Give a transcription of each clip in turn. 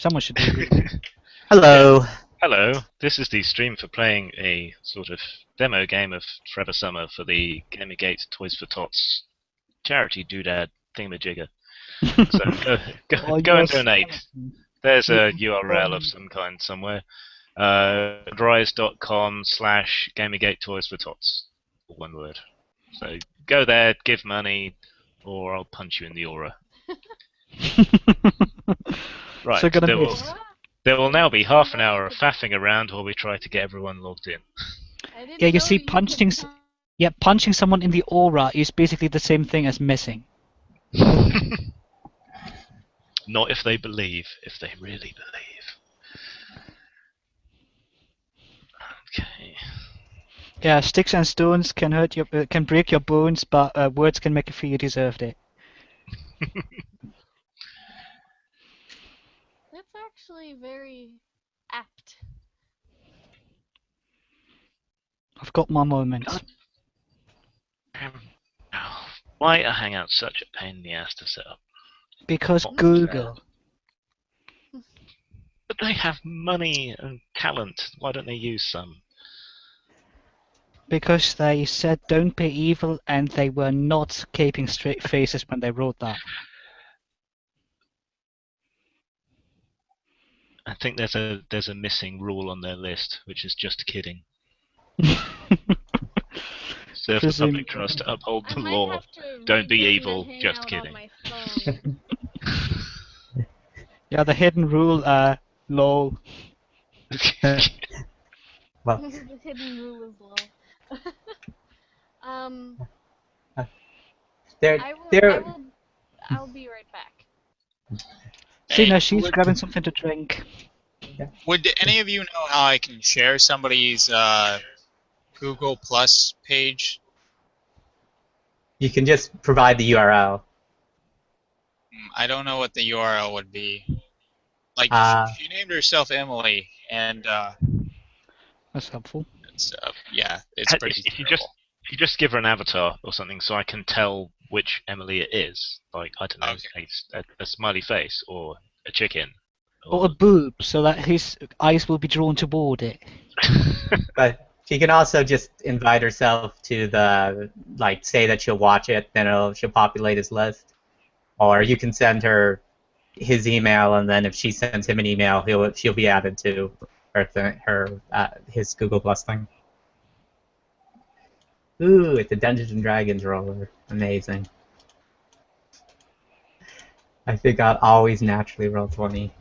Someone should do a Google. Hello. Hello, this is the stream for playing a sort of demo game of Forever Summer for the Gamergate Toys for Tots charity doodad thingamajigger. So go and donate. There's a URL of some kind somewhere. Rise.com/Gamergate Toys for Tots. All one word. So go there, give money, or I'll punch you in the aura. Right, So gonna miss. there will now be half an hour of faffing around while we try to get everyone logged in. Yeah, you see, punching someone in the aura is basically the same thing as missing. Not if they believe, if they really believe. Okay. Yeah, sticks and stones can hurt your, can break your bones, but words can make you feel you deserved it. That's actually very apt. I've got my moments. Why are Hangouts such a pain in the ass to set up? Because Not Google. But they have money and talent. Why don't they use some? Because they said don't be evil, and they were not keeping straight faces when they wrote that. I think there's a missing rule on their list, which is just kidding. Serve the public trust to uphold the law. Don't be evil, just kidding. Yeah, the hidden rule, law. Well, The hidden rule is low. I'll be right back. See, now she's grabbing something to drink. Would any of you know how I can share somebody's Google Plus page? you can just provide the URL. I don't know what the URL would be. Like, she named herself Emily, and That's helpful. yeah, it's pretty if you just give her an avatar or something, so I can tell which Emily it is. Like, I don't know, a smiley face or a chicken. Or a boob, so that his eyes will be drawn toward it. But she can also just invite herself to the, like, say that she'll watch it, then she'll populate his list. Or you can send her his email, and then if she sends him an email, she'll be added to his Google Plus thing. Ooh, it's a Dungeons and Dragons roller. Amazing. I think I'll always naturally roll 20.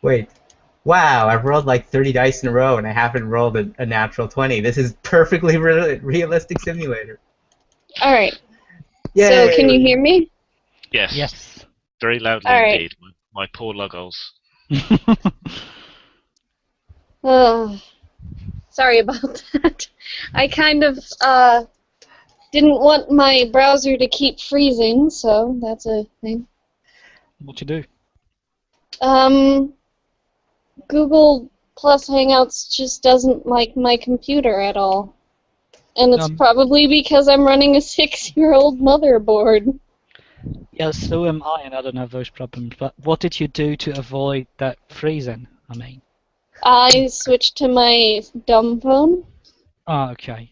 Wait. Wow, I've rolled like 30 dice in a row and I haven't rolled a natural 20. This is perfectly realistic simulator. Alright. Yay! So, can you hear me? Yes. Yes. Very loudly indeed. My poor luggles. Sorry about that. I kind of didn't want my browser to keep freezing, so that's a thing. What you do? Google Plus Hangouts just doesn't like my computer at all. And it's probably because I'm running a 6-year-old motherboard. Yeah, so am I, and I don't have those problems. But what did you do to avoid that freezing? I mean, I switched to my dumb phone. oh, okay.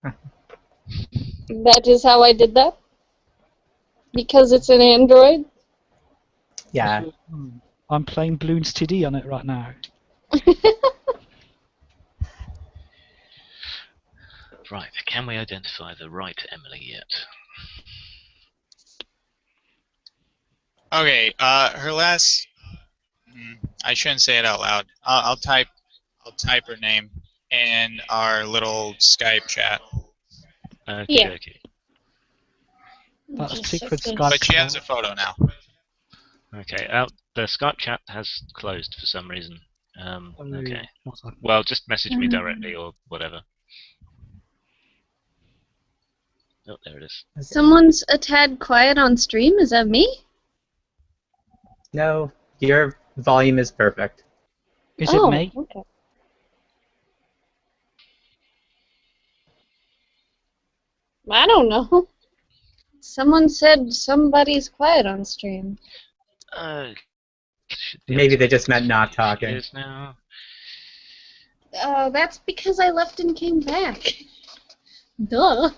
That is how I did that. Because it's an Android. Yeah. I'm playing Bloons TD on it right now. Right, can we identify the right Emily yet? Okay, her last. I shouldn't say it out loud. I'll type her name in our little Skype chat. Okay, Yeah. okay. That's secret Skype. But she has a photo now. Okay, the Skype chat has closed for some reason. Okay. Well, just message me directly or whatever. Oh, there it is. Okay. Someone's a tad quiet on stream. Is that me? No, your volume is perfect. Is it me? Okay. I don't know. Someone said somebody's quiet on stream. Should be Maybe able they to just meant not see who she talking. is now. That's because I left and came back. Duh.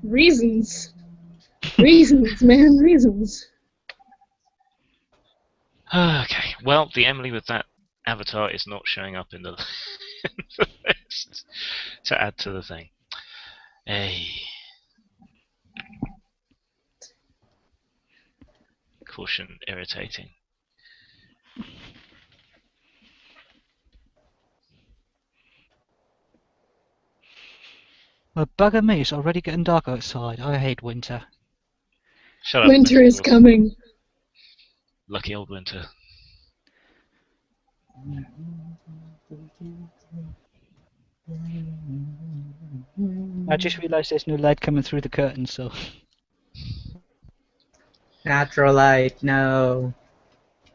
Reasons. Reasons, man, reasons. Okay, well, the Emily with that avatar is not showing up in the, in the list to add to the thing. Hey. Caution, irritating. Well, bugger me, it's already getting dark outside. I hate winter. Shut up. Winter Mr. is Wilson. coming. Lucky old winter. I just realised there's no light coming through the curtains, so... Natural light, no.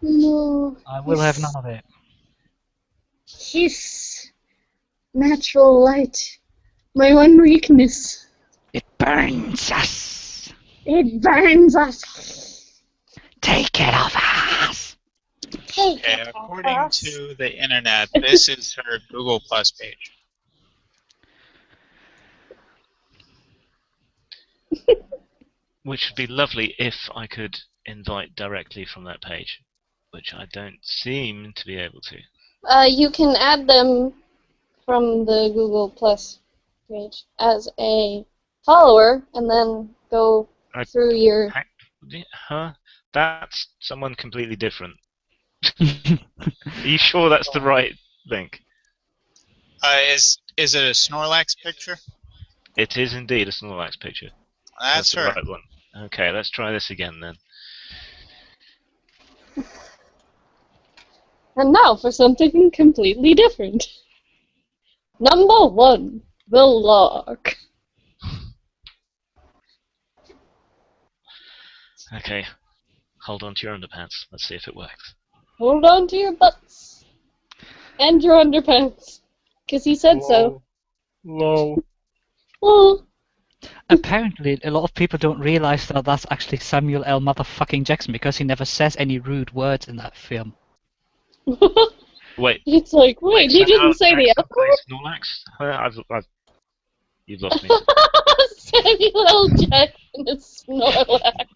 No. I will have none of it. Hiss. Natural light. My one weakness. It burns us! It burns us. Take it off us! Take Okay, it off according us. to the internet, this is her Google Plus page. Which would be lovely if I could invite directly from that page, which I don't seem to be able to. You can add them from the Google Plus page as a follower, and then go I- through your. Huh? That's someone completely different. Are you sure that's the right link? Is it a Snorlax picture? It is indeed a Snorlax picture. That's the her. right one. Okay, let's try this again then. And now for something completely different. Number 1, the lark. Okay, hold on to your underpants. Let's see if it works. Hold on to your butts. And your underpants. Because he said so. Low. Oh. Apparently, a lot of people don't realise that that's actually Samuel L. motherfucking Jackson because he never says any rude words in that film. Wait. It's like, wait, he didn't say the F word? Snorlax? You've lost me. Samuel L. Jackson is Snorlax.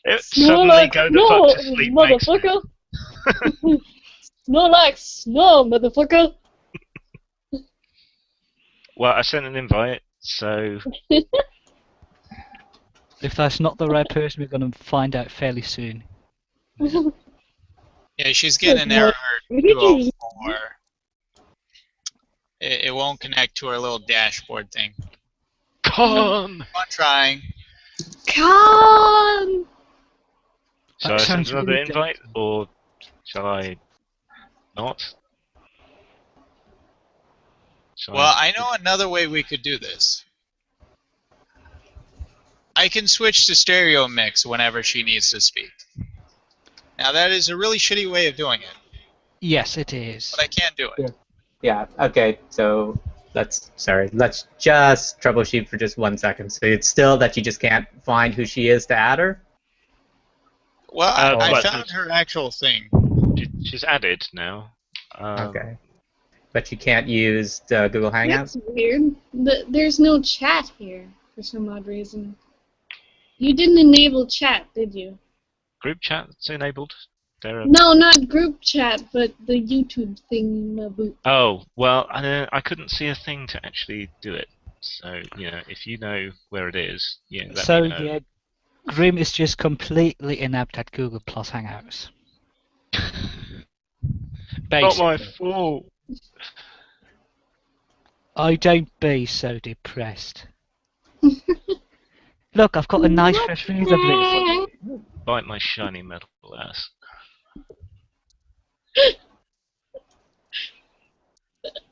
It suddenly go the fuck to sleep makes me. motherfucker. Snorlax, no, motherfucker. Well, I sent an invite, so If that's not the right person, we're going to find out fairly soon. Yeah, she's getting an error 204. It won't connect to her little dashboard thing. come. I'm trying. Come. Shall I That send sounds another really invite, or shall I not? Shall Well, I know another way we could do this. I can switch to stereo mix whenever she needs to speak. Now that is a really shitty way of doing it, Yes, it is. but I can't do it. Yeah, okay, so let's just troubleshoot for just 1 second. So it's still that you just can't find who she is to add her? Well, I but- found her actual thing. She's added now. Okay. But you can't use the Google Hangouts? That's weird. There's no chat here for some odd reason. You didn't enable chat, did you? Group chat's enabled. There are... No, not group chat, but the YouTube thing. Boot. Oh, well, I couldn't see a thing to actually do it. So, if you know where it is, let So, me know. yeah, Grim is just completely inept at Google Plus Hangouts. Not my Basically. fault. Oh, don't be so depressed. Look, I've got a nice fresh razor blade for you. Bite my shiny metal ass.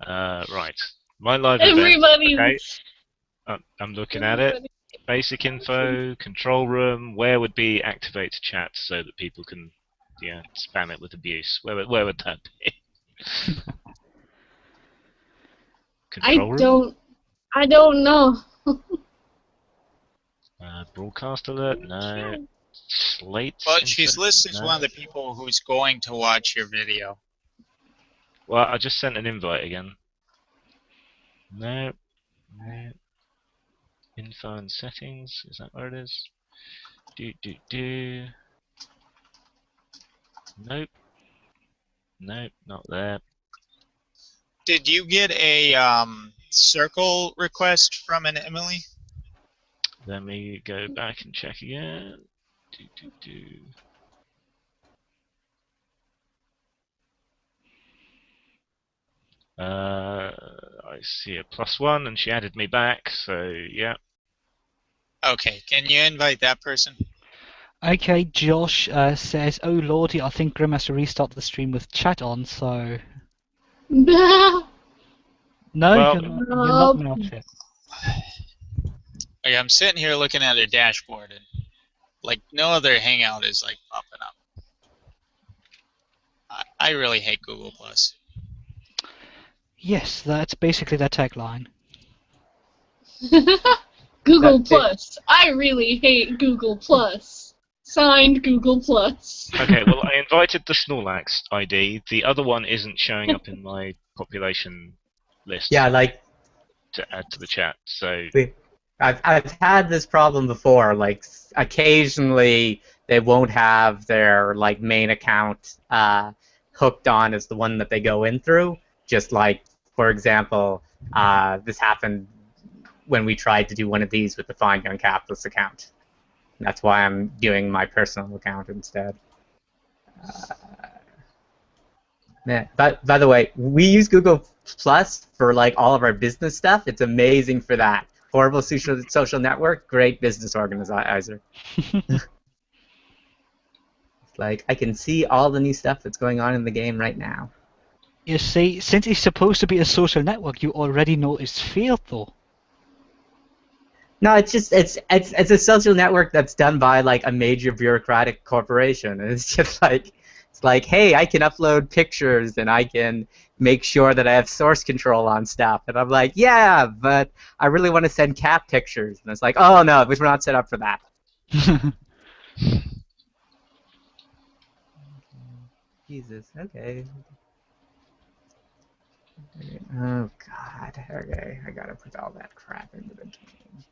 Right. My live event. Everybody's. Okay. I'm looking at it. Basic info, control room. Where would be activate chat so that people can, spam it with abuse? Where would that be? Control room? I don't know. Broadcast alert? No. Slate? But she's insert? listed as No. one of the people who's going to watch your video. Well, I just sent an invite again. No. No. Info and settings. Is that where it is? Do. Nope. Nope, not there. Did you get a circle request from an Emily? Let me go back and check again. Do. I see a +1 and she added me back, so yeah. Okay, can you invite that person? Okay, Josh says, "Oh lordy, I think Grim has to restart the stream with chat on." So no, Well- you're not melted. Like, I'm sitting here looking at her dashboard, and like no other Hangout is like popping up. I really hate Google Plus. Yes, that's basically their tagline. Google That- Plus. I really hate Google Plus. Signed, Google Plus. Okay, well, I invited the Snorlax ID. The other one isn't showing up in my population list Yeah, like to add to the chat, so... I've had this problem before. Like occasionally they won't have their like main account hooked on as the one that they go in through. Just like, for example, this happened when we tried to do one of these with the Fine Young Capitalist account. That's why I'm doing my personal account instead. But by the way, we use Google Plus for like all of our business stuff. It's amazing for that. Horrible social network, great business organizer. Like, I can see all the new stuff that's going on in the game right now. You see, since it's supposed to be a social network, you already know it's failed, though. No, it's just it's a social network that's done by like a major bureaucratic corporation. And it's just like hey, I can upload pictures and I can make sure that I have source control on stuff. And I'm like, yeah, but I really want to send cat pictures. And it's like, oh no, we're not set up for that. Jesus, okay. Oh god, okay, I gotta put all that crap into the game.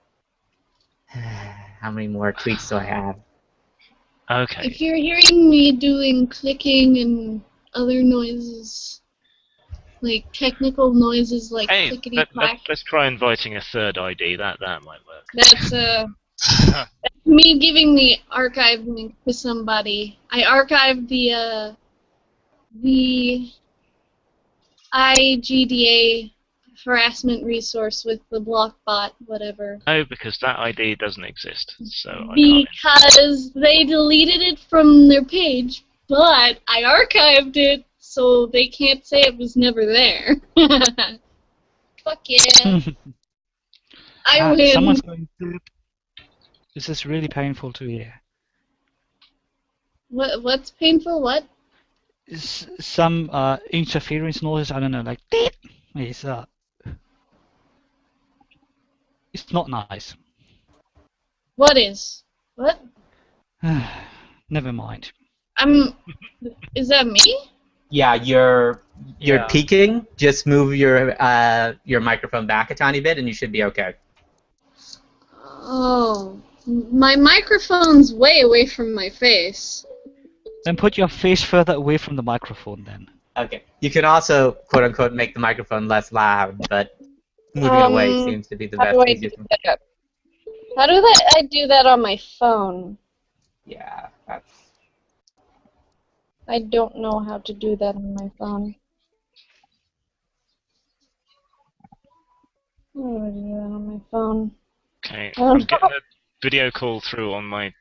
How many more tweaks do I have? Okay. If you're hearing me doing clicking and other noises, like technical noises like Hey, clickety clack, let's try inviting a third ID. That might work. that's me giving the archive link to somebody. I archived the IGDA harassment resource with the block bot, whatever. No, because that ID doesn't exist, so I can't. Because they deleted it from their page, but I archived it, so they can't say it was never there. Fuck yeah. I win. Someone's going to... This is really painful to hear. What's painful? What? Some interference noise, I don't know, like... It's not nice. What is? What? Never mind. Is that me? Yeah, you're Yeah. peaking. Just move your microphone back a tiny bit, and you should be okay. Oh. My microphone's way away from my face. Then put your face further away from the microphone, then. Okay. You can also quote unquote make the microphone less loud, but moving it away seems to be the How best. do I Easiest. do that? How do I do that on my phone? Yeah, that's. I don't know how to do that on my phone. How do I do that on my phone? Okay, Oh. I'm getting a video call through on my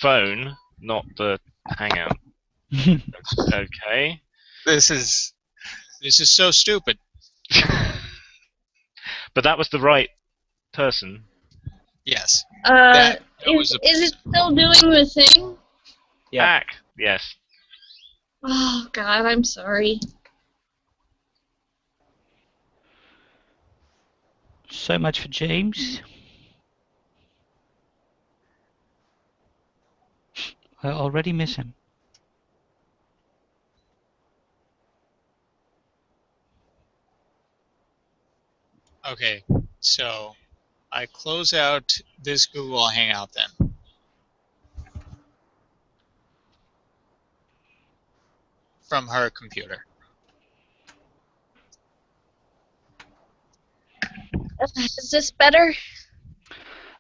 phone, not the Hangout. Okay. This is so stupid. But that was the right person. Yes. That was a- Is it still doing the thing? Yeah. Back. Yes. Oh God, I'm sorry. So much for James. I already miss him. Okay, so I close out this Google Hangout then. From her computer. Is this better?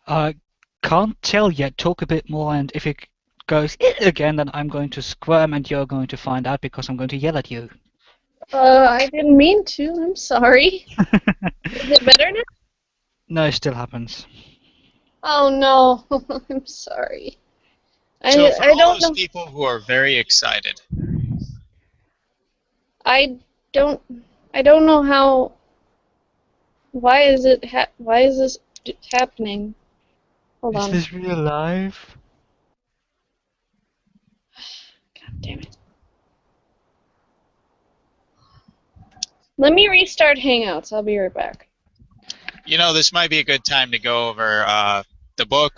Can't tell yet. Talk a bit more, and if it goes again, then I'm going to squirm, and you're going to find out because I'm going to yell at you. I didn't mean to. I'm sorry. Is it better now? No, it still happens. Oh no. I'm sorry. So for I all don't those know. people who are very excited, I don't. I don't know how. Why is it? Why is this happening? Hold Is on. this real life? God damn it. Let me restart Hangouts. I'll be right back. you know, this might be a good time to go over the book,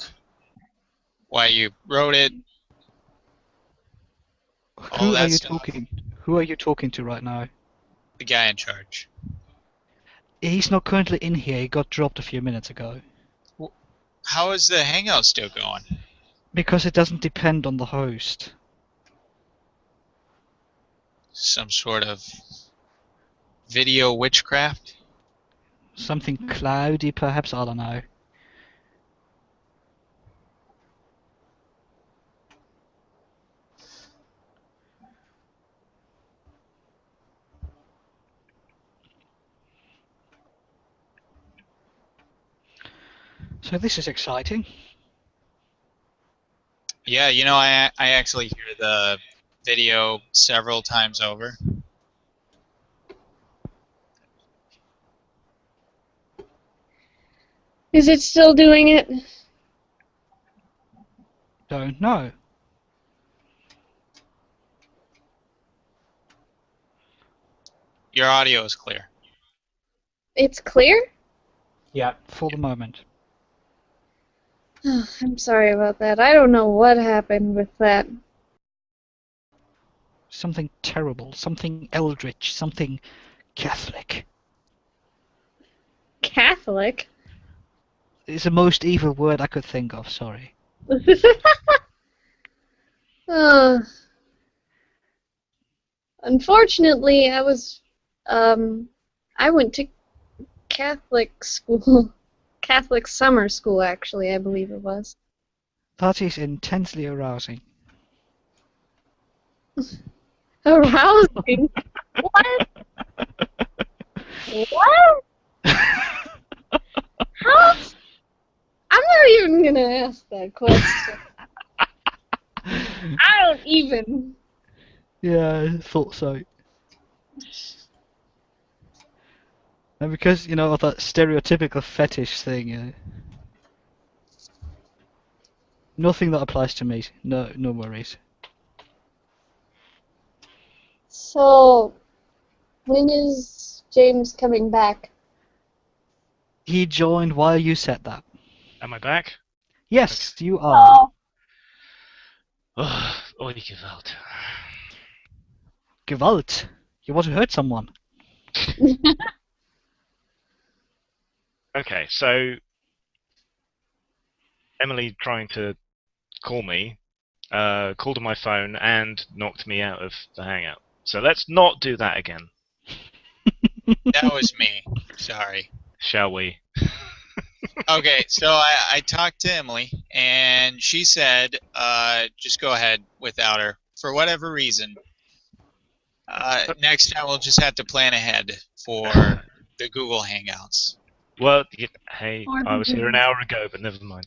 why you wrote it, all Who are that you stuff. talking? Who are you talking to right now? The guy in charge. He's not currently in here. He got dropped a few minutes ago. How is the Hangout still going? Because it doesn't depend on the host. Some sort of video witchcraft? Something cloudy, perhaps? I don't know. So this is exciting. Yeah, you know, I actually hear the video several times over. Is it still doing it? Don't know. Your audio is clear. It's clear? Yep. For the moment. Oh, I'm sorry about that. I don't know what happened with that. Something terrible. Something eldritch. Something Catholic. Catholic? It's the most evil word I could think of, sorry. uh, unfortunately, I went to Catholic school. Catholic summer school, actually, I believe it was. That is intensely arousing. Arousing? What? What? How? I'm not even gonna ask that question. I don't even. Yeah, I thought so. And because, you know, of that stereotypical fetish thing, nothing that applies to me. No, no worries. So, when is James coming back? He joined while you said that. Am I back? Yes, you are. Oh, oi Gewalt. Gewalt. You want to hurt someone. Okay, so Emily trying to call me, called on my phone and knocked me out of the Hangout. So let's not do that again, That was me. Sorry. shall we? Okay, so I talked to Emily, and she said, just go ahead without her. For whatever reason, next time we'll just have to plan ahead for the Google Hangouts. Well, hey, Or I was here an the- hour ago, but never mind.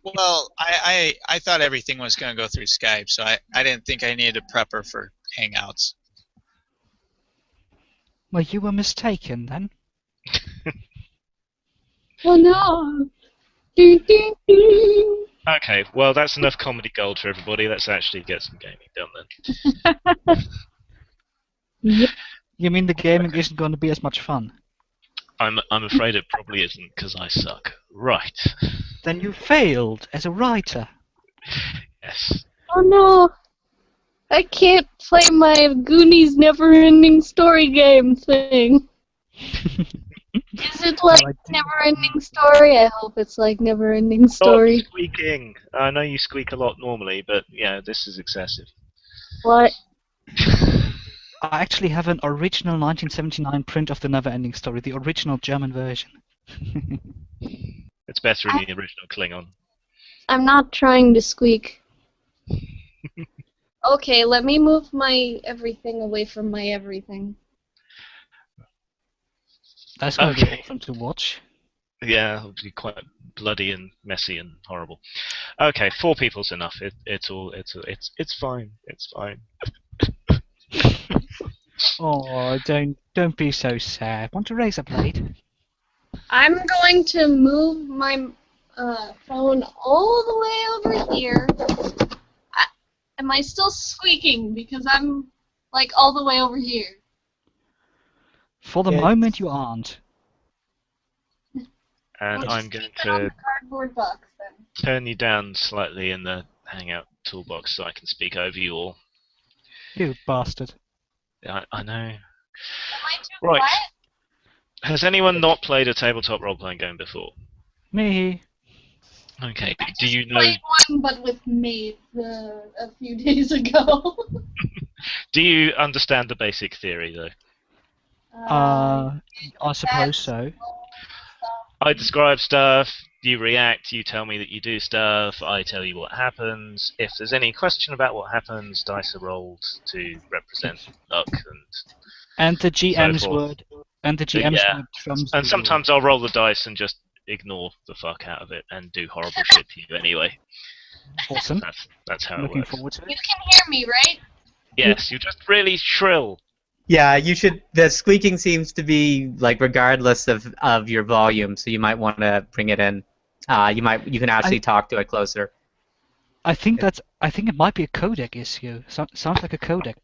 Well, I thought everything was going to go through Skype, so I didn't think I needed to prep her for Hangouts. Well, you were mistaken then. Oh no! Do, do, do. Okay, well, that's enough comedy gold for everybody. Let's actually get some gaming done then. Yep. You mean the gaming isn't going to be as much fun? I'm afraid it probably isn't because I suck. Right. Then you failed as a writer. Yes. Oh no! I can't play my Goonies never-ending story game thing. Is it like No, I do. never-ending story? I hope it's like never-ending Stop story. squeaking. I know you squeak a lot normally, but yeah, this is excessive. What? I actually have an original 1979 print of the Never-Ending Story, the original German version. It's better in the original Klingon. I'm not trying to squeak. Okay, let me move my everything away from my everything. That's going to be Okay. awesome to watch. Yeah, it'll be quite bloody and messy and horrible. Okay, 4 people's enough. It's fine. It's fine. Oh, don't be so sad. Want a razor blade? I'm going to move my phone all the way over here. Am I still squeaking? Because I'm like all the way over here. For the It's- moment, you aren't. And Well, I'm just going keep it on to the cardboard box then. turn you down slightly in the Hangout toolbox so I can speak over you all. You bastard. I know. Am I too Right. quiet? Has anyone not played a tabletop role-playing game before? Me. Okay. I Do just you know? played one, but with Maeve a few days ago. Do you understand the basic theory though? I suppose so. I describe stuff, you react, you tell me that you do stuff, I tell you what happens. If there's any question about what happens, dice are rolled to represent luck And the and so GM's forth. word. And the GM's Yeah. word trumps And the sometimes I'll roll the dice and just ignore the fuck out of it and do horrible shit to you anyway. rule. Awesome. That's how it Looking works. forward to You it. can hear me, right? Yes, you're just really shrill. Yeah, you should. The squeaking seems to be like regardless of your volume, so you might want to bring it in. You can actually talk to it closer. I think it might be a codec issue. Sounds like a codec.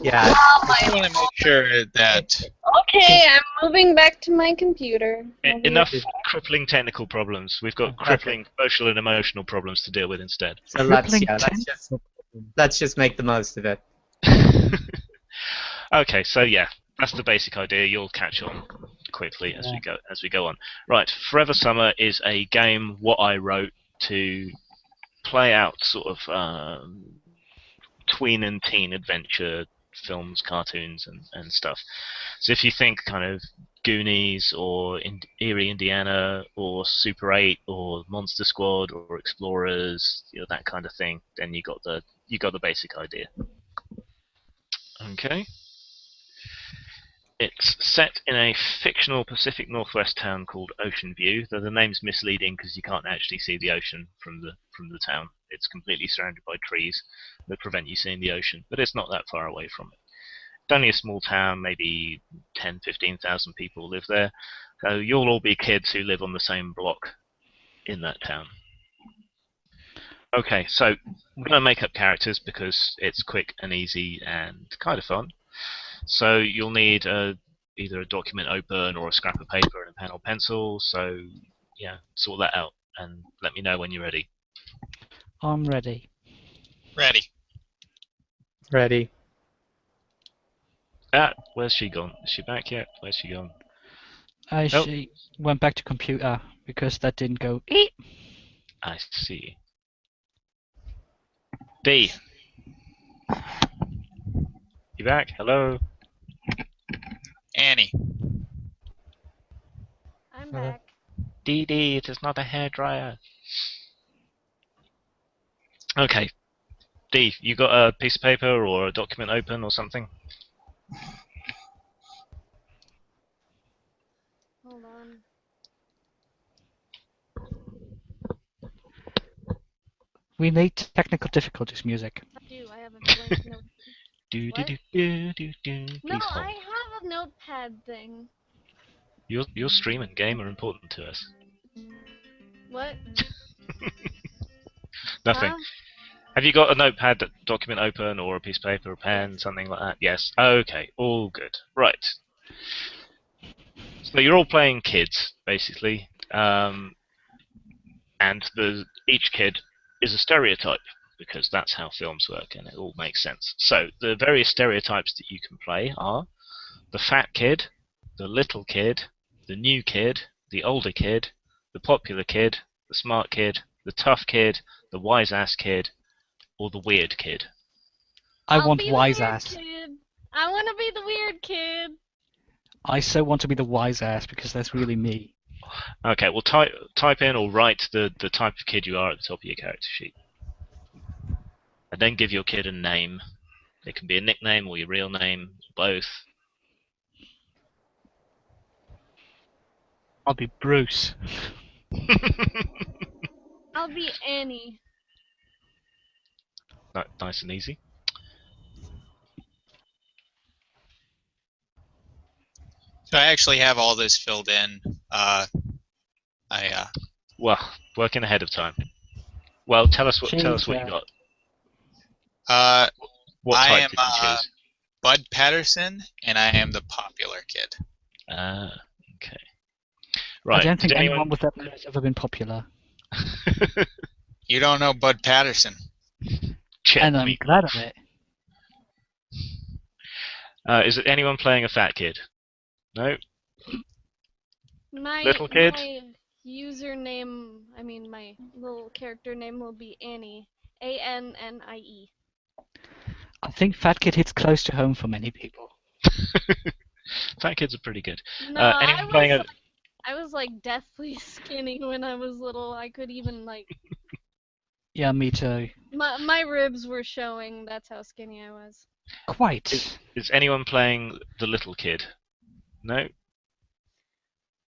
Yeah, I want to make sure that Okay, I'm moving back to my computer. I'll be Enough right crippling technical problems. We've got Okay. crippling social and emotional problems to deal with instead. so let's Crippling let's just make the most of it. Okay, so yeah, that's the basic idea. You'll catch on quickly as we go on. Right, Forever Summer is a game what I wrote to play out sort of tween and teen adventure films, cartoons, and stuff. So if you think kind of Goonies or Erie, Indiana, or Super 8, or Monster Squad, or Explorers, that kind of thing, then you got the basic idea. Okay. It's set in a fictional Pacific Northwest town called Oceanview, though the name's misleading because you can't actually see the ocean from the town. It's completely surrounded by trees that prevent you seeing the ocean, but it's not that far away from it. It's only a small town, maybe 10, 15,000 people live there, so you'll all be kids who live on the same block in that town. Okay, so we're going to make up characters because it's quick and easy and kind of fun. So you'll need either a document open or a scrap of paper and a pen or pencil. So yeah, sort that out and let me know when you're ready. I'm ready. ready. Ready. Where's she gone? Is she back yet? Where's she gone? She went back to computer because that didn't go. Eep. I see. D. You back? Hello? Annie. I'm Hello. back. D, it is not a hairdryer. Okay. D, you got a piece of paper or a document open or something? Hold on. We need technical difficulties music. I do. I have a blank note. Do What? do do do do. No, Please hold. I have a notepad thing. Your stream and game are important to us. What? Nothing. Huh? Have you got a notepad, document open, or a piece of paper, a pen, Yes. something like that? Yes. Okay, all good. Right. So you're all playing kids, basically, and each kid is a stereotype, because that's how films work, and it all makes sense. So the various stereotypes that you can play are the fat kid, the little kid, the new kid, the older kid, the popular kid, the smart kid, the tough kid, the wise-ass kid, or the weird kid. I I'll want be the wise weird ass. kid. I want to be the weird kid. I so want to be the wise ass because that's really me. Okay, well type in or write the type of kid you are at the top of your character sheet. And then give your kid a name. It can be a nickname or your real name, both. I'll be Bruce. I'll be Annie. Nice and easy. So I actually have all this filled in. Well, working ahead of time. Well, tell us what you Jesus. got. What I type am did you choose? Bud Patterson, and I am the popular kid. Okay. Right. I don't think did anyone with that name has ever been popular. You don't know Bud Patterson. Check And I'm me. glad of it. Is it anyone playing a fat kid? No. My Little kid? My username, my little character name will be Annie. Annie. I think Fat Kid hits close to home for many people. Fat kids are pretty good. No, Anyone playing a? I was like deathly skinny when I was little. I could even like Yeah, me too. my ribs were showing. That's how skinny I was. Quite. Is anyone playing the little kid? No.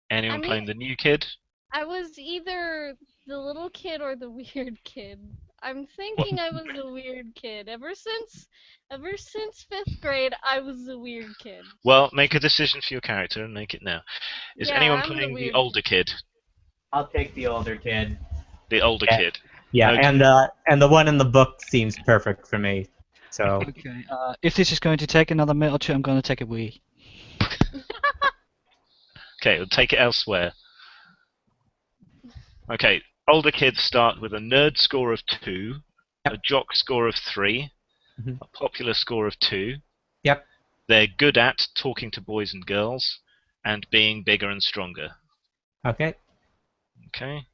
Anyone I mean, playing the new kid? I was either the little kid or the weird kid. I'm What? thinking I was the weird kid. Ever since 5th grade, I was the weird kid. Well, make a decision for your character and make it now. Is Yeah, anyone I'm the playing the weird older kid? I'll take the older kid. The older Yeah. kid. Yeah, Okay. and the one in the book seems perfect for me. So Okay. If this is going to take another minute or two, I'm going to take a wee. Okay, we'll take it elsewhere. Okay, older kids start with a nerd score of 2, a jock score of 3, Mhm. a popular score of 2. Yep. They're good at talking to boys and girls, and being bigger and stronger. Okay. Okay.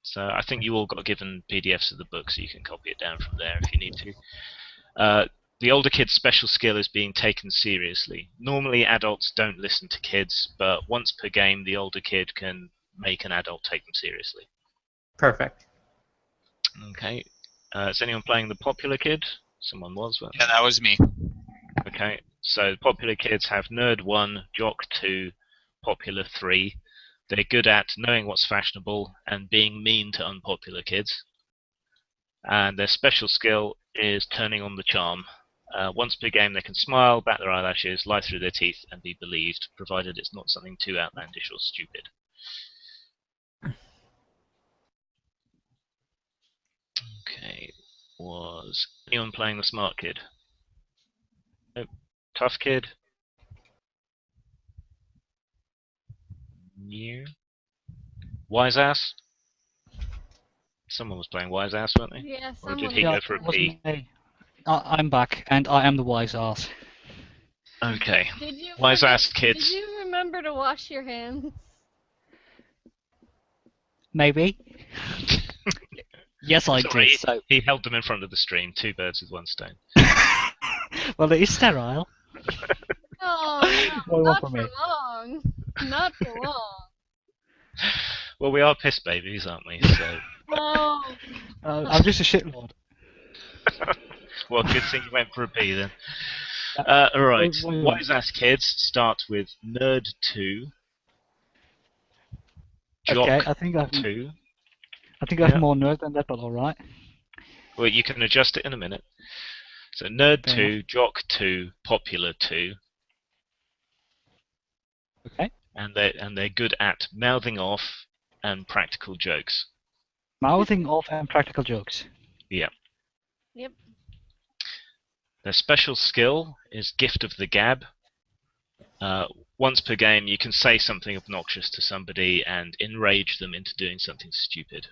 So I think you all got given PDFs of the book, so you can copy it down from there if you need to. The older kid's special skill is being taken seriously. Normally adults don't listen to kids, but once per game the older kid can make an adult take them seriously. Perfect. Okay. Is anyone playing the popular kid? Someone was, wasn't Yeah, that was me. Okay. So the popular kids have Nerd 1, Jock 2, Popular 3. They're good at knowing what's fashionable and being mean to unpopular kids. And their special skill is turning on the charm. Once per game, they can smile, bat their eyelashes, lie through their teeth, and be believed, provided it's not something too outlandish or stupid. Okay. Was anyone playing the smart kid? Nope. Tough kid? New. Wise ass? Someone was playing wise ass, weren't they? Yeah, Or did someone he Yeah, go was. for a it wasn't pee? me. I'm back, and I am the wise ass. Okay. Did you Wise forget? ass kids. Did you remember to wash your hands? Maybe. Yes, I It's alright. did. So, He held them in front of the stream. 2 birds with 1 stone. well, it is sterile. Oh What do no, you want not from for me? long. Not for long. Well, we are piss babies, aren't we? So, Oh. I'm just a shitlord. well, good thing you went for a pee then. Yeah. Alright. What do you want? Wise ass kids start with Nerd 2, Jock Okay, I think I 2. have Yeah. more nerd than that, but all right. Well, you can adjust it in a minute. So Nerd Fair 2, Jock 2, Popular 2. Okay. And they're good at mouthing off and practical jokes. Mouthing off and practical jokes. Yeah. Yep. Their special skill is Gift of the Gab. once per game, you can say something obnoxious to somebody and enrage them into doing something stupid.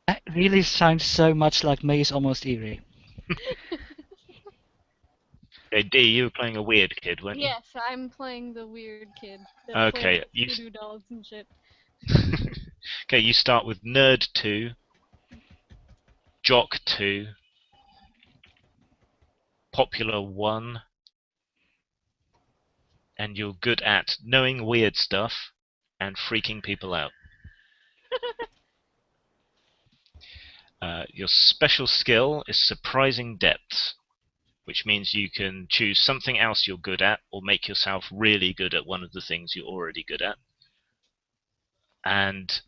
That really sounds so much like me. It's almost eerie. Okay, D, you were playing a weird kid, weren't you? Yes, I'm playing the weird kid that Okay, plays you voodoo dolls and shit. okay, you start with Nerd 2, Jock 2, Popular 1, and you're good at knowing weird stuff and freaking people out. Your special skill is Surprising Depths, which means you can choose something else you're good at or make yourself really good at one of the things you're already good at. And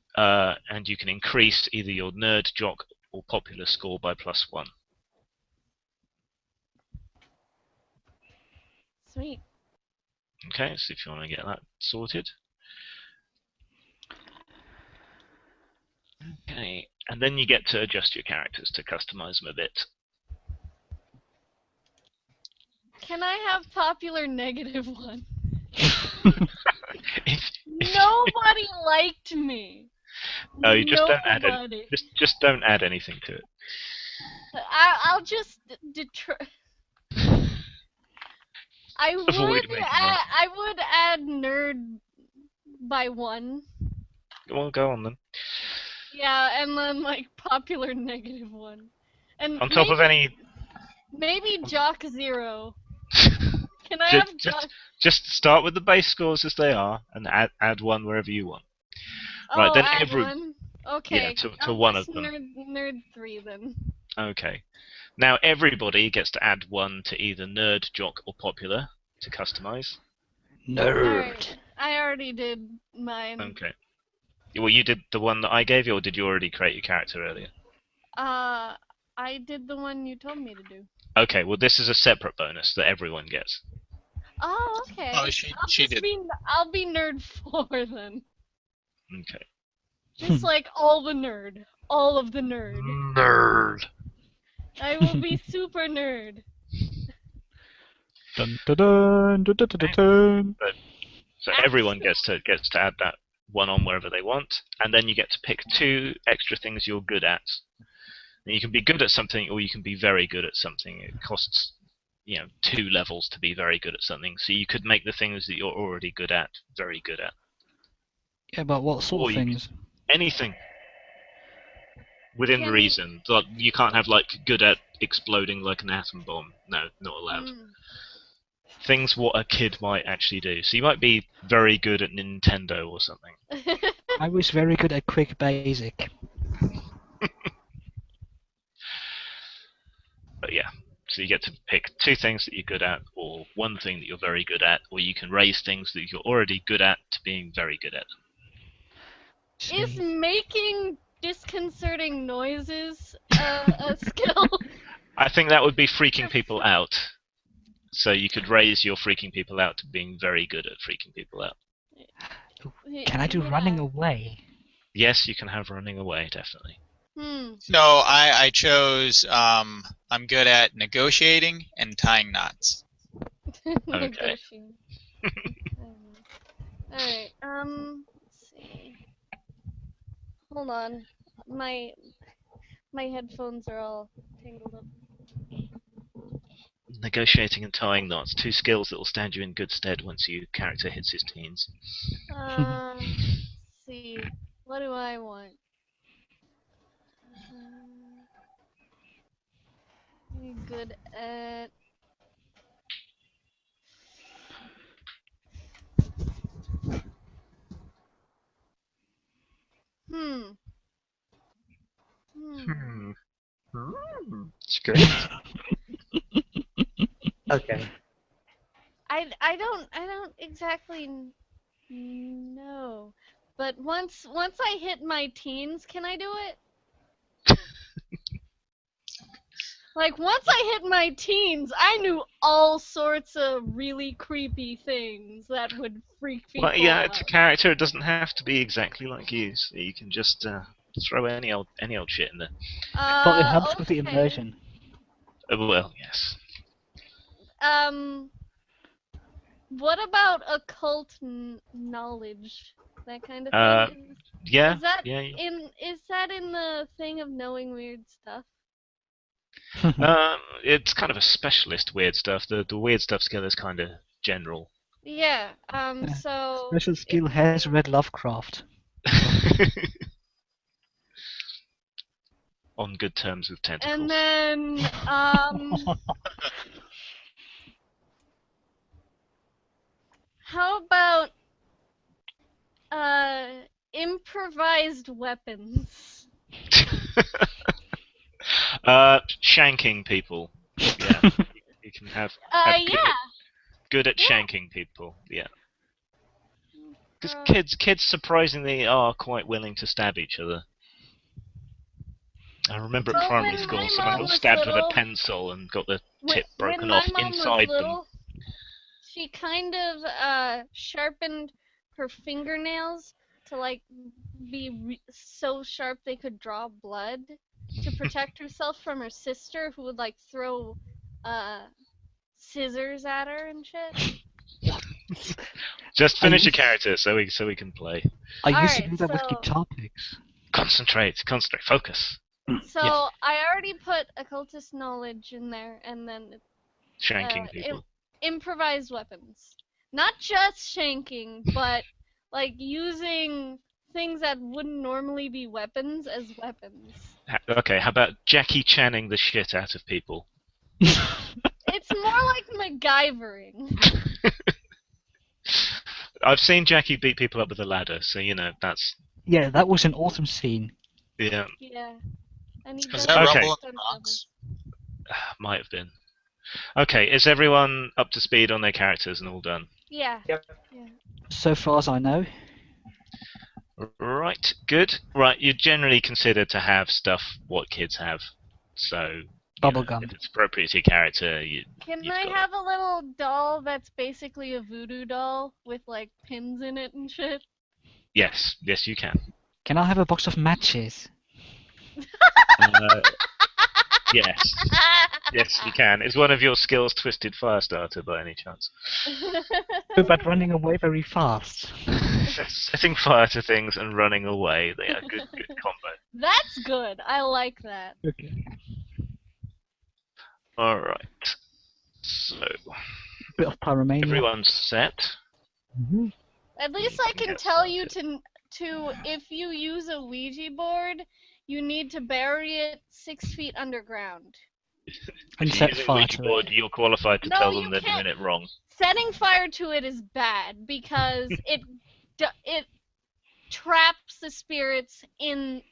you can increase either your Nerd, Jock, or Popular score by +1. Sweet. Okay, so if you want to get that sorted. Okay, and then you get to adjust your characters to customize them a bit. Can I have popular -1? If- Nobody liked me. No, you just don't add it. Nobody. Just don't add anything to it. I'll just Avoid making that. I would add nerd by 1. Well, go on then. Yeah, and then like popular -1. And On top of any, maybe jock 0. Can I just, have just jock? just start with the base scores as they are, and add one wherever you want. Oh, Right, then add 1. Okay. Yeah, to I'll one just of them. nerd 3 then. Okay. Now everybody gets to add one to either Nerd, Jock, or Popular to customize. Nerd. Alright, I already did mine. Okay. Well, you did the one that I gave you, or did you already create your character earlier? I did the one you told me to do. Okay, well this is a separate bonus that everyone gets. Oh, okay. Oh, she did. I'll be nerd 4 then. Okay. Just like all the nerd. All of the nerd. Nerd. I will be super nerd. Dun, dun, dun, dun, dun, dun, dun. So everyone gets to add that one on wherever they want, and then you get to pick 2 extra things you're good at. And you can be good at something, or you can be very good at something. It costs, 2 levels to be very good at something. So you could make the things that you're already good at very good at. Yeah, but what sort Or of you things? Anything within Can- reason. Like, you can't have like good at exploding like an atom bomb. No, not allowed. Things what a kid might actually do. So you might be very good at Nintendo or something. I was very good at Quick Basic. But yeah, so you get to pick 2 things that you're good at, or 1 thing that you're very good at, or you can raise things that you're already good at to being very good at. Is Jeez. making disconcerting noises a skill? I think that would be freaking people out. So you could raise your freaking people out to being very good at freaking people out. Can I do running away? Yes, you can have running away, definitely. No, I chose I'm good at negotiating and tying knots. Okay. Alright, let's see. Hold on. My headphones are all tangled up. Negotiating and tying knots, 2 skills that will stand you in good stead once your character hits his teens. Let's see. What do I want? Be good at... It's great. Okay. I don't exactly know. But once I hit my teens, can I do it? Like, once I hit my teens, I knew all sorts of really creepy things that would freak people Well, yeah, out. it's a character. It doesn't have to be exactly like you. So you can just throw any old shit in there. But it helps with the Okay. immersion. Well, yes. What about occult knowledge? That kind of Uh, thing? yeah, Is that yeah. in the thing of knowing weird stuff? It's kind of a specialist weird stuff. The weird stuff skill is kind of general. Yeah. Yeah. So Special skill if has read Lovecraft. On good terms with tentacles. and then how about improvised weapons? Shanking people. Yeah, you can have Yeah. good at Yeah. shanking people. Yeah, because Uh, kids surprisingly are quite willing to stab each other. I remember at Well, primary when school, my someone mom got was stabbed with a little, pencil and got the tip when broken my off mom was inside them. little, she kind of sharpened her fingernails to like be so sharp they could draw blood to protect herself from her sister who would like throw uh scissors at her and shit. Just I finish your used, character so we can play. I used to Alright, do that with guitar picks. Concentrate, focus. Yes. I already put occultist knowledge in there and then Shanking people. improvised weapons. Not just shanking, but like using things that wouldn't normally be weapons as weapons. Okay, how about Jackie Channing the shit out of people? It's more like MacGyvering. I've seen Jackie beat people up with a ladder, so you know that's Yeah, that was an awesome scene. yeah, Yeah. And he Was does that Okay. Rumble in the stunt Bronx? might have been. Okay, is everyone up to speed on their characters and all done? Yeah. Yep. Yeah. So far as I know. Right, good. Right, you're generally considered to have stuff what kids have. So, Bubblegum. if it's appropriate to your character, you've Can got I it. have a little doll that's basically a voodoo doll with like pins in it and shit? Yes, you can. Can I have a box of matches? Yes, you can. Is one of your skills Twisted Firestarter by any chance? But running away very fast. Setting fire to things and running away, they are good combo. That's good. I like that. Okay. Alright, so Bit of pyromania. everyone's set. Mm-hmm. At least I can tell you to if you use a Ouija board, you need to bury it 6 feet underground. And If you're set using fire Ouija to board, it. you're qualified to No, tell you them they're can't. doing it wrong. Setting fire to it is bad because it traps the spirits in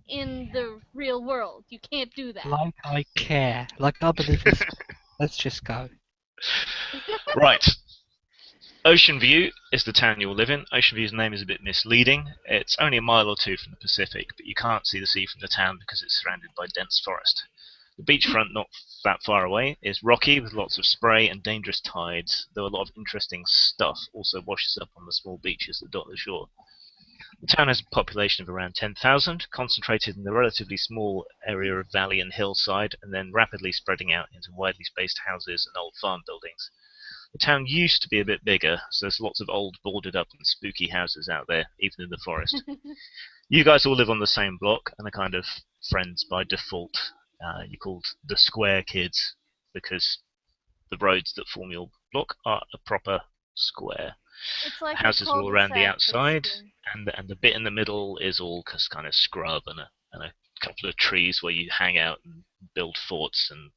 the real world. You can't do that. Like I care. Like I believe in. Let's just go. Right. Oceanview is the town you'll live in. Oceanview's name is a bit misleading. It's only a mile or two from the Pacific, but you can't see the sea from the town because it's surrounded by dense forest. The beachfront, not that far away, is rocky with lots of spray and dangerous tides, though a lot of interesting stuff also washes up on the small beaches that dot the shore. The town has a population of around 10,000, concentrated in the relatively small area of valley and hillside, and then rapidly spreading out into widely spaced houses and old farm buildings. The town used to be a bit bigger, so there's lots of old boarded up and spooky houses out there, even in the forest. You guys all live on the same block and are kind of friends by default. You're called the Square Kids because the roads that form your block are a proper square. It's like Houses a are all around the cul-de-sac, but outside, square. and the bit in the middle is all kind of scrub and a couple of trees where you hang out and build forts and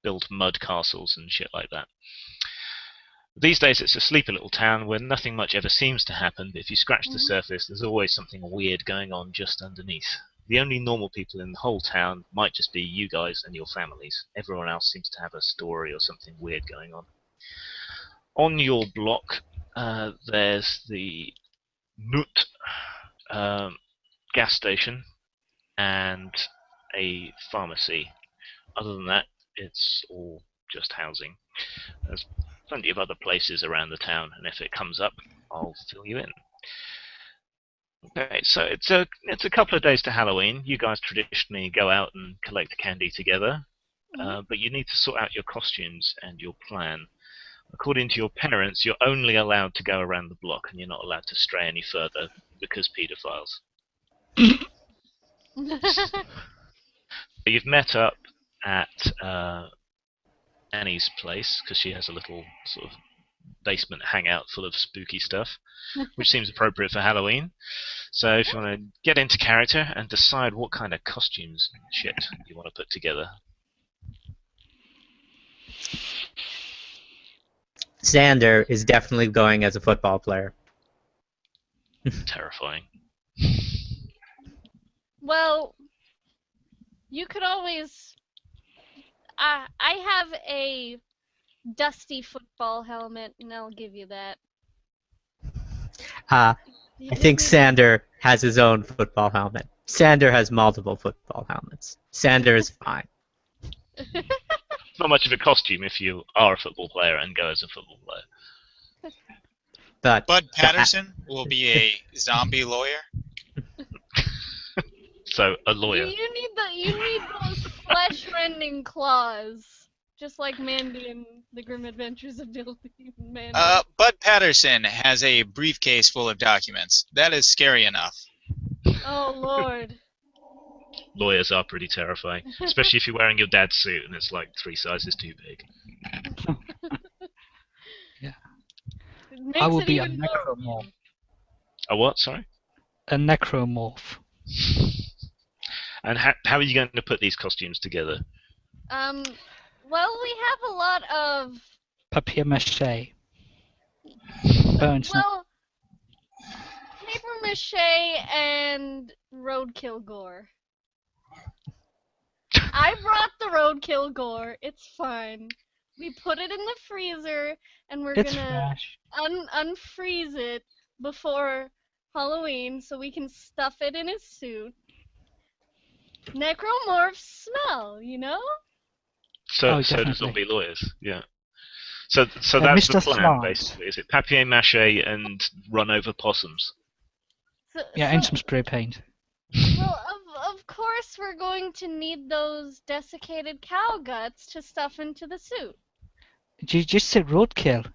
build mud castles and shit like that. These days it's a sleepy little town where nothing much ever seems to happen, but if you scratch the surface there's always something weird going on just underneath. The only normal people in the whole town might just be you guys and your families. Everyone else seems to have a story or something weird going on. On your block there's the Nut gas station and a pharmacy. Other than that, it's all just housing. There's plenty of other places around the town, and if it comes up, I'll fill you in. Okay, so it's a couple of days to Halloween. You guys traditionally go out and collect candy together, but you need to sort out your costumes and your plan. according to your parents, you're only allowed to go around the block, and you're not allowed to stray any further because paedophiles. You've met up at Annie's place because she has a little sort of basement hangout full of spooky stuff, which seems appropriate for Halloween. So if you want to get into character and decide what kind of costumes and shit you want to put together. Xander is definitely going as a football player. Terrifying. Well, you could always. I have a dusty football helmet, and I'll give you that. I You think just need- Xander has his own football helmet. Xander has multiple football helmets. Xander is fine. It's not much of a costume if you are a football player and go as a football player. But Bud Patterson will be a zombie lawyer. So a You lawyer. need those flesh-rending claws, just like Mandy in The Grim Adventures of Dilty Mandy. Bud Patterson has a briefcase full of documents. That is scary enough. Oh Lord. Lawyers are pretty terrifying, especially if you're wearing your dad's suit and it's like 3 sizes too big. It makes I will it be a even more necromorph. weird. A what? Sorry. A necromorph. And how are you going to put these costumes together? Well, we have a lot of. Papier mache. Burns. Well, paper mache and roadkill gore. I brought the roadkill gore. It's fine. We put it in the freezer, and we're It's gonna fresh. unfreeze it before Halloween so we can stuff it in his suit. Necromorphs smell, you know? So Oh, so do definitely. zombie lawyers. Yeah. So that's Mr. the plan, Smart. basically. Is it papier mâché and run over possums? So, Yeah, and some spray paint. well, of course we're going to need those desiccated cow guts to stuff into the suit. You just said roadkill.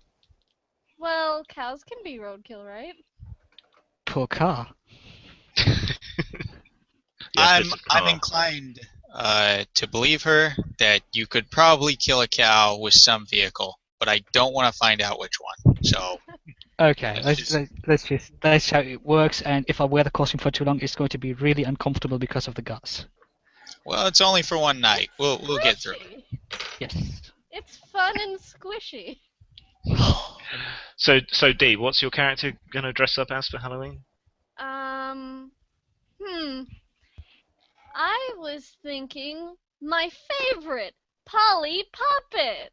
Well, cows can be roadkill, right? Poor car. Yes, Mr. I'm Carr. inclined to believe her that you could probably kill a cow with some vehicle, but I don't want to find out which one. So Okay, Let's that's how it works. And if I wear the costume for too long, it's going to be really uncomfortable because of the guts. well, it's only for one night. We'll get through it. Squishy. Yes. It's fun and squishy. So D, what's your character gonna dress up as for Halloween? I was thinking my favorite, Polly Poppet.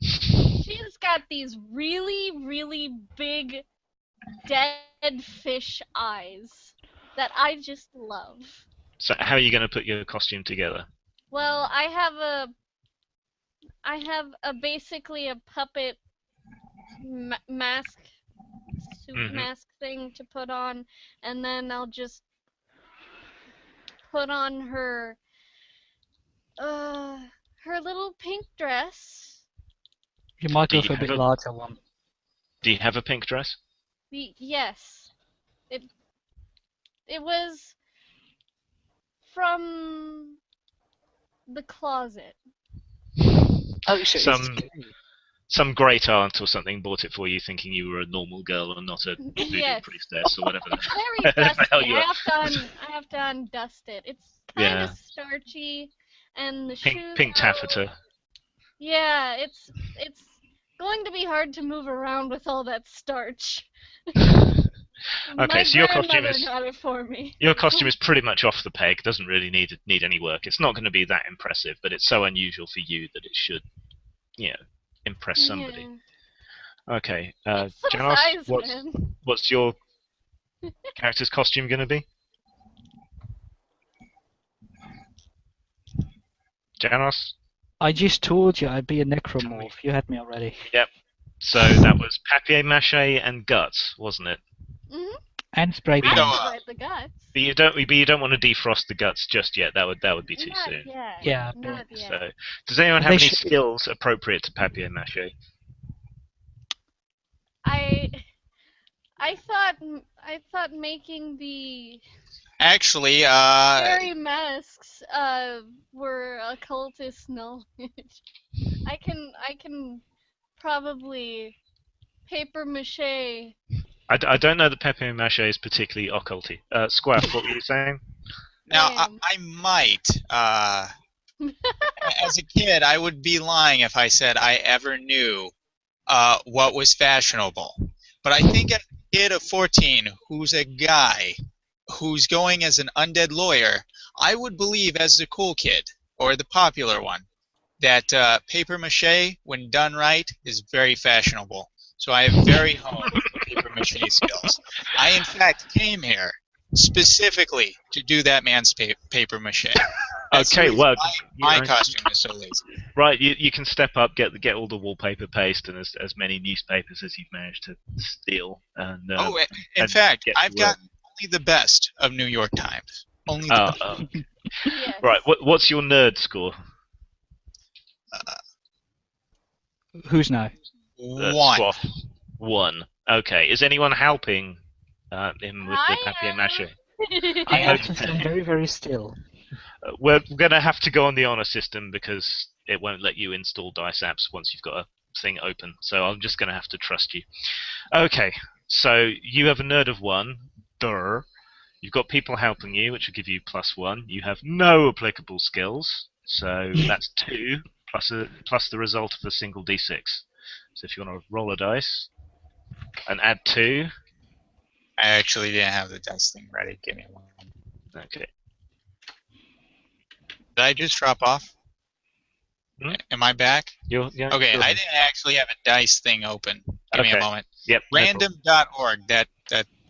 She's got these really, really big dead fish eyes that I just love. So how are you gonna put your costume together? Well, I have a basically a puppet mask, suit Mhm. mask thing to put on, and then I'll just put on her little pink dress. You might Do go you for a have bit a- larger one. Do you have a pink dress? Yes, it was from the closet. Oh, so Some great aunt or something bought it for you, thinking you were a normal girl and not a voodoo Yes. priestess or whatever. It's very Whatever the dusty. hell you are. I have to undust it. It's kind Yeah. of starchy, and the Pink shoes. taffeta. Yeah, it's going to be hard to move around with all that starch. Okay, so your costume grandmother is got it for me. your costume is pretty much off the peg. Doesn't really need any work. It's not going to be that impressive, but it's so unusual for you that it should, impress somebody. Yeah. Okay, It's some Janos, size, man. what's your character's costume going to be? Janos? I just told you I'd be a necromorph. You had me already. So that was papier mâché and guts, wasn't it? Mhm. And spray We I paint. don't- provide the guts. But you don't want to defrost the guts just yet. That would be too Not soon. yet. Yeah, Not yet. So, does anyone They have any should be- skills appropriate to papier mâché? I thought making the Actually, scary masks were occultist knowledge. I can probably paper mache. I don't know that papier mâché is particularly occulty. Squaff, what were you saying? now Bam. I might. As a kid, I would be lying if I said I ever knew what was fashionable. But I think as a kid of 14 who's a guy who's going as an undead lawyer, I would believe as the cool kid or the popular one that paper mache, when done right, is very fashionable. So I have very honed paper mache skills. I, in fact, came here specifically to do that man's paper mache. That's the Okay, reason well, my you know, costume is so lazy. right, you can step up, get all the wallpaper paste and as many newspapers as you've managed to steal, and In and fact, get to I've work. gotten only the best of New York Times. Only the best. Okay. Yes. Right, what's your nerd score? Who's now? One. Squaff. 1. Okay, is anyone helping him with the I papier am. mâché? I Yeah. actually stand very, very still. We're going to have to go on the honor system because it won't let you install dice apps once you've got a thing open. So I'm just going to have to trust you. Okay, so you have a nerd of 1. Durr. You've got people helping you, which will give you +1. You have no applicable skills, so that's 2 plus the result of a single d6. So if you want to roll a dice and add 2. I actually didn't have the dice thing ready. Give me one. Okay. Did I just drop off? Hmm? Am I back? Yeah, Okay, go I ahead. didn't actually have a dice thing open. Give me a Okay. moment. Yep. no problem. Random.org.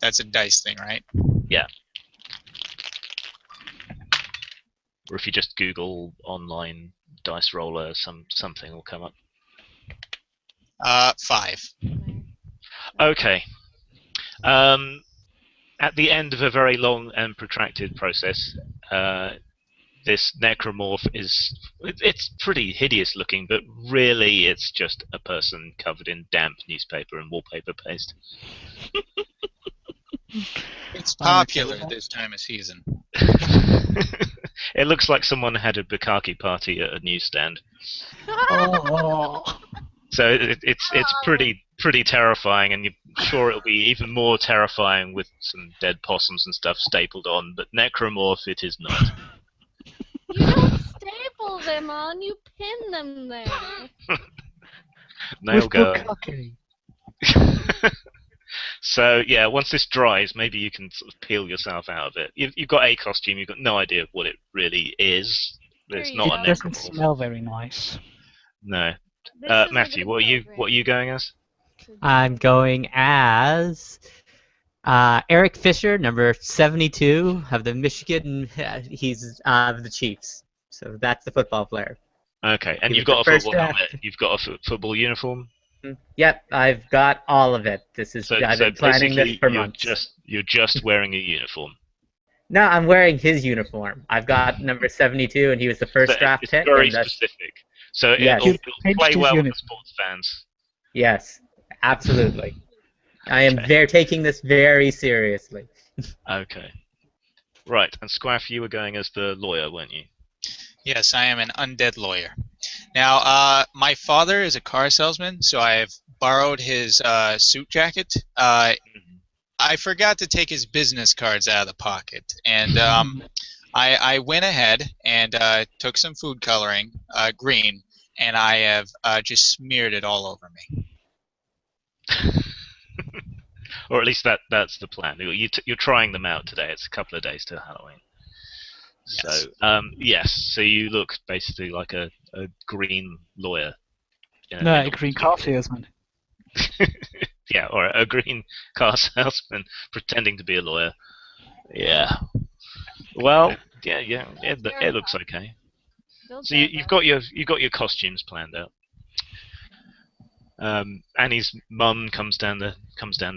That's a dice thing, right? Or if you just Google online dice roller, something will come up. 5. Okay. At the end of a very long and protracted process, this necromorph it's pretty hideous looking, but really it's just a person covered in damp newspaper and wallpaper paste. It's I'm okay popular with that. this time of season. It looks like someone had a bukkake party at a newsstand. Oh, So it's pretty terrifying, and you're sure it'll be even more terrifying with some dead possums and stuff stapled on. But necromorph, it is not. You don't staple them on, you pin them there. Nail with going. bukkake. So yeah, once this dries, maybe you can sort of peel yourself out of it. You've got a costume. You've got no idea what it really is. It's Here you not go. a It doesn't necromorph. smell very nice. No. This is a Matthew, good what are program you going as? to do. I'm going as Eric Fisher, number 72 of the Michigan. He's the Chiefs. So that's the football player. Okay, and He you've was the got a first football draft. helmet. You've got a football uniform. Yep, I've got all of it. So I've been planning this basically, for months. you're just wearing a uniform. No, I'm wearing his uniform. I've got number 72, and he was the first So draft it's pick. very And that's, specific. So Yes. it'll You play pinched his well with uniform. sports fans. yes, absolutely. I am Okay. taking this very seriously. Okay. Right, and Squaff, you were going as the lawyer, weren't you? Yes, I am an undead lawyer. Now, my father is a car salesman, so I have borrowed his suit jacket. I forgot to take his business cards out of the pocket, and I went ahead and took some food coloring, green, and I have just smeared it all over me. Or at least that's the plan. You're trying them out today. It's a couple of days to Halloween. Yes. So, yes, so you look basically like a green lawyer. No, in a all green car salesman. Yeah, or a green car salesman pretending to be a lawyer. Yeah. Well, yeah, it looks okay. Build So that you've up. got your costumes planned out. Annie's mum comes down the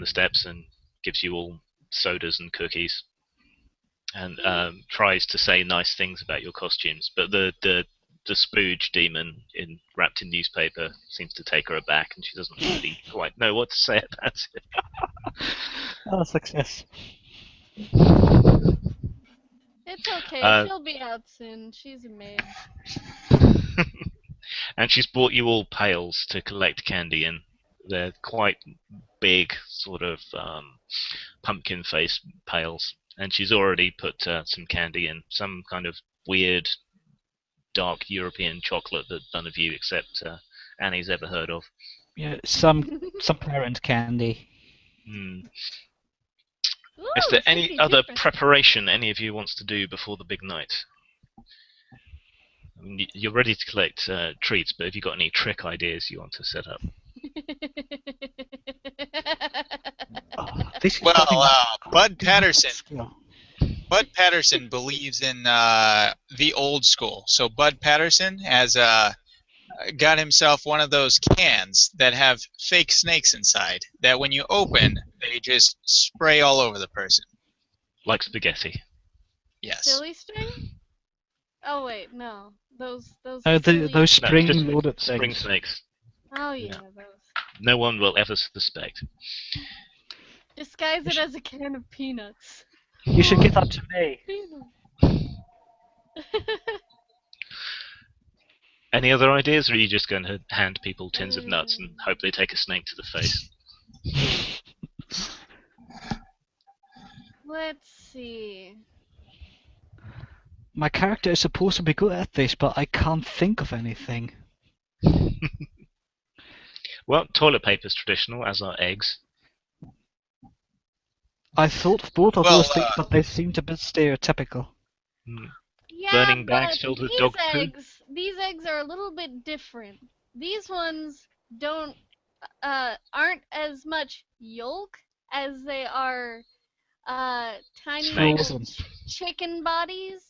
steps and gives you all sodas and cookies, and tries to say nice things about your costumes, but the spooge demon wrapped in newspaper seems to take her aback, and she doesn't really quite know what to say about it. Oh, success. It's okay. Uh, She'll be out soon. She's a maid. And she's brought you all pails to collect candy in. They're quite big, sort of pumpkin face pails. And she's already put some candy in, some kind of weird, dark European chocolate that none of you except Annie's ever heard of. Yeah, some parent candy. Hmm. Ooh, Is there any 62%. other preparation any of you wants to do before the big night? I mean, you're ready to collect treats, but have you got any trick ideas you want to set up? Oh, this is Well, something that Bud do not have Patterson. skill. Bud Patterson believes in the old school. So Bud Patterson has got himself one of those cans that have fake snakes inside. That when you open, they just spray all over the person. Like spaghetti. Yes. Silly string? Oh wait, no. Those Oh, silly... those No, just spring-loaded spring things. snakes. Oh yeah, Yeah. those. No one will ever suspect. Disguise it as a can of peanuts. You should give that to me. Peanuts. Any other ideas, or are you just going to hand people tins of nuts and hope they take a snake to the face? Let's see. My character is supposed to be good at this, but I can't think of anything. Well, toilet paper's traditional, as are eggs. I thought of both of Well, those things, but they seemed a bit stereotypical. Hmm. Yeah, Burning bags but filled with these dog poo? these eggs are a little bit different. These ones don't aren't as much yolk as they are tiny Snakes. little Frozen. chicken bodies,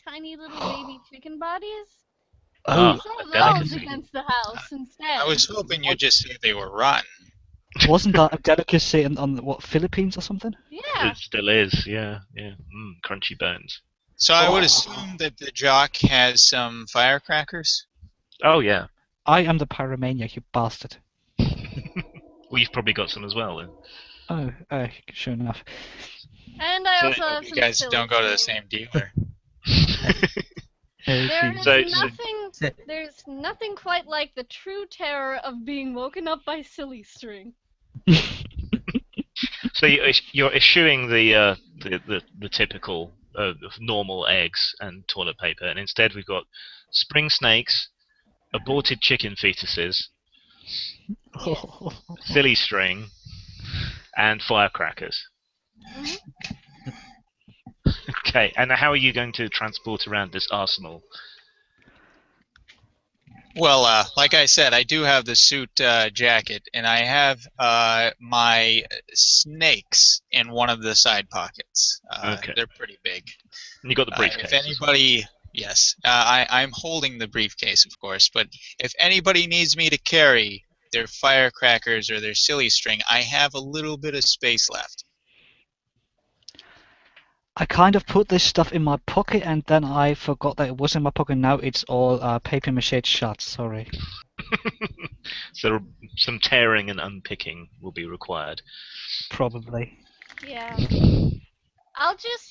tiny little baby chicken bodies. Oh, Throw a those delicacy. against the house instead. I was hoping you'd just say they were rotten. wasn't that a delicacy on what, Philippines or something? Yeah. It still is, yeah. Crunchy bones. So I would Oh. assume that the jock has some firecrackers. Oh, yeah. I am the pyromaniac, you bastard. Well, you've probably got some as well, then. Oh, sure enough. And I So also have You some guys silly don't go to the string. same dealer. There is So- nothing. There's nothing quite like the true terror of being woken up by silly string. So you're eschewing the typical normal eggs and toilet paper, and instead we've got spring snakes, aborted chicken fetuses, Yes. silly string, and firecrackers. Mhm. Okay, and how are you going to transport around this arsenal? Well, like I said, I do have the suit jacket, and I have my snakes in one of the side pockets. Okay. They're pretty big. And you got the briefcase. If anybody, yes, I'm holding the briefcase, of course. But if anybody needs me to carry their firecrackers or their silly string, I have a little bit of space left. I kind of put this stuff in my pocket and then I forgot that it was in my pocket. Now it's all paper mache shut, sorry. So some tearing and unpicking will be required. Probably. Yeah. I'll just.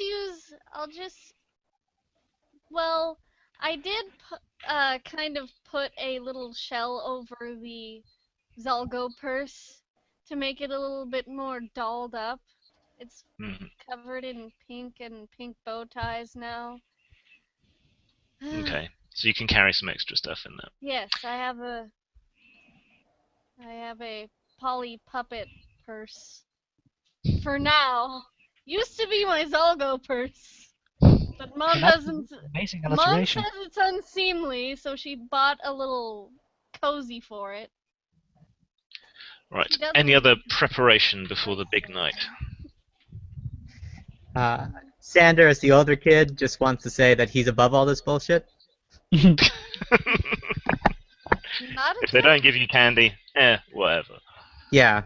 Well, I did kind of put a little shell over the Zalgo purse to make it a little bit more dolled up. It's Mhm. covered in pink and pink bow ties now. Okay, so you can carry some extra stuff in there. Yes, I have a Polly puppet purse. For now. Used to be my Zalgo purse. But Mom And that's doesn't. amazing Mom alliteration. says it's unseemly, so she bought a little cozy for it. Right. She doesn't- Any other preparation before the big night? Sander, as the older kid, just wants to say that he's above all this bullshit. Not If they don't give you candy, whatever. Yeah.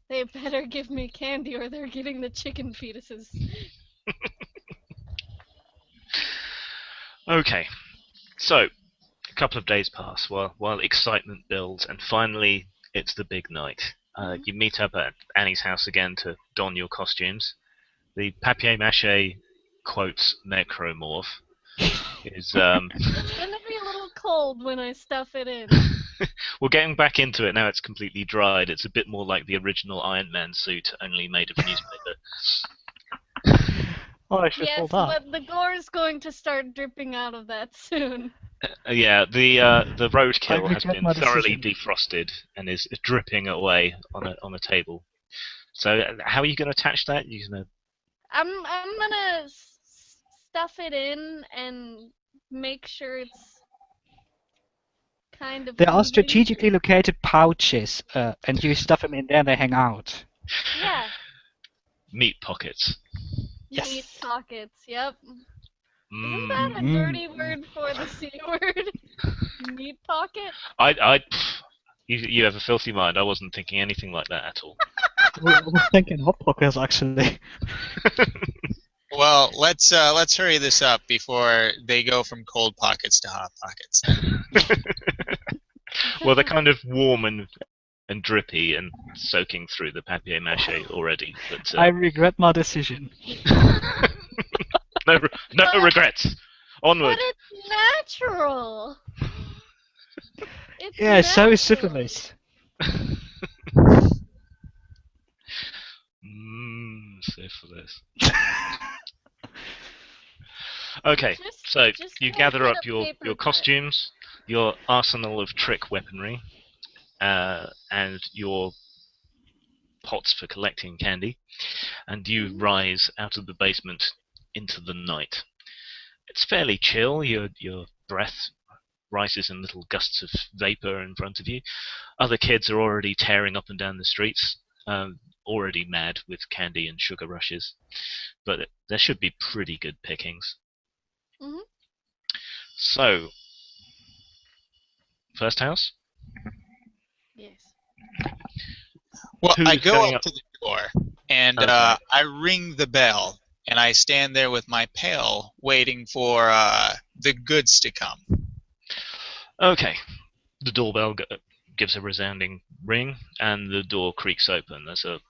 They better give me candy or they're getting the chicken fetuses. Okay, so a couple of days pass while excitement builds, and finally It's the big night. You meet up at Annie's house again to don your costumes. The papier-mâché, quotes, necromorph is... It's gonna be a little cold when I stuff it in. Well, getting back into it now it's completely dried. It's a bit more like the original Iron Man suit, only made of newspaper. Oh, I should Yes, hold that. but the gore is going to start dripping out of that soon. Yeah, the roadkill I has regret been my thoroughly decision. defrosted and is dripping away on a table. So how are you going to attach that? You're going to... I'm gonna stuff it in and make sure it's kind of There are hidden. strategically located pouches, and you stuff them in there and they hang out. Yeah, Meat pockets. Yes. meat pockets. Yep. Isn't Mm. that a dirty word for the C word? Meat pocket? You have a filthy mind. I wasn't thinking anything like that at all. I was thinking hot pockets actually. Well, let's hurry this up before they go from cold pockets to hot pockets. Well, they're kind of warm and drippy and soaking through the papier-mâché already. But I regret my decision. no regrets. Onward. But it's natural. It's Yeah, so is natural. syphilis. Syphilis. Okay, so Just you go gather get up a your paper cut. costumes, your arsenal of trick weaponry, and your pots for collecting candy, and you rise out of the basement into the night. It's fairly chill. Your breath rises in little gusts of vapor in front of you. Other kids are already tearing up and down the streets, already mad with candy and sugar rushes. But there should be pretty good pickings. Mhm. So, first house? Yes. Well, I Who's go going up up? to the door and Okay. I ring the bell, and I stand there with my pail, waiting for the goods to come. Okay. The doorbell gives a resounding ring, and the door creaks open. There's a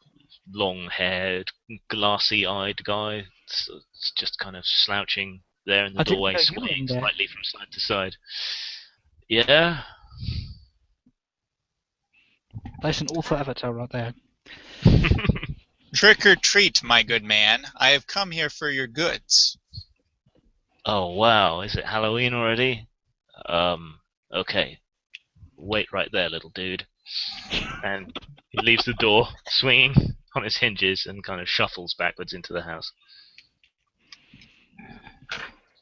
long-haired, glassy-eyed guy. It's just kind of slouching there in the I didn't doorway, know you were swaying in there. slightly from side to side. Yeah? There's an awful avatar right there. Trick or treat, my good man. I have come here for your goods. Oh, wow. Is it Halloween already? Okay. Wait right there, little dude. And he leaves the door, swinging on its hinges, and kind of shuffles backwards into the house.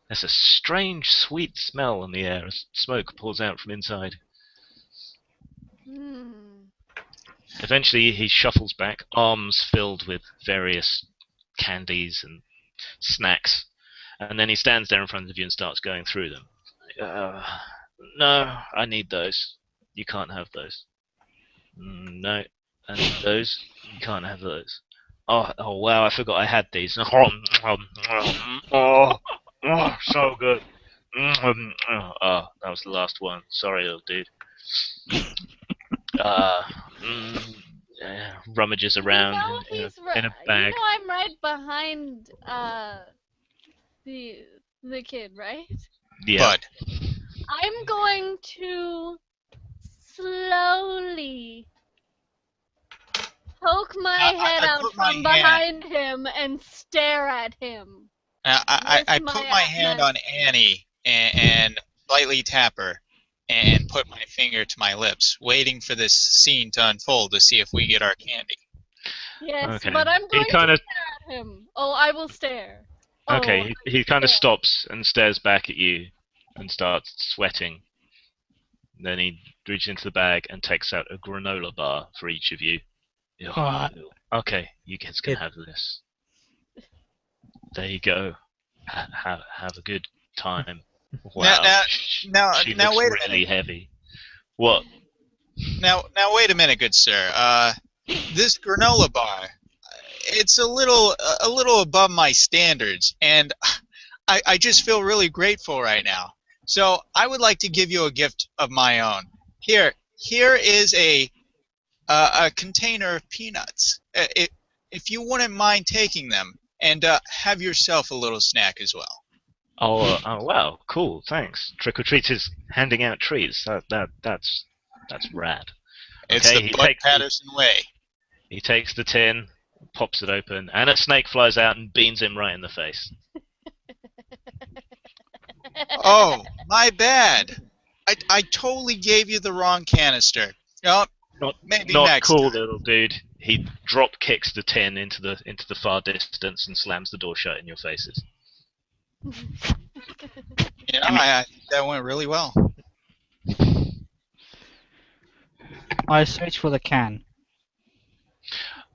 There's a strange, sweet smell in the air as smoke pours out from inside. Eventually, he shuffles back, arms filled with various candies and snacks, and then he stands there in front of you and starts going through them. No, I need those. You can't have those. No, I need those. You can't have those. Oh wow, I forgot I had these. Oh, so good. Oh, that was the last one. Sorry, little dude. Rummages around in a bag. You know I'm right behind the kid, right? Yeah. Bud. I'm going to slowly poke my head I out put my from behind him and stare at him. I put my hand on Annie and lightly tap her and put my finger to my lips, waiting for this scene to unfold to see if we get our candy. Yes, Okay. but I'm going He to kind of stare at him. Oh, I will stare. okay. Oh, He kind of stare. stops and stares back at you and starts sweating. Then he reaches into the bag and takes out a granola bar for each of you. Okay, you kids can have this. There you go. Have a good time. Wow. Now, she now looks wait a really minute. heavy. What? Now wait a minute, good sir. This granola bar, it's a little above my standards, and I just feel really grateful right now. So I would like to give you a gift of my own. Here is a a container of peanuts. If you wouldn't mind taking them, and have yourself a little snack as well. Oh, wow, cool, thanks. Trick or treat is handing out treats. That's rad. It's Okay, the Bud Patterson way. he takes the tin, pops it open, and a snake flies out and beans him right in the face. Oh, my bad. I totally gave you the wrong canister. Oh, maybe Not next cool, time. little dude. He drop kicks the tin into the far distance and slams the door shut in your faces. You know, I think that went really well. I search for the can.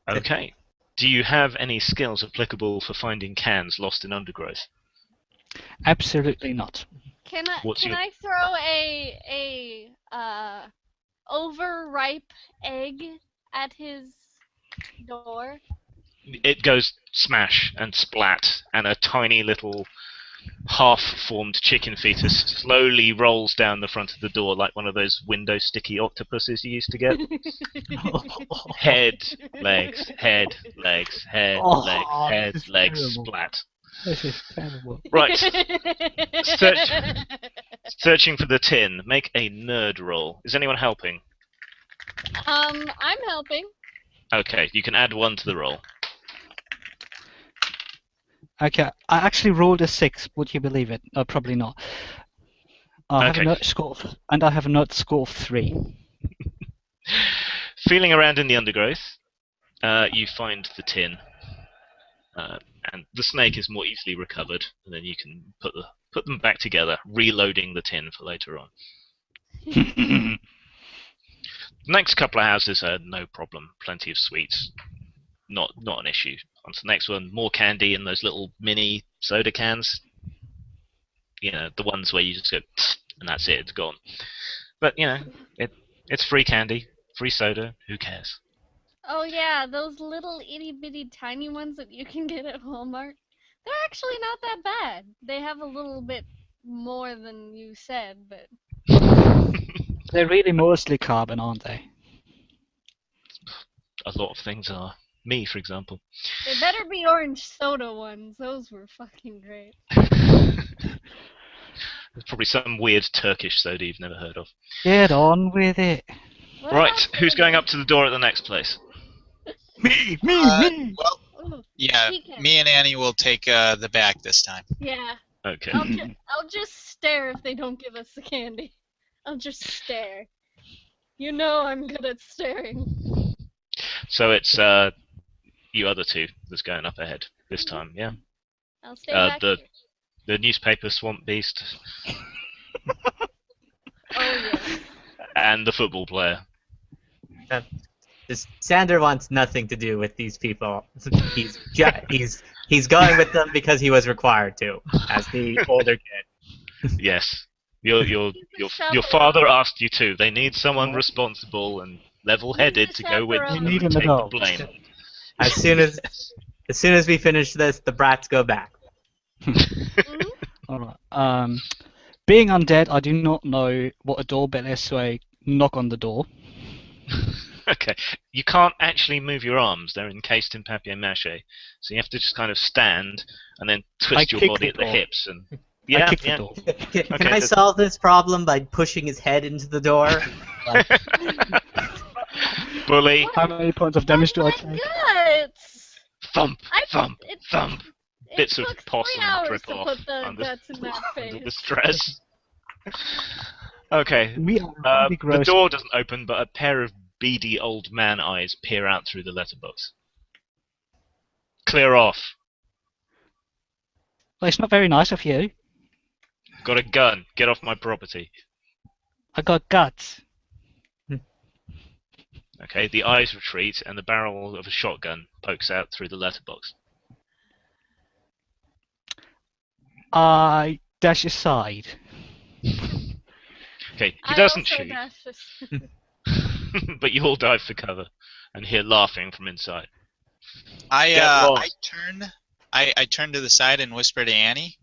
Okay. Do you have any skills applicable for finding cans lost in undergrowth? Absolutely not. Can I What's can your- I throw a overripe egg at his door? It goes smash and splat, and a tiny little half-formed chicken fetus slowly rolls down the front of the door like one of those window sticky octopuses you used to get. Head, legs, head, legs, head, legs, Oh, head, this is legs, terrible. splat. This is terrible. Right. Searching for the tin. Make a nerd roll. Is anyone helping? I'm helping. Okay, you can add 1 to the roll. Okay, I actually rolled a 6. Would you believe it? Probably not. I have a Okay. nerd score I have a nerd score of 3. Feeling around in the undergrowth, you find the tin, and the snake is more easily recovered, and then you can put them back together, reloading the tin for later on. The next couple of houses are no problem, plenty of sweets, not an issue. On to the next one, more candy in those little mini soda cans. You know, the ones where you just go, and that's it, it's gone. But you know, it's free candy, free soda. Who cares? Oh yeah, those little itty bitty tiny ones that you can get at Walmart. They're actually not that bad. They have a little bit more than you said, but They're really mostly carbon, aren't they? A lot of things are. Me, for example. they better be orange soda ones. Those were fucking great. There's probably some weird Turkish soda you've never heard of. Get on with it. What Right, about who's going soda? up to the door at the next place? Me. Well, Ooh, yeah, he can. me and Annie will take the back this time. Yeah, Okay. I'll just stare if they don't give us the candy. I'll just stare. You know I'm good at staring. So it's you other two that's going up ahead this time, yeah? I'll stay back The here. the newspaper swamp beast Oh yes. and the football player. Sander wants nothing to do with these people. He's going with them because he was required to, as the older kid. Yes. Your chaperone. father asked you to. They need someone responsible and level-headed He's a to go with chaperone. them You need and an take the adult. blame. As soon as we finish this, the brats go back. Mhm. Alright. Being undead, I do not know what a doorbell is, so I knock on the door. Okay. You can't actually move your arms. They're encased in papier-mâché. So you have to just kind of stand and then twist your kick body the at the door. hips. And I kick the door. Can Okay, I solve this problem by pushing his head into the door? Like, Bully. How many points of damage do I Oh take? my guts! Thump, thump, It, thump. it Bits of took possum 3 hours drip to off put the under, guts in that under the face. stress. Okay. We are really The gross. door doesn't open, but a pair of beady old man eyes peer out through the letterbox. Clear off. Well, it's not very nice of you. Got a gun. Get off my property. I got guts. Okay, the eyes retreat, and the barrel of a shotgun pokes out through the letterbox. I dash aside. Okay, he I doesn't also shoot, dashed this. but you all dive for cover and hear laughing from inside. I Get I lost. turn to the side and whisper to Annie.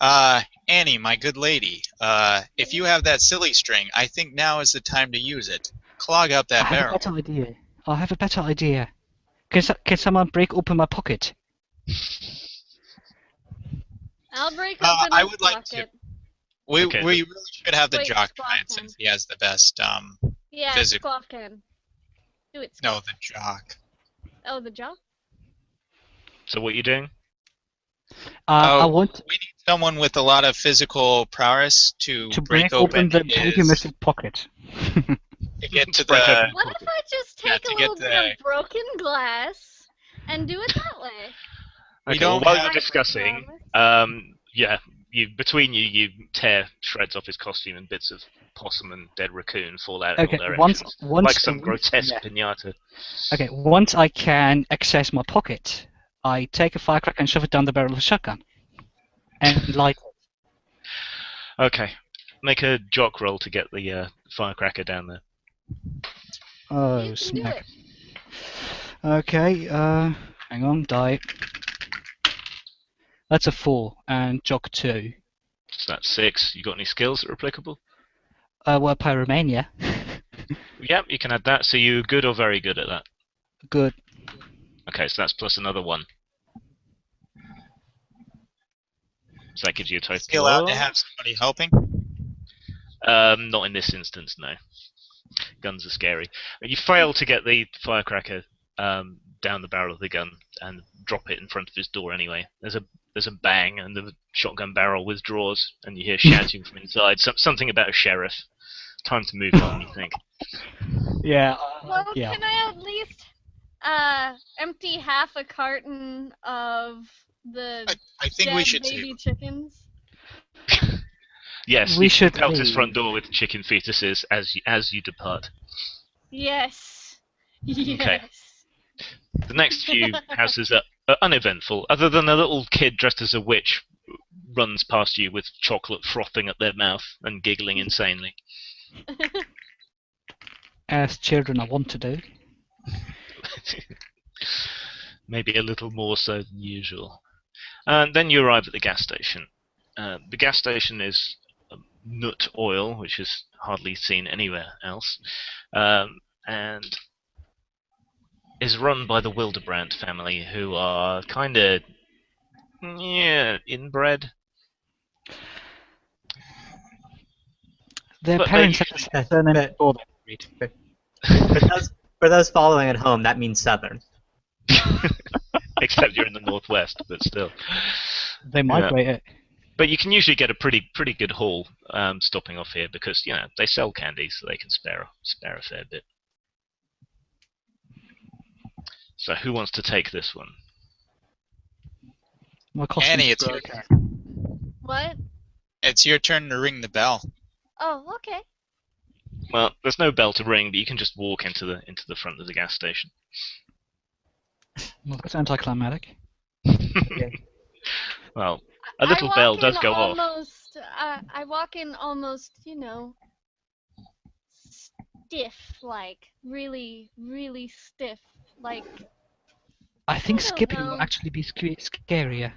Annie, my good lady, if you have that silly string, I think now is the time to use it. clog up I that have a barrel. better idea. I have a better idea. Can someone break open my pocket? I'll break Uh, open I his would like to. pocket. We Okay, really should have the Wait, jock try Squawk it can. since he has the best Yeah, physical. Squawk can. Do it, No, Squawk. the jock. Oh, the jock? So what are you doing? I want We need someone with a lot of physical prowess to to break break open the his Baby pocket. to get to Break the. open What pocket. if I just Yeah, take to a get little bit of broken glass and do it that way? We Okay, well, don't while have- you're I discussing, promise. yeah, between you tear shreds off his costume and bits of possum and dead raccoon fall out in all Okay, directions, like some once- grotesque yeah. pinata. Okay, once I can access my pocket, I take a firecracker and shove it down the barrel of a shotgun. And light it. Okay, make a jock roll to get the firecracker down there. Oh, You can do smack. it. Okay, hang on, die. That's a 4, and jock 2. So that's 6. You got any skills that are applicable? Well, pyromania. Yep, you can add that. So you're good or very good at that. Good. Okay, so that's plus another 1. So that gives you a total. Is he allowed to have somebody helping? Not in this instance, no. Guns are scary. You fail to get the firecracker down the barrel of the gun and drop it in front of his door anyway. There's a bang and the shotgun barrel withdraws and you hear shouting from inside. Something about a sheriff. Time to move on, you think. Yeah. Well, yeah. can I at least empty half a carton of the I think dead we should baby save him. chickens? Yes, We you should belt his leave. front door with chicken fetuses as you depart. Yes. Yes. The next few houses are uneventful, other than a little kid dressed as a witch runs past you with chocolate frothing at their mouth and giggling insanely. As children, I want to do. Maybe a little more so than usual. And then you arrive at the gas station. The gas station is nut oil, which is hardly seen anywhere else, and is run by the Wildebrandt family, who are kind of inbred. Their But parents they had usually- the surname but- before they married. For those following at home, that means Southern. except you're in the northwest, but still. They migrate it. But you can usually get a pretty good haul stopping off here because they sell candy, so they can spare a fair bit. So who wants to take this one? My costume's Annie, it's your broken. turn. What? It's your turn to ring the bell. Oh, okay. Well, there's no bell to ring, but you can just walk into the front of the gas station. Well, that's anticlimactic. Well, a little I bell walk does in go off. I walk in almost, stiff, like really, really stiff, like. I think I don't skipping know. will actually be scarier.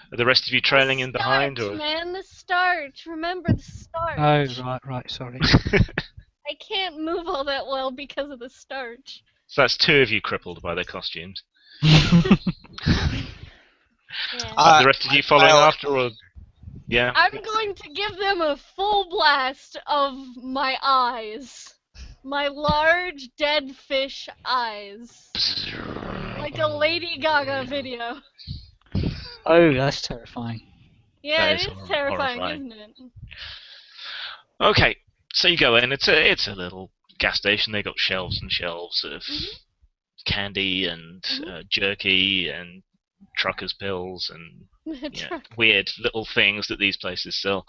Are the rest of you trailing in behind, Starch, or? man, the starch. Remember the starch. Oh, right, sorry. I can't move all that well because of the starch. So that's 2 of you crippled by their costumes. Yeah. The rest of you following after, or? Yeah. I'm going to give them a full blast of my eyes. My large dead fish eyes. Like a Lady Gaga video. Oh, that's terrifying. Yeah, That it is is terrifying, horrifying. isn't it? Okay, so you go in. It's a little gas station. They got shelves and shelves of candy and jerky and truckers' pills and weird little things that these places sell.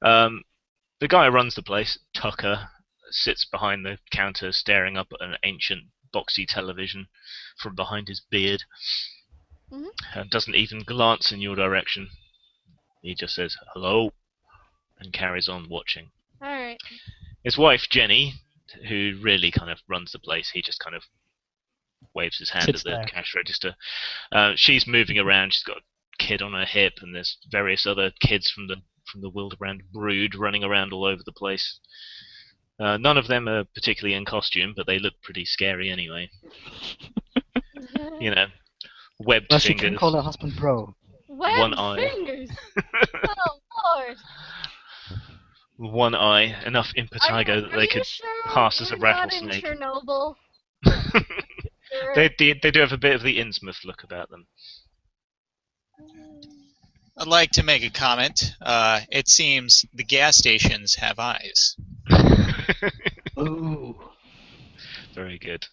The guy who runs the place, Tucker, sits behind the counter staring up at an ancient boxy television from behind his beard. Doesn't even glance in your direction. He just says hello and carries on watching. Alright. His wife, Jenny, who really kind of runs the place, he just kind of waves his hand Sits at the there. cash register. She's moving around. She's got a kid on her hip, and there's various other kids from the from the Wildebrand brood running around all over the place. None of them are particularly in costume, but they look pretty scary anyway. You know, webbed Well, she can fingers, call her husband bro. one Webbed eye, fingers. Oh Lord. one eye, enough impetigo that Are they you could sure pass as a we're not in rattlesnake. Chernobyl? They do have a bit of the Innsmouth look about them. I'd like to make a comment. It seems the gas stations have eyes. Ooh. Very good.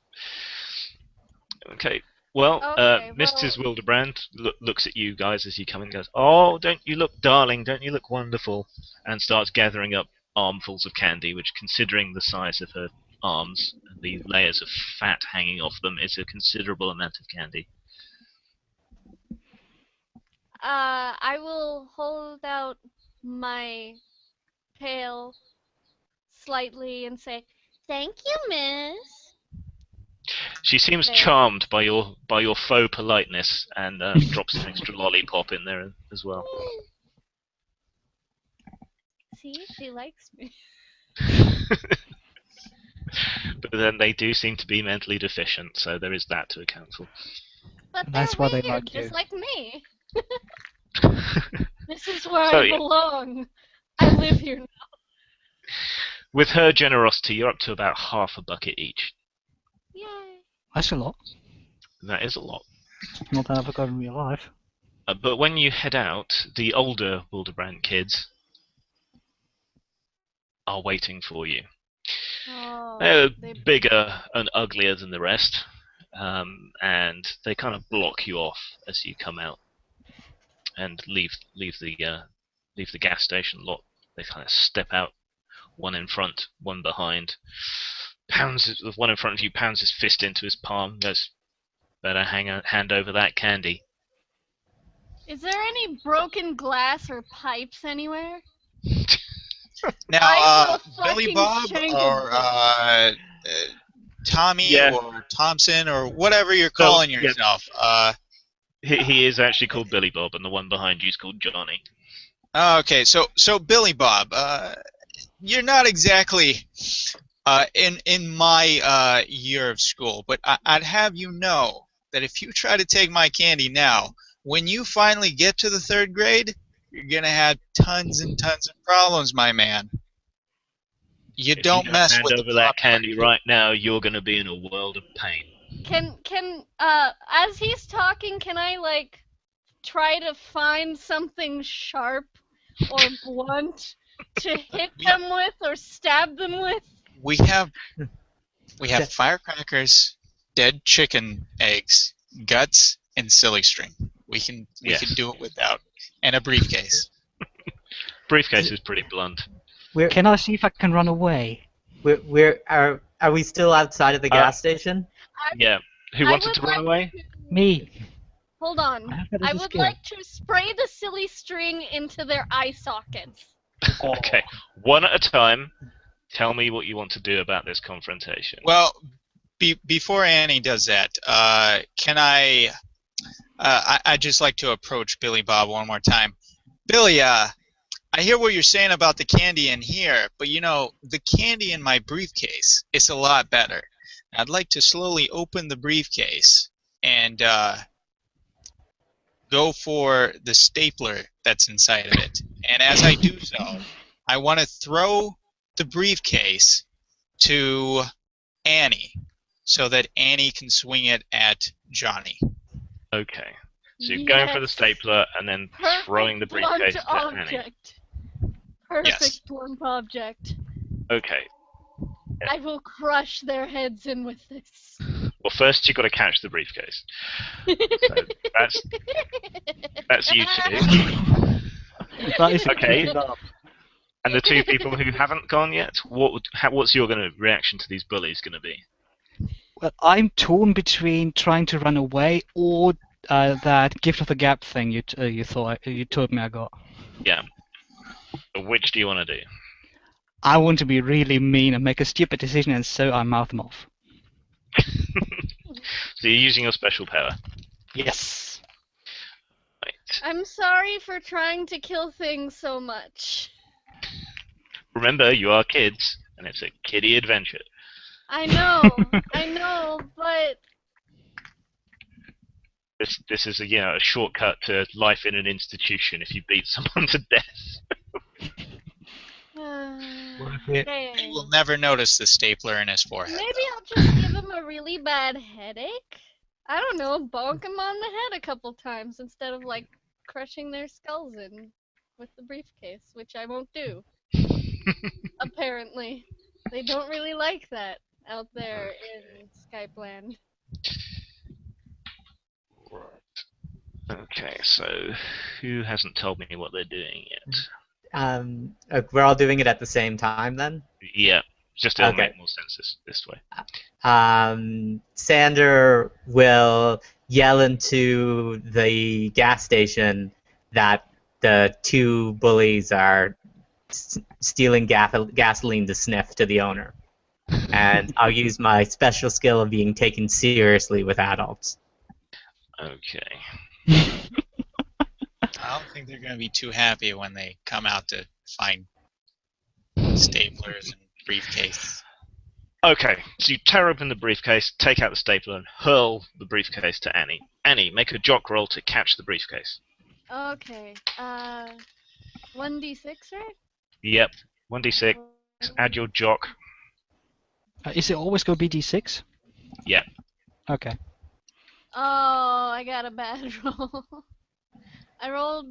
Okay. Well, Okay, Mrs. Wildebrand looks at you guys as you come in and goes, "Oh, don't you look darling, don't you look wonderful?" and starts gathering up armfuls of candy, which, considering the size of her arms and the layers of fat hanging off them, is a considerable amount of candy. I will hold out my pail slightly and say, "Thank you, miss." She seems There. charmed by your faux politeness and drops an extra lollipop in there as well. See, she likes me. But then they do seem to be mentally deficient, so there is that to account for. But And they're that's why they weird, like just you. like me. This is where So, I yeah. belong. I live here now. With her generosity, you're up to about half a bucket each. Yay. That's a lot. That is a lot. Not that I've ever got in real life. But when you head out, the older Wildebrand kids are waiting for you. Oh, They're they bigger and uglier than the rest, and they kind of block you off as you come out and leave the gas station lot. They kind of step out, one in front, one behind. The one in front of you pounds his fist into his palm. Goes, "Better hand over that candy." Is there any broken glass or pipes anywhere? Now, I will Billy fucking Bob shank or Tommy Yeah. or Thompson or whatever you're calling yeah. yourself. He is actually called Billy Bob, and the one behind you is called Johnny. Okay, so Billy Bob, you're not exactly in my year of school, but I'd have you know that if you try to take my candy now, when you finally get to the 3rd grade, you're gonna have tons and tons of problems, my man. You If don't you mess hand with over the that popular candy kid. right now, you're going to be in a world of pain. Can as he's talking, can I like try to find something sharp or blunt to hit them with or stab them with? We have firecrackers, dead chicken eggs, guts, and silly string. We can do it without, and a briefcase. Briefcase is pretty blunt. Can I see if I can run away? Are we still outside of the gas station? Yeah. Who I wanted would to run like away? Me. Hold on. I have that as I a would skill. like to spray the silly string into their eye sockets. Okay. One at a time. Tell me what you want to do about this confrontation. Well, before Annie does that, can I'd just like to approach Billy Bob one more time. Billy, I hear what you're saying about the candy in here, but you know, the candy in my briefcase is a lot better. I'd like to slowly open the briefcase and go for the stapler that's inside of it. And as I do so, I want to throw the briefcase to Annie so that Annie can swing it at Johnny. Okay. So you're going for the Yes. stapler and then Perfect throwing the briefcase blunt to Annie. object. Perfect Yes. blunt object. Okay. I will crush their heads in with this. Well, first you've got to catch the briefcase. So that's you two. That is Okay. keeping up. And the two people who haven't gone yet, what's your reaction to these bullies going to be? Well, I'm torn between trying to run away or that gift of the gab thing you told me I got. Yeah. So which do you want to do? I want to be really mean and make a stupid decision, and so I mouth them off. So you're using your special power. Yes. Right. I'm sorry for trying to kill things so much. Remember, you are kids, and it's a kiddie adventure. I know, but This is a shortcut to life in an institution if you beat someone to death. They dang. will never notice the stapler in his forehead. Maybe though. I'll just give him a really bad headache. I don't know, bonk him on the head a couple times instead of like crushing their skulls in with the briefcase, which I won't do. Apparently, they don't really like that out there in Skypeland. Okay, so who hasn't told me what they're doing yet? We're all doing it at the same time then. Yeah, just it'll Okay. make more sense this way. Sander will yell into the gas station that the two bullies are stealing gasoline to sniff to the owner. And I'll use my special skill of being taken seriously with adults. Okay. I don't think they're going to be too happy when they come out to find staplers and briefcase. Okay, so you tear open the briefcase, take out the stapler, and hurl the briefcase to Annie. Annie, make a jock roll to catch the briefcase. Okay, 1d6, right? Yep, 1d6, add your jock. Is it always going to be D6? Yeah. Okay. Oh, I got a bad roll. I rolled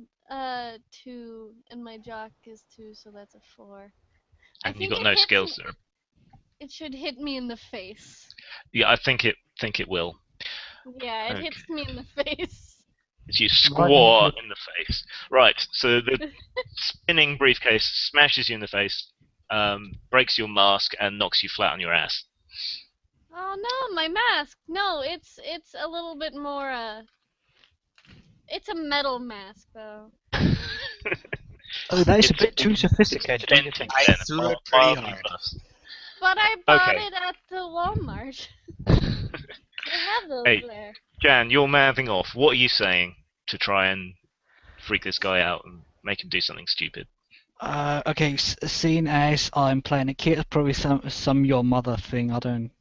2, and my jock is 2, so that's a 4. And you think got it no hits skills me- there. It should hit me in the face. Yeah, I think it will. Yeah, it Okay. hits me in the face. As you squaw in the face. Right, so the spinning briefcase smashes you in the face, breaks your mask, and knocks you flat on your ass. Oh no, my mask. No, it's a little bit more. It's a metal mask though. Oh, that is a It's bit too sophisticated, don't you denting think? I then and threw it pretty mildly hard. burst. But I bought Okay. it at the Walmart. They have those Hey. there. Jan, you're mouthing off. What are you saying to try and freak this guy out and make him do something stupid? Okay, seeing as I'm playing a kid, probably some your mother thing. I don't.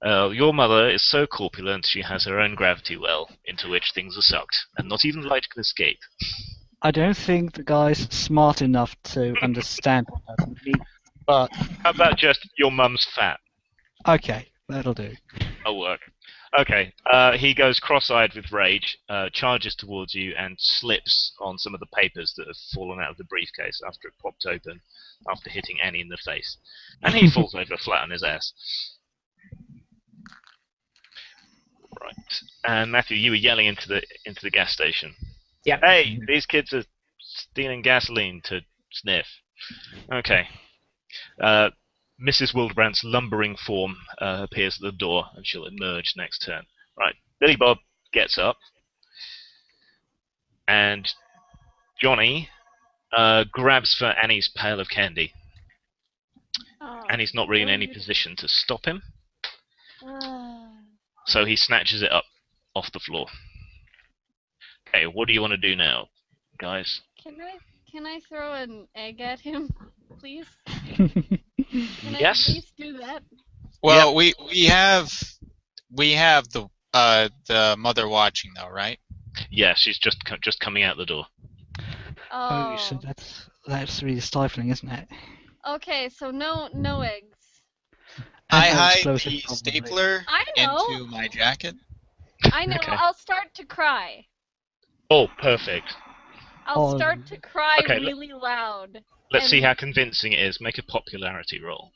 Your mother is so corpulent she has her own gravity well, into which things are sucked, and not even light can escape. I don't think the guy's smart enough to understand what that means. But How about just your mum's fat? okay, that'll do. That'll work. Okay, he goes cross-eyed with rage, charges towards you, and slips on some of the papers that have fallen out of the briefcase after it popped open, after hitting Annie in the face. And he falls over flat on his ass. Right. And Matthew, you were yelling into the gas station. Yeah. Hey, these kids are stealing gasoline to sniff. Okay. Mrs. Wildbrand's lumbering form appears at the door, and she'll emerge next turn. Right. Billy Bob gets up, and Johnny grabs for Annie's pail of candy. Oh, Annie's not really in any really? position to stop him, Ah. so he snatches it up off the floor. Okay, what do you want to do now, guys? Can I throw an egg at him, please? Can I Yes. at least do that? Well, we have the mother watching though, right? Yeah, she's just coming out the door. Oh, so that's really stifling, isn't it? Okay, so no eggs. I And no hide explosive, the probably. stapler I know. into my jacket. I know. Okay. I'll start to cry. Oh, perfect. I'll Oh. start to cry Okay, really loud. Let's see And- how convincing it is. Make a popularity roll.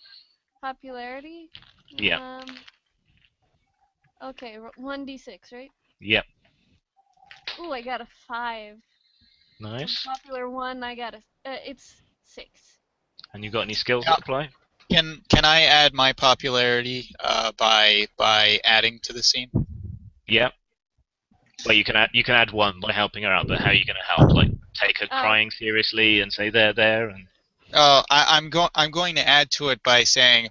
Popularity? Yeah. Okay, 1d6, right? Yep. Ooh, I got a 5. Nice. Popular 1, I got it's 6. And you got any skills Yeah. that apply? Can I add my popularity by adding to the scene? Yep. Well, you can add one by helping her out, but how are you going to help? Like, take her Oh. crying seriously and say there, and I'm going to add to it by saying,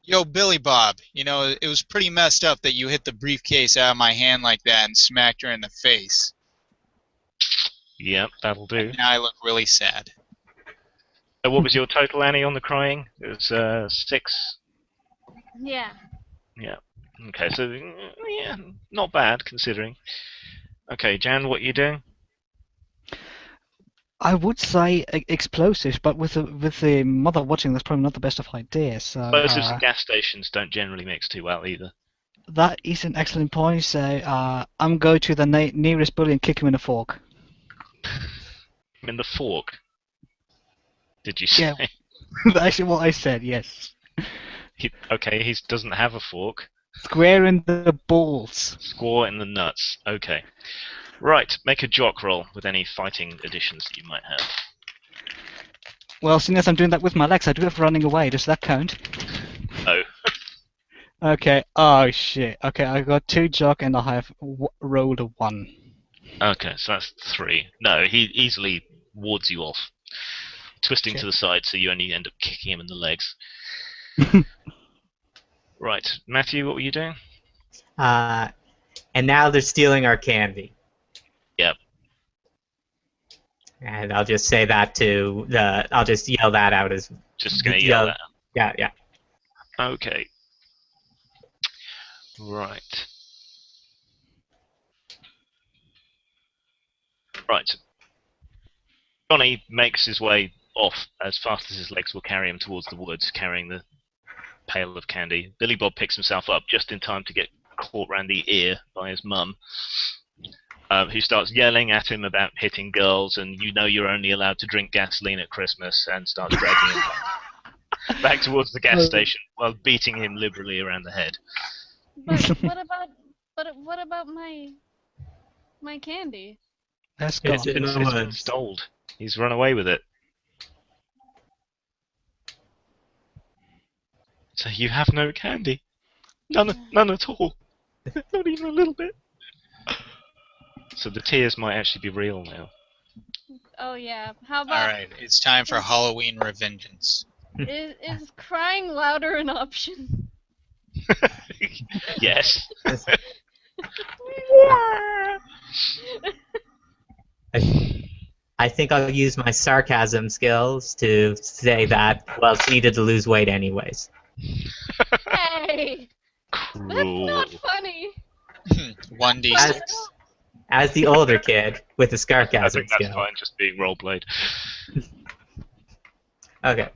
Yo, Billy Bob, it was pretty messed up that you hit the briefcase out of my hand like that and smacked her in the face. Yep, that'll do. And now I look really sad. So what was your total, Annie, on the crying? It was 6. Yeah. Yeah. Okay, so yeah, not bad considering. Okay, Jan, what are you doing? I would say explosives, but with the mother watching, that's probably not the best of ideas. So Explosives and gas stations don't generally mix too well either. that is an excellent point. So I'm going to the nearest bully and kick him in the fork. In the fork, did you say? Yeah. That's actually what I said. Yes. Okay, he doesn't have a fork. Square in the balls. Score in the nuts. Okay. Right, make a jock roll with any fighting additions that you might have. Well, seeing as I'm doing that with my legs, I do have running away. Does that count? Oh. Okay. Oh shit. Okay, I got 2 jock and I have rolled a 1. Okay, so that's 3. No, he easily wards you off, twisting Shit. to the side so you only end up kicking him in the legs. Right, Matthew, what were you doing? And now they're stealing our candy. Yep. And I'll just say that to the. I'll just yell that out as. Just gonna yell that. Yeah. Okay. Right. Right. Johnny makes his way off as fast as his legs will carry him towards the woods, carrying the pail of candy. Billy Bob picks himself up just in time to get caught round the ear by his mum, who starts yelling at him about hitting girls and you're only allowed to drink gasoline at Christmas, and starts dragging him back towards the gas station while beating him liberally around the head. But what about my candy? That's It's gone. in the It's been woods. stoled. He's run away with it. So you have no candy? None at all? Not even a little bit? So the tears might actually be real now. Oh yeah. How about Alright, it's time for Halloween revengeance. is crying louder an option? Yes. I think I'll use my sarcasm skills to say that, well, she needed to lose weight anyways. Hey, Cruel. that's not funny. 1d6. As the older kid with the I sarcasm think that's skill. fine, just being roleplayed. Okay.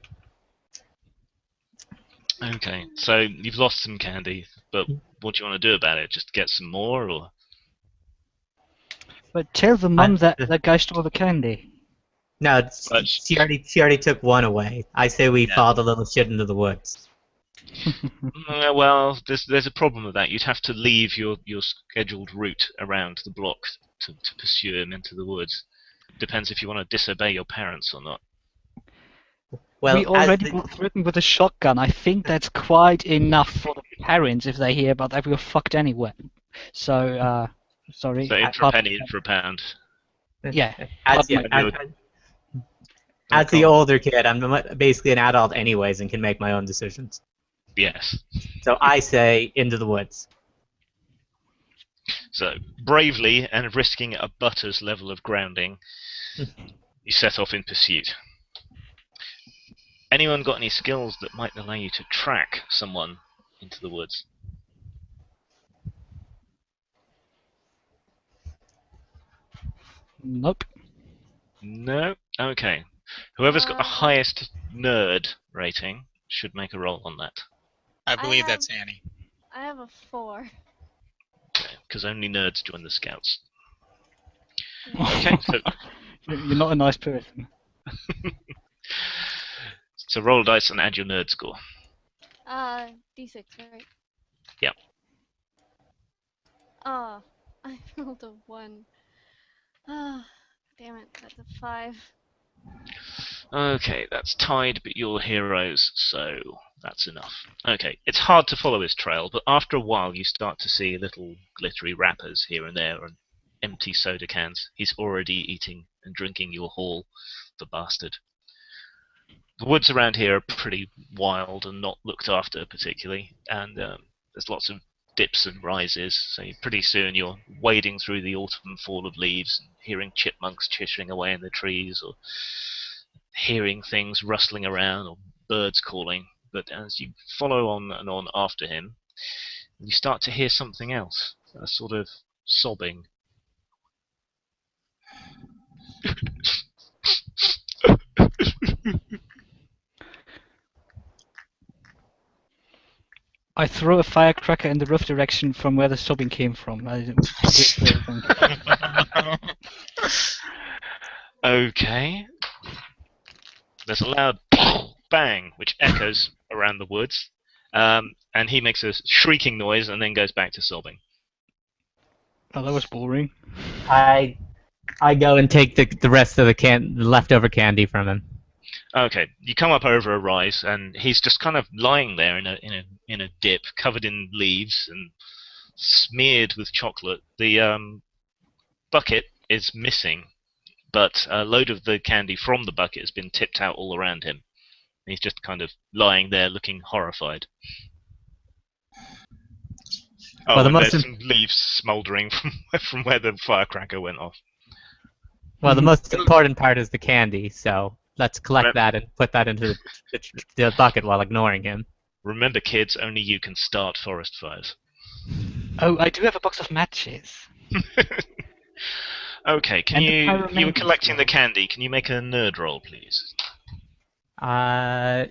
Okay, so you've lost some candy, but what do you want to do about it? Just get some more, or? But tell the mum that that guy stole the candy. No, But- she already took one away. I say we Yeah. follow the little shit into the woods. Well, there's a problem with that. You'd have to leave your scheduled route around the block to pursue him into the woods. Depends if you want to disobey your parents or not. Well, We already as got threatened with a shotgun. I think that's quite enough for the parents if they hear about that we were fucked anyway. So, sorry. So in for a penny, in for a pound. Yeah. as, my as the older kid, I'm basically an adult anyways and can make my own decisions. Yes. So I say into the woods. So bravely and risking a butter's level of grounding, you set off in pursuit. Anyone got any skills that might allow you to track someone into the woods? Nope. No? Okay. Whoever's got the highest nerd rating should make a roll on that. I believe have- that's Annie. I have a 4. Because only nerds join the scouts. Okay, so, You're not a nice person. so roll a dice and add your nerd score. D6, right? Yep. Oh, I rolled a 1. Ah, damn it, that's a 5. Okay, that's tied, but you're heroes, so that's enough. Okay, it's hard to follow his trail, but after a while you start to see little glittery wrappers here and there and empty soda cans. He's already eating and drinking your haul, the bastard. The woods around here are pretty wild and not looked after particularly, and there's lots of dips and rises. So pretty soon you're wading through the autumn fall of leaves, and hearing chipmunks chittering away in the trees, or hearing things rustling around, or birds calling. But as you follow on and on after him, you start to hear something else, a sort of sobbing. I throw a firecracker in the roof direction from where the sobbing came from. Okay. There's a loud bang which echoes around the woods, and he makes a shrieking noise and then goes back to sobbing. Oh, that was boring. I go and take the rest of the leftover candy from him. Okay, you come up over a rise, and he's just kind of lying there in a dip, covered in leaves and smeared with chocolate. The bucket is missing, but a load of the candy from the bucket has been tipped out all around him. He's just kind of lying there, looking horrified. Oh, Well, and there's some leaves smouldering from where the firecracker went off. Well, the most important part is the candy, so let's collect that and put that into the bucket while ignoring him. Remember, kids, only you can start forest fires. Oh, I do have a box of matches. Okay, you were collecting the candy. Can you make a nerd roll, please? I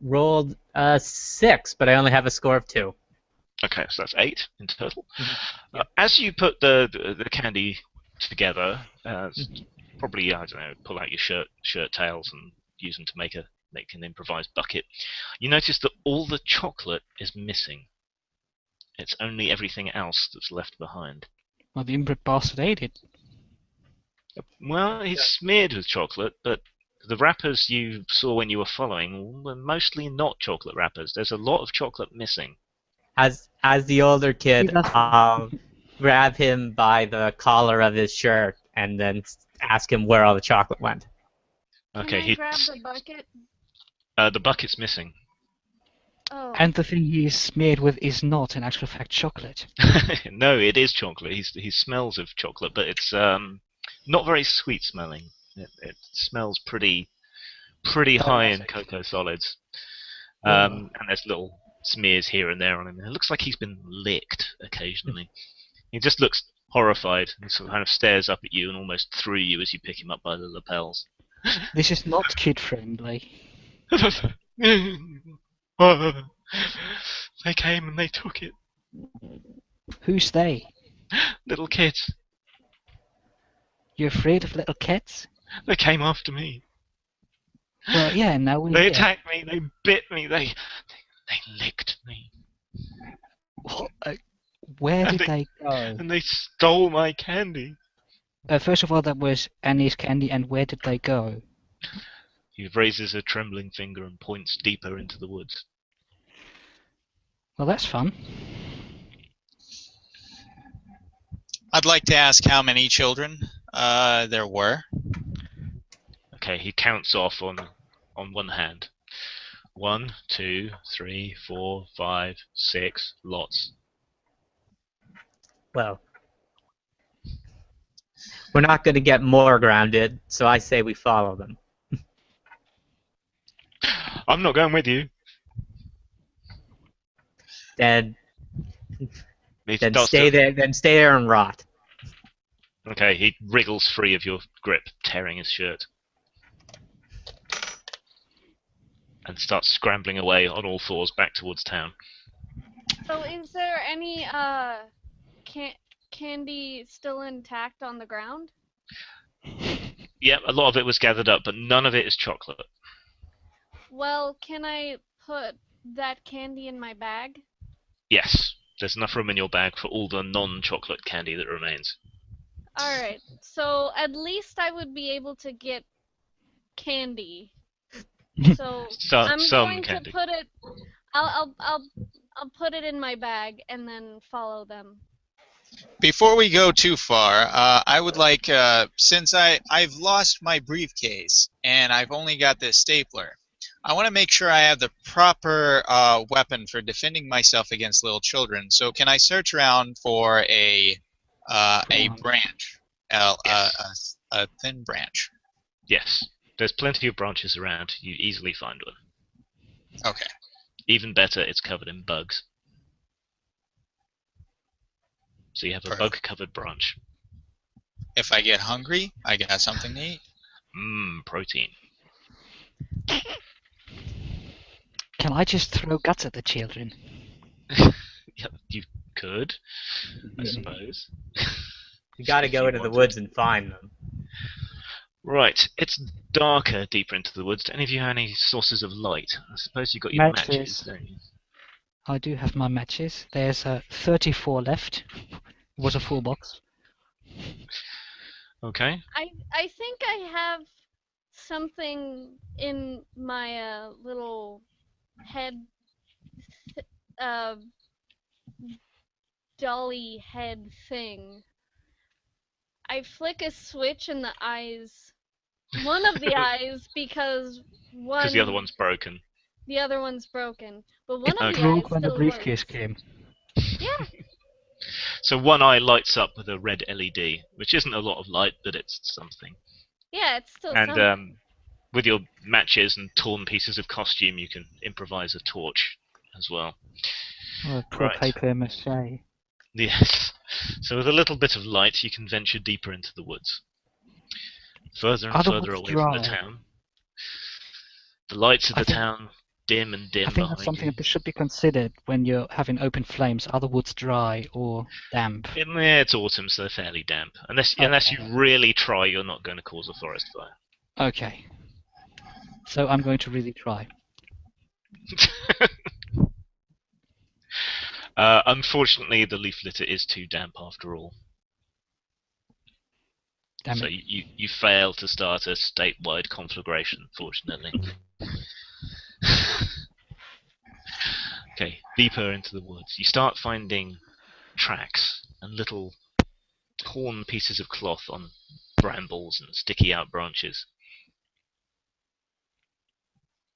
rolled a 6, but I only have a score of 2. Okay, so that's 8 in total. Mm-hmm. Yep. As you put the candy together, probably, I don't know, pull out your shirt tails and use them to make an improvised bucket. You notice that all the chocolate is missing. It's only everything else that's left behind. Well, the inbred bastard ate it. Well, he's smeared with chocolate, but the wrappers you saw when you were following were mostly not chocolate wrappers. There's a lot of chocolate missing. As the older kid, I'll grab him by the collar of his shirt and then ask him where all the chocolate went. Okay, Can I grab the bucket? The bucket's missing. Oh. And the thing he is smeared with is not, in actual fact, chocolate. No, it is chocolate. He smells of chocolate, but it's not very sweet smelling. It smells pretty high in cocoa solids. And there's little smears here and there on him. It looks like he's been licked occasionally. He just looks horrified and sort of kind of stares up at you and almost through you as you pick him up by the lapels. This is not kid-friendly. They came and they took it. Who's they? Little kids. You're afraid of little kids? They came after me. Well, yeah, now we They attacked me. They bit me. They licked me. What? Where did they go? And they stole my candy. First of all, that was Annie's candy, and where did they go? He raises a trembling finger and points deeper into the woods. Well, that's fun. I'd like to ask how many children there were. Okay, he counts off on one hand. 1, 2, 3, 4, 5, 6, lots. Well, we're not going to get more grounded, so I say we follow them. I'm not going with you. Then stay there. Then stay there and rot. Okay, he wriggles free of your grip, tearing his shirt, and starts scrambling away on all fours back towards town. So is there any candy still intact on the ground? Yeah, a lot of it was gathered up, but none of it is chocolate. Well, can I put that candy in my bag? Yes, there's enough room in your bag for all the non-chocolate candy that remains. Alright, so at least I would be able to get candy. So I'm going candy. to put it. I'll put it in my bag and then follow them. Before we go too far, I would like, since I've lost my briefcase and I've only got this stapler, I want to make sure I have the proper weapon for defending myself against little children. So can I search around for a branch, a thin branch? Yes. There's plenty of branches around. You easily find one. Okay. Even better, it's covered in bugs. So you have a Perfect. bug-covered branch. If I get hungry, I got something to eat. Protein. Can I just throw guts at the children? Yep, you could, I suppose. You gotta If go you into the wanted. woods and find them. Right, it's darker deeper into the woods. Do any of you have any sources of light? I suppose you've got your matches, Matches. don't you? I do have my matches. There's 34 left. It was a full box. Okay. I think I have something in my little head, uh, dolly head thing. I flick a switch in the eyes, one of the eyes, because Because the other one's broken. the other one's broken, but one of Okay. the Broke eyes when the still briefcase works. came. Yeah, So one eye lights up with a red LED, which isn't a lot of light, but it's something. yeah, it's still And something. with your matches and torn pieces of costume, you can improvise a torch as well. Oh, poor Right. paper mache. Yes. So with a little bit of light, you can venture deeper into the woods. Further and Are the further woods away from the dry? town. The lights of I the think town dim and dim I think that's behind something you. that should be considered when you're having open flames. Are the woods dry or damp? It's autumn, so they're fairly damp. Unless you Okay. really try, you're not going to cause a forest fire. Okay. So I'm going to really try. Unfortunately, the leaf litter is too damp after all. Damn So it. you fail to start a statewide conflagration, fortunately. Okay, deeper into the woods. You start finding tracks and little torn pieces of cloth on brambles and sticky out branches.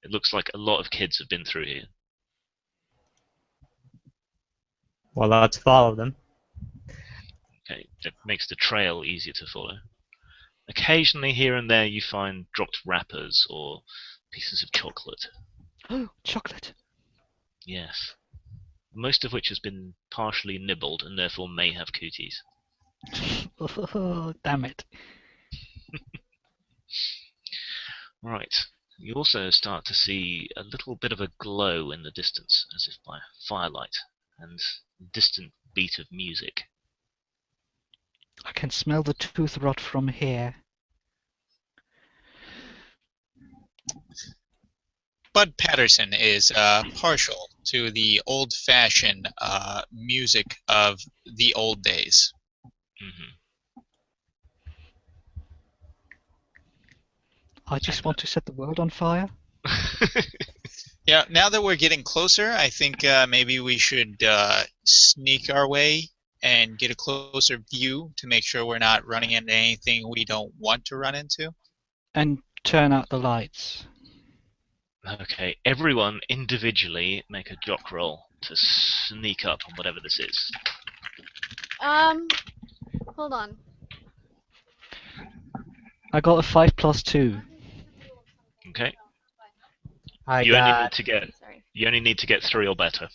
It looks like a lot of kids have been through here. Well, let's follow them. Okay, that makes the trail easier to follow. Occasionally, here and there, you find dropped wrappers or pieces of chocolate. Oh, chocolate. Yes. Most of which has been partially nibbled and therefore may have cooties. Oh, damn it. Right. You also start to see a little bit of a glow in the distance, as if by firelight, and a distant beat of music. I can smell the tooth rot from here. Bud Patterson is partial to the old-fashioned music of the old days. Mm-hmm. I just want to set the world on fire. Yeah, now that we're getting closer, I think maybe we should sneak our way and get a closer view to make sure we're not running into anything we don't want to run into. And turn out the lights. Okay, everyone individually make a jock roll to sneak up on whatever this is. Hold on. I got a 5 plus 2. Okay, I you only need got. to get Sorry. 3 or better.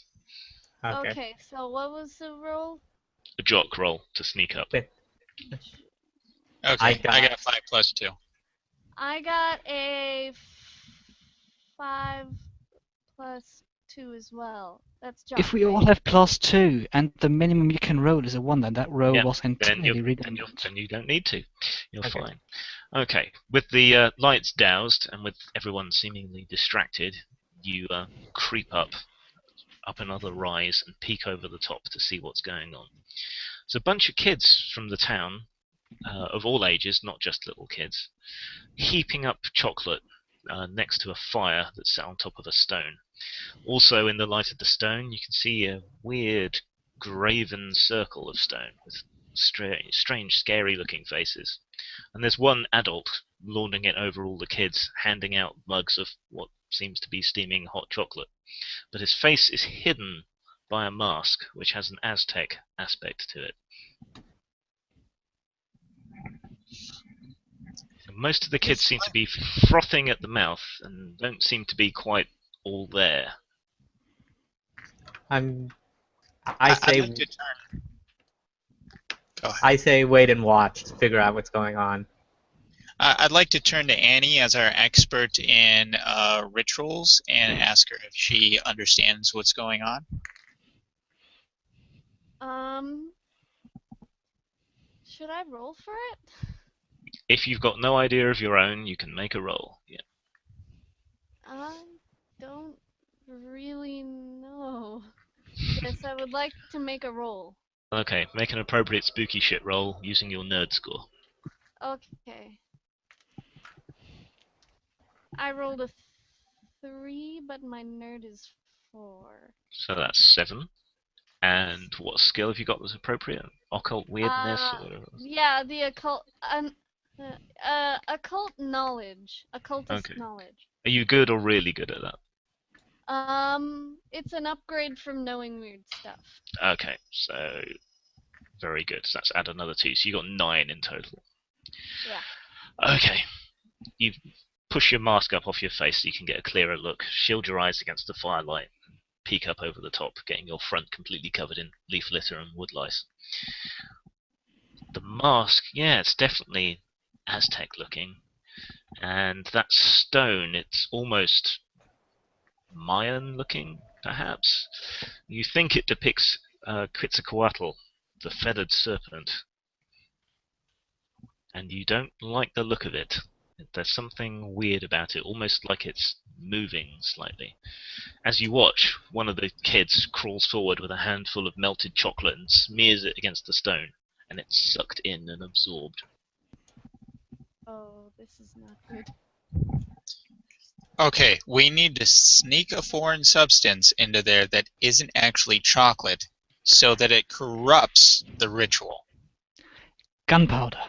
Okay. Okay, so what was the roll? A jock roll to sneak up. Okay, I I got- got 5 plus 2. I got a 5 plus 2 as well. That's Jock, If we all right? have plus 2 and the minimum you can roll is a 1, then that roll Yeah, was then entirely you redundant. then you don't need to. You're Okay. fine. Okay, with the lights doused and with everyone seemingly distracted, you creep up another rise and peek over the top to see what's going on. It's a bunch of kids from the town, of all ages, not just little kids, heaping up chocolate next to a fire that's set on top of a stone. Also, in the light of the stone, you can see a weird graven circle of stone with strange, scary-looking faces. And there's one adult lording it over all the kids, handing out mugs of what seems to be steaming hot chocolate. But his face is hidden by a mask, which has an Aztec aspect to it. And most of the kids seem to be frothing at the mouth and don't seem to be quite all there. I I'd say like to turn. Go ahead. I say wait and watch to figure out what's going on. I'd like to turn to Annie as our expert in rituals and ask her if she understands what's going on. Should I roll for it? If you've got no idea of your own, you can make a roll. Yeah. I don't really know. Yes, I would like to make a roll. Okay, make an appropriate spooky shit roll using your nerd score. Okay. I rolled a 3, but my nerd is 4. So that's 7. And what skill have you got that's appropriate? Occult weirdness or whatever? Yeah, the occult, occult knowledge, occultist Okay. knowledge. Are you good or really good at that? It's an upgrade from knowing weird stuff. Okay, so very good. So that's add another 2. So you got 9 in total. Yeah. Okay. You push your mask up off your face so you can get a clearer look. Shield your eyes against the firelight. Peek up over the top, getting your front completely covered in leaf litter and wood lice. The mask, yeah, it's definitely Aztec looking. And that stone, it's almost Mayan looking, perhaps? You think it depicts Quetzalcoatl, the feathered serpent. And you don't like the look of it. There's something weird about it, almost like it's moving slightly. As you watch, one of the kids crawls forward with a handful of melted chocolate and smears it against the stone, and it's sucked in and absorbed. Oh, this is not good. Okay, we need to sneak a foreign substance into there that isn't actually chocolate so that it corrupts the ritual. Gunpowder.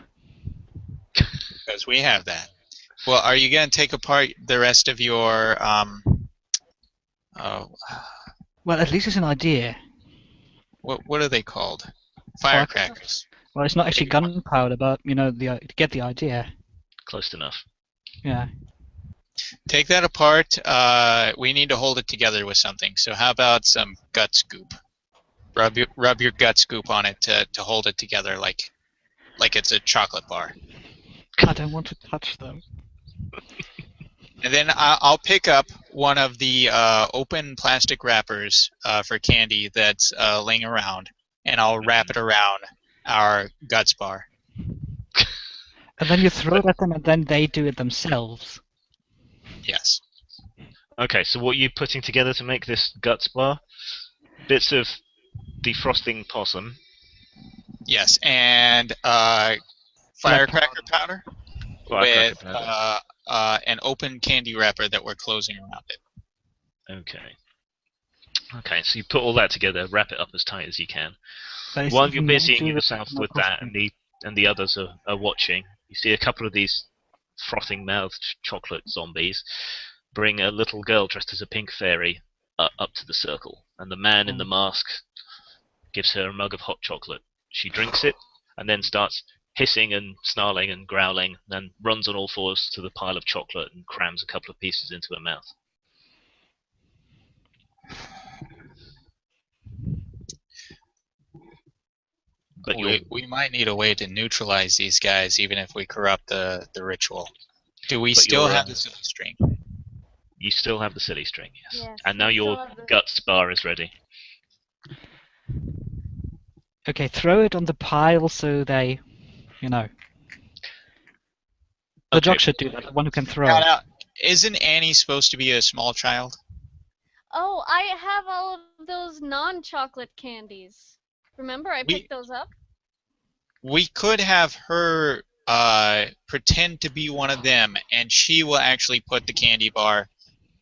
Because we have that. Well, are you going to take apart the rest of your, Well, at least it's an idea. what are they called? Firecrackers. Well, it's not actually gunpowder, but you get the idea. Close enough. Yeah. Take that apart. We need to hold it together with something. So how about some gut scoop? Rub your gut scoop on it to hold it together like it's a chocolate bar. I don't want to touch them. And then I'll pick up one of the open plastic wrappers for candy that's laying around, and I'll wrap it around our guts bar. And then you throw it at them, and then they do it themselves. Yes. Okay, so what are you putting together to make this guts bar? Bits of defrosting possum. Yes, and firecracker powder with an open candy wrapper that we're closing around it. Okay. Okay, so you put all that together, wrap it up as tight as you can. But it's While you're even busying more yourself with that, and the others are watching, you see a couple of these frothing-mouthed chocolate zombies bring a little girl dressed as a pink fairy up to the circle, and the man in the mask gives her a mug of hot chocolate. She drinks it, and then starts hissing and snarling and growling, then runs on all fours to the pile of chocolate and crams a couple of pieces into her mouth. But we might need a way to neutralize these guys, even if we corrupt the ritual. Do we still have the silly string? You still have the silly string, yes. Yes, And now your guts bar is ready. Okay, throw it on the pile so they, The dog should do that, the one who can throw. Now, isn't Annie supposed to be a small child? Oh, I have all of those non-chocolate candies. Remember, I picked those up? We could have her pretend to be one of them, and she will actually put the candy bar,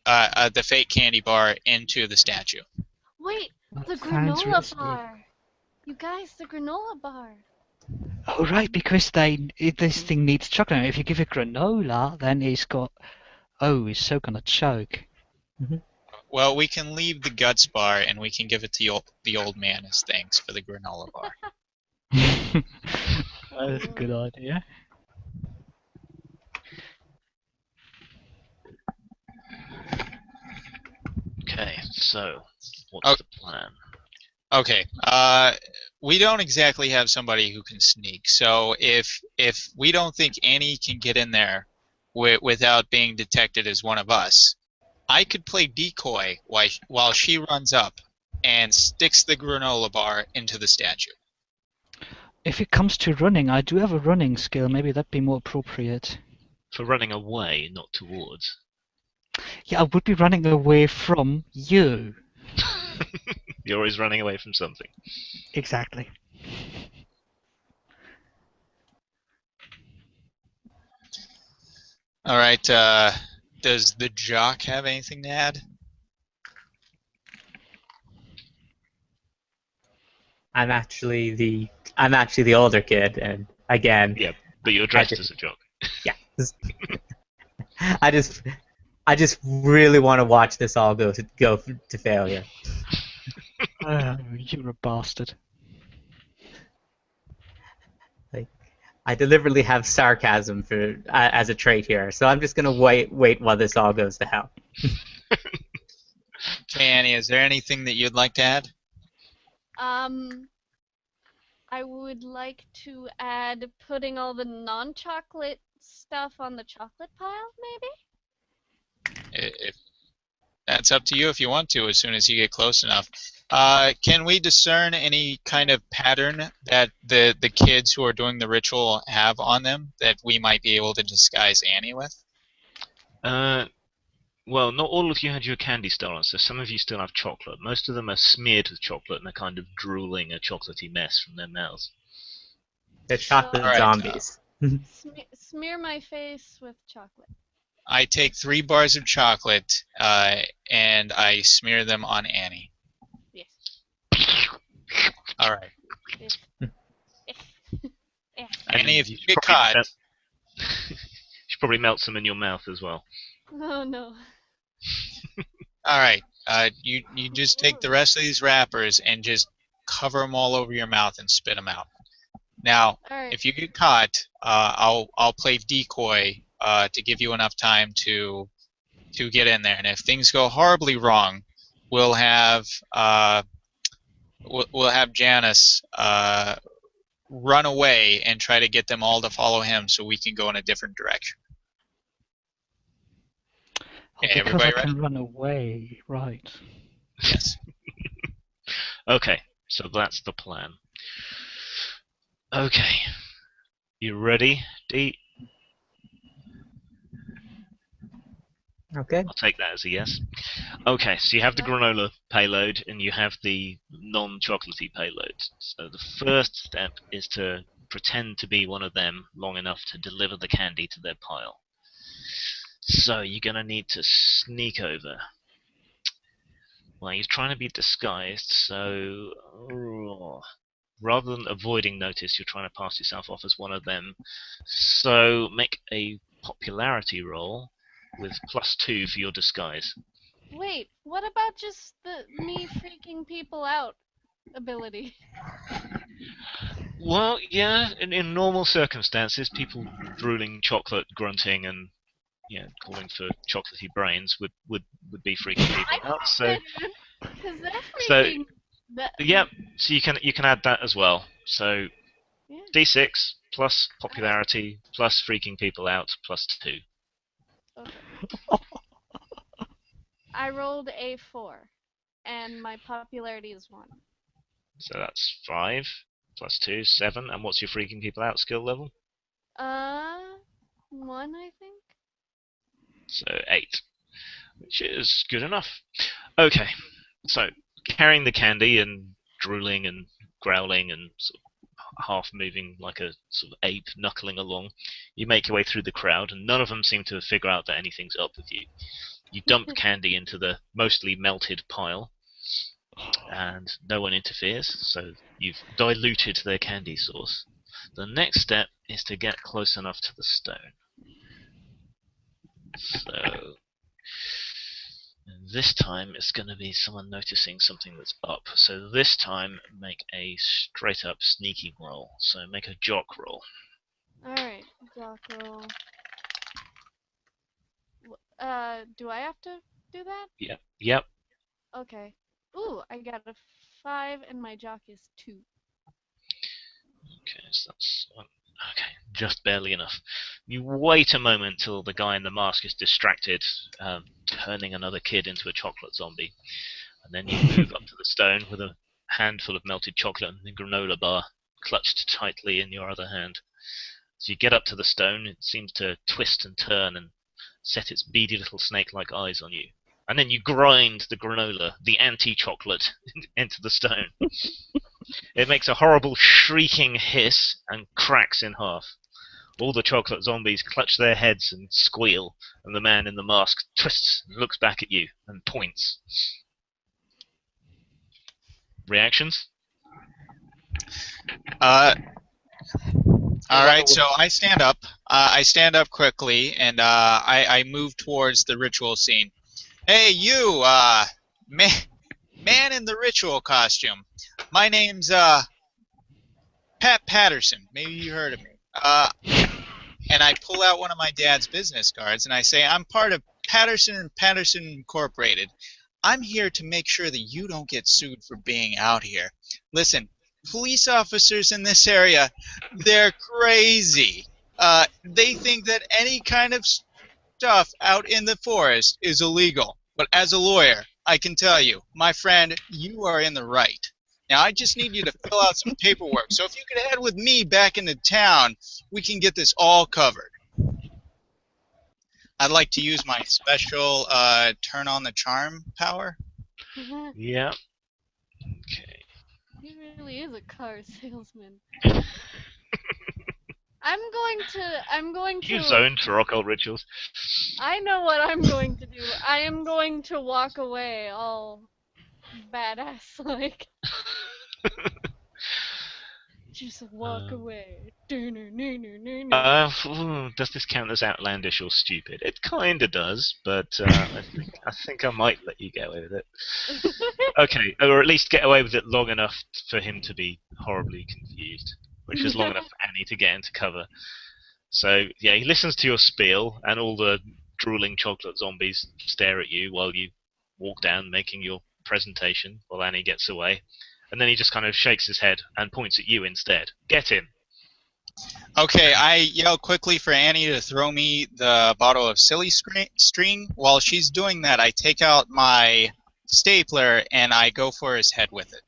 the fake candy bar, into the statue. Wait, the Sounds granola risky. bar. You guys, the granola bar. Oh right, because this thing needs chocolate. If you give it granola, then it's so gonna choke. Well, we can leave the guts bar and we can give it to the old man as thanks for the granola bar. That's a good idea. Okay, so Oh. what's the plan? Okay. We don't exactly have somebody who can sneak. So if we don't think Annie can get in there without being detected as one of us, I could play decoy while she runs up and sticks the granola bar into the statue. If it comes to running, I do have a running skill. Maybe that'd be more appropriate. For running away, not towards. Yeah, I would be running away from you. You're always running away from something. Exactly. All right. Does the jock have anything to add? I'm actually the older kid, and again, Yeah, but you're dressed as a jock. yeah. I just really want to watch this all go to failure. You're a bastard. I deliberately have sarcasm for as a trait here, so I'm just gonna wait while this all goes to hell. Okay, Annie, is there anything that you'd like to add? I would like to add putting all the non-chocolate stuff on the chocolate pile, maybe? If that's up to you if you want to, as soon as you get close enough. Can we discern any kind of pattern that the kids who are doing the ritual have on them that we might be able to disguise Annie with? Well, not all of you had your candy star on, so some of you still have chocolate. Most of them are smeared with chocolate and they're kind of drooling a chocolatey mess from their mouths. They're chocolate Alright, zombies. Smear my face with chocolate. I take 3 bars of chocolate and I smear them on Annie. Yes. All right. Yes. Yes. Annie, if you should get probably caught, you should probably melt some in your mouth as well. Oh no. all right. You just take the rest of these wrappers and just cover them all over your mouth and spit them out. Now, Alright. if you get caught, I'll play decoy to give you enough time to get in there. And if things go horribly wrong, we'll have Janice run away and try to get them all to follow him so we can go in a different direction. Okay, Because I everybody can run away, right? Yes. Okay, so that's the plan. Okay, you ready, D? Okay. I'll take that as a yes. Okay, so you have the granola payload and you have the non-chocolatey payload. So the first step is to pretend to be one of them long enough to deliver the candy to their pile. So you're gonna need to sneak over. Well, you're trying to be disguised, so rather than avoiding notice, you're trying to pass yourself off as one of them. So make a popularity roll with +2 for your disguise. Wait, what about just me freaking people out ability? Well, yeah, in normal circumstances, people drooling chocolate, grunting, and calling for chocolatey brains would be freaking people out. So, Because they're so freaking. yeah, so you can add that as well. So Yeah. D6 plus popularity plus freaking people out +2. Okay. I rolled a 4, and my popularity is 1. So that's 5 +2, 7. And what's your freaking people out skill level? 1, I think. So 8, which is good enough. Okay, so carrying the candy and drooling and growling and sort of half moving like a sort of ape knuckling along, you make your way through the crowd, and none of them seem to figure out that anything's up with you. You dump candy into the mostly melted pile, and no one interferes, so you've diluted their candy source. The next step is to get close enough to the stone. So this time it's going to be someone noticing something that's up. So this time make a straight up sneaking roll. So make a jock roll. Alright, jock roll. Do I have to do that? Yep. Okay. Ooh, I got a 5 and my jock is 2. Okay, so that's one. Okay, just barely enough. You wait a moment till the guy in the mask is distracted, turning another kid into a chocolate zombie, and then you move up to the stone with a handful of melted chocolate and a granola bar clutched tightly in your other hand. So you get up to the stone, it seems to twist and turn and set its beady little snake-like eyes on you. And then you grind the granola, the anti-chocolate, into the stone. It makes a horrible shrieking hiss and cracks in half. All the chocolate zombies clutch their heads and squeal, and the man in the mask twists and looks back at you and points. Reactions? All right, so I stand up. I stand up quickly, and I move towards the ritual scene. Hey, you, man in the ritual costume. My name's Pat Patterson. Maybe you heard of me. And I pull out one of my dad's business cards, and I say, I'm part of Patterson and Patterson Incorporated. I'm here to make sure that you don't get sued for being out here. Listen, police officers in this area, they're crazy. They think that any kind of stuff out in the forest is illegal. But as a lawyer, I can tell you, my friend, you are in the right. Now, I just need you to fill out some paperwork. So if you could head with me back into town, we can get this all covered. I'd like to use my special turn on the charm power. Yeah. Okay. He really is a car salesman. I'm going to. You zoned for occult rituals. I know what I'm going to do. I am going to walk away all badass like. Just walk away. Does this count as outlandish or stupid? It kinda does, but I think I might let you get away with it. Okay, or at least get away with it long enough for him to be horribly confused, which is long enough for Annie to get into cover. So yeah, he listens to your spiel, and all the drooling chocolate zombies stare at you while you walk down, making your presentation, while Annie gets away. And then he just kind of shakes his head and points at you instead. Get him! Okay, I yell quickly for Annie to throw me the bottle of silly string. While she's doing that, I take out my stapler and I go for his head with it.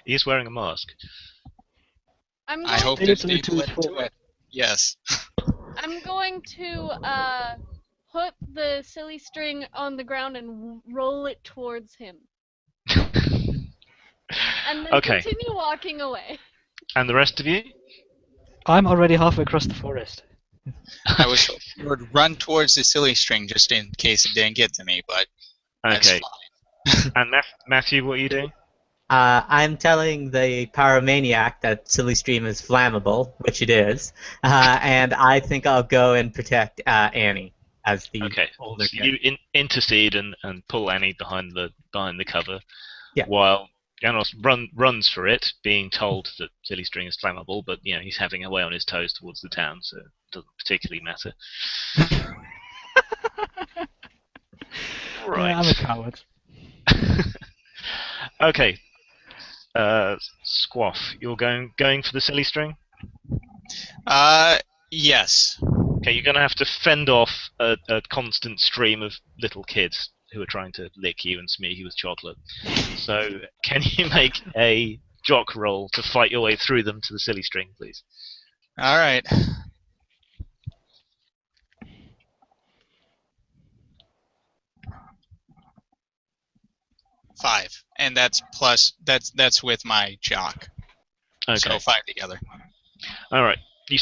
He's wearing a mask. I hope to staple it to it. Yes. I'm going to put the silly string on the ground and roll it towards him. And then Okay. continue walking away. And the rest of you? I'm already halfway across the forest. I was hoping you would run towards the silly string just in case it didn't get to me, but that's Okay. fine. And Matthew, what are you doing? I'm telling the pyromaniac that Silly Stream is flammable, which it is, and I think I'll go and protect Annie as the older so kid. you intercede and pull Annie behind the cover, Yeah. while Janos runs for it, being told that Silly String is flammable, but he's having a way on his toes towards the town, so it doesn't particularly matter. Right. Yeah, I'm a coward. Okay. Squaff, you're going for the Silly String? Yes. Okay, you're going to have to fend off a constant stream of little kids who are trying to lick you and smear you with chocolate. So, can you make a jock roll to fight your way through them to the Silly String, please? All right. Five, and that's with my jock. Okay. So 5 together. All right. You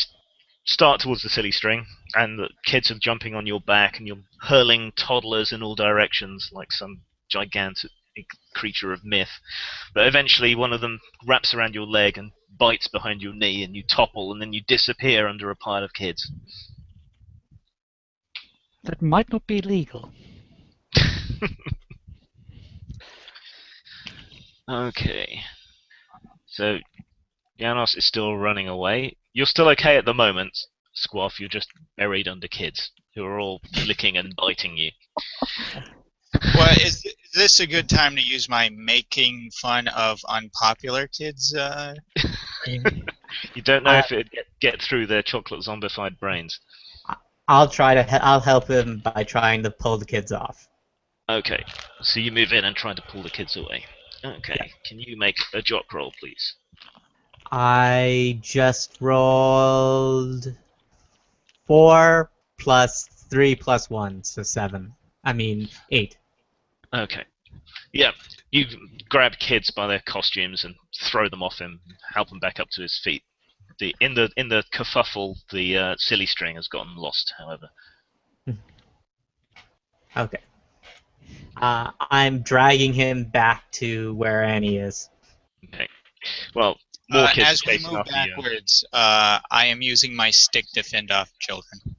start towards the Silly String, and the kids are jumping on your back, and you're hurling toddlers in all directions like some gigantic creature of myth. But eventually, one of them wraps around your leg and bites behind your knee, and you topple, and then you disappear under a pile of kids. That might not be legal. Okay. So, Janos is still running away. You're still okay at the moment, Squaff. You're just buried under kids who are all licking and biting you. Well, is this a good time to use my making fun of unpopular kids? You don't know if it'd get through their chocolate zombified brains. I'll I'll help him by trying to pull the kids off. Okay, so you move in and try to pull the kids away. Okay, Can you make a jock roll, please? I just rolled 4 plus 3 plus 1, so 7. I mean 8. Okay. Yeah, you grab kids by their costumes and throw them off him, help him back up to his feet. In the kerfuffle, the silly string has gotten lost, however. Okay. I'm dragging him back to where Annie is. Okay. Well, more kids as we chasing move after you. backwards, I am using my stick to fend off children.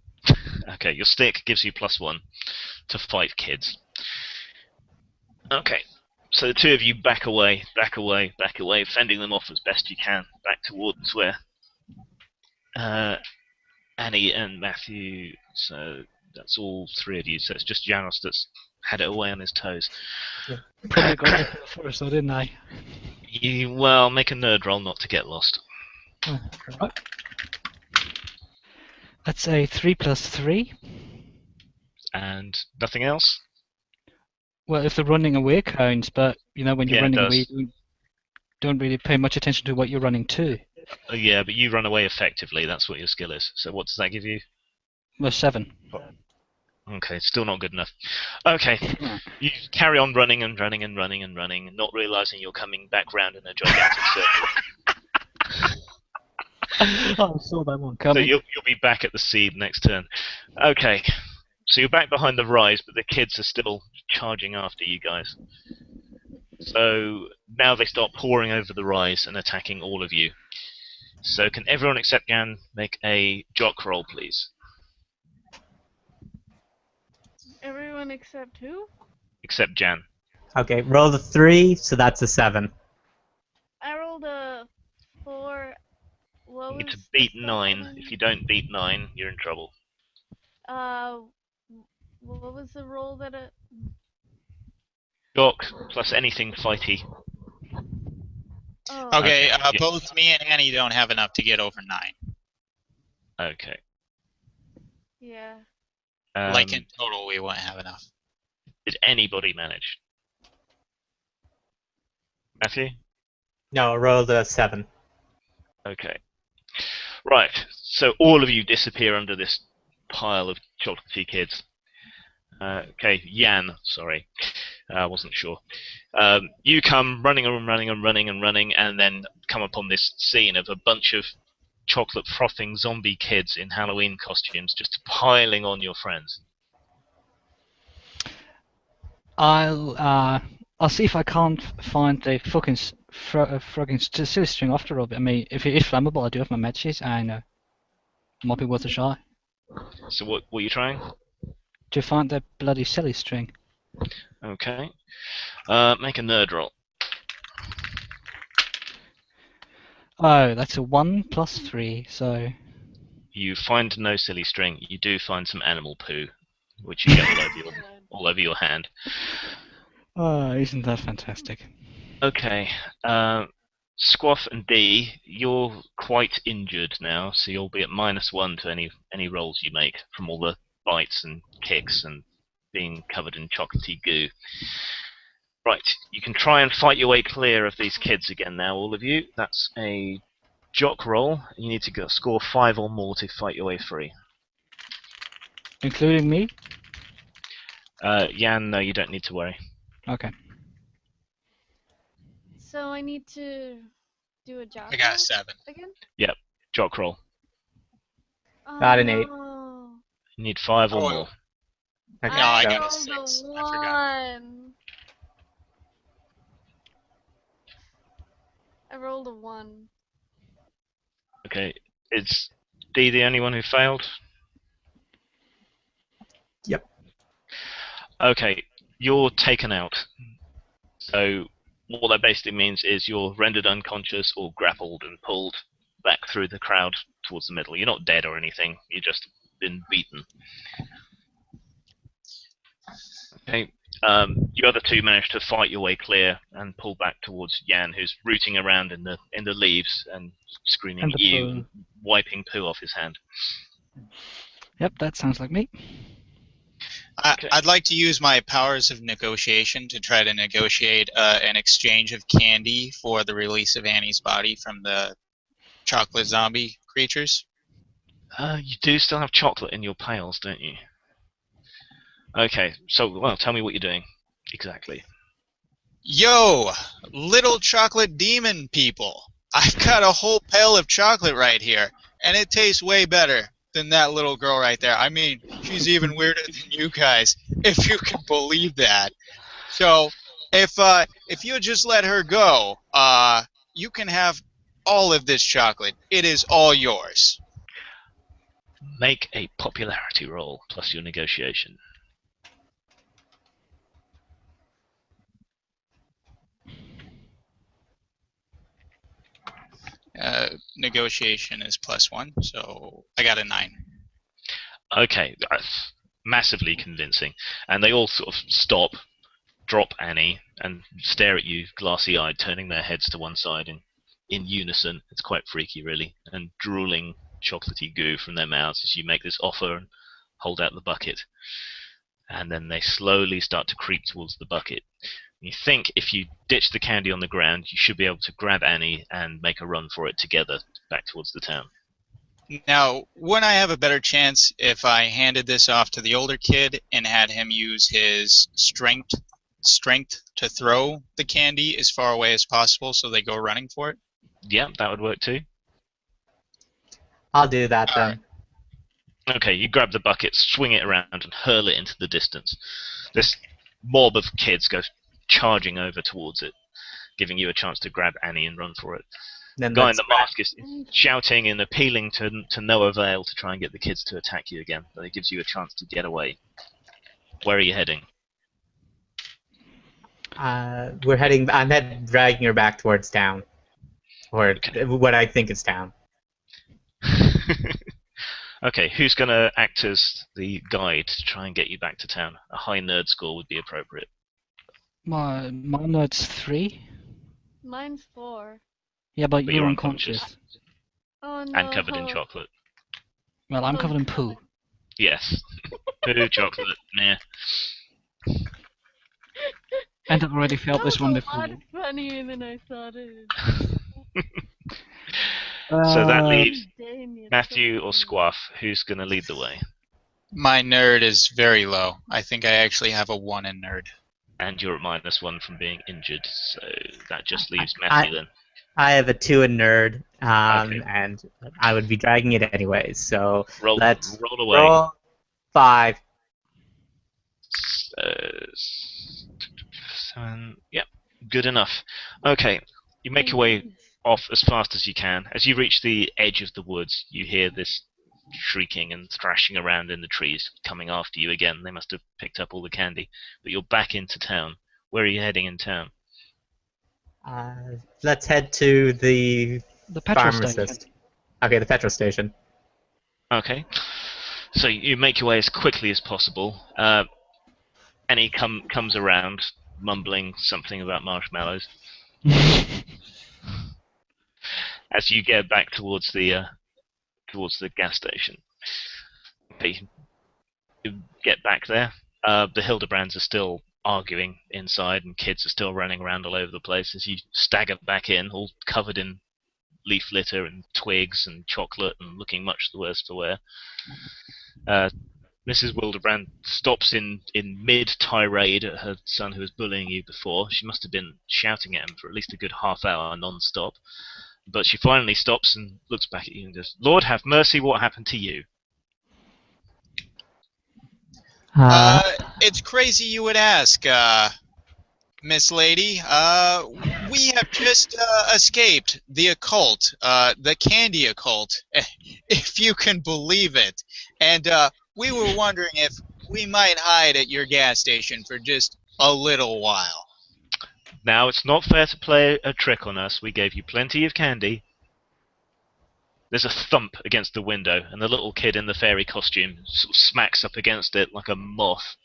Okay, your stick gives you +1 to fight kids. Okay, so the two of you back away, fending them off as best you can, back towards where Annie and Matthew. So that's all three of you. So it's just Janos that's had it away on his toes. Probably got there first, though, didn't I? Well, make a nerd roll not to get lost. Right. That's a 3 plus 3. And nothing else? Well, if the running away counts, but when you're Yeah, it running does. away, you don't really pay much attention to what you're running to. Yeah, but you run away effectively. That's what your skill is. So what does that give you? Well, 7. Okay, still not good enough. Okay, you carry on running and running and running and running, not realizing you're coming back round in a gigantic circle. I saw that one So coming. you'll be back at the seed next turn. Okay, so you're back behind the rise, but the kids are still charging after you guys. So now they start pouring over the rise and attacking all of you. So can everyone except Jan make a jock roll, please? Everyone except who? Except Jan. Okay, roll the 3, so that's a 7. I rolled a 4. What You need was to the beat stuff 9. again? If you don't beat 9, you're in trouble. What was the roll that it? Jock plus anything fighty. Oh. Okay, Okay, both me and Annie don't have enough to get over 9. Okay. Yeah. Like in total, we won't have enough. Did anybody manage? Matthew? No, I rolled a 7. Okay. Right, so all of you disappear under this pile of chocolatey kids. Okay, Jan, sorry. I wasn't sure. You come running and running and running and running, and then come upon this scene of a bunch of chocolate frothing zombie kids in Halloween costumes just piling on your friends. I'll see if I can't find the fucking silly string after all. I mean, if it is flammable, I do have my matches, and it might be worth a shot So what are you trying? to find that bloody silly string. Okay. Make a nerd roll. Oh, that's a 1 plus 3, so You find no silly string. You do find some animal poo, which you get all over your hand. oh, isn't that fantastic? Okay. Squaff and D, you're quite injured now, so you'll be at -1 to any rolls you make from all the bites and kicks and being covered in chocolatey goo. Right, you can try and fight your way clear of these kids again now, all of you. That's a jock roll. You need to score 5 or more to fight your way free. Including me? Jan, no, you don't need to worry. Okay. So I need to do a job. I got a roll 7. again. Jock roll. Oh, Got an 8. no. You need 5 or Oh, more. Okay, No, I so got a rolled 6. a I forgot. 1. I rolled a 1. Okay. Is D the only one who failed? Yep. Okay. You're taken out. So what that basically means is you're rendered unconscious or grappled and pulled back through the crowd towards the middle. You're not dead or anything. You've just been beaten. Okay. You other two managed to fight your way clear and pull back towards Jan, who's rooting around in the leaves and screaming And at the you poo. and wiping poo off his hand. Yep, that sounds like me. Okay. I'd like to use my powers of negotiation to try to negotiate an exchange of candy for the release of Annie's body from the chocolate zombie creatures. You do still have chocolate in your pails, don't you? Okay, so, well, tell me what you're doing. Exactly. Yo, little chocolate demon people. I've got a whole pail of chocolate right here, and it tastes way better than that little girl right there. I mean, she's even weirder than you guys, if you can believe that. So, if you just let her go, you can have all of this chocolate. It is all yours. Make a popularity roll plus your negotiation. Negotiation is +1, so I got a 9. Okay, that's massively convincing. And they all sort of stop, drop Annie, and stare at you, glassy-eyed, turning their heads to one side in unison. It's quite freaky, really, and drooling chocolatey goo from their mouths as you make this offer and hold out the bucket. And then they slowly start to creep towards the bucket. You think if you ditch the candy on the ground, you should be able to grab Annie and make a run for it together back towards the town. Now, wouldn't I have a better chance if I handed this off to the older kid and had him use his strength to throw the candy as far away as possible so they go running for it? Yeah, that would work too. I'll do that All then. Okay, you grab the bucket, swing it around, and hurl it into the distance. This mob of kids goes charging over towards it, giving you a chance to grab Annie and run for it. Then The guy in let's the mask is shouting and appealing to no avail to try and get the kids to attack you again, but it gives you a chance to get away. Where are you heading? We're heading. Dragging her back towards town, or Okay. what I think is town. Okay, who's going to act as the guide to try and get you back to town? A high nerd score would be appropriate. My nerd's 3. Mine's 4. Yeah, but But you're you're unconscious. Oh no. And covered in chocolate. Well, I'm Oh, covered in God. poo. Yes. Poo, chocolate, nah. And I've already failed That this was one a before. lot funnier than I thought it would. So that leaves Dang it, Matthew so or funny. Squaff. Who's going to lead the way? My nerd is very low. I think I actually have a 1 in nerd. And you're at -1 from being injured, so that just leaves Matthew then. I have a 2 in nerd, Okay. and I would be dragging it anyways. So Roll let's away. roll 5. 7. Yep, good enough. Okay, you make your way off as fast as you can. As you reach the edge of the woods, you hear this shrieking and thrashing around in the trees, coming after you again. They must have picked up all the candy. But you're back into town. Where are you heading in town? Let's head to the The petrol pharmacist. station. Okay, the petrol station. Okay. So you make your way as quickly as possible. Annie comes around, mumbling something about marshmallows. As you get back towards the gas station. Okay, you get back there. The Hildebrands are still arguing inside, and kids are still running around all over the place. As you stagger back in, all covered in leaf litter and twigs and chocolate, and looking much the worse for wear. Mrs. Wildebrand stops in mid-tirade at her son who was bullying you before. She must have been shouting at him for at least a good half hour non-stop. But she finally stops and looks back at you and goes, "Lord have mercy, what happened to you?" It's crazy you would ask, Miss Lady. We have just escaped the occult, the candy occult, if you can believe it. And we were wondering if we might hide at your gas station for just a little while. Now, it's not fair to play a trick on us. We gave you plenty of candy. There's a thump against the window, and the little kid in the fairy costume sort of smacks up against it like a moth,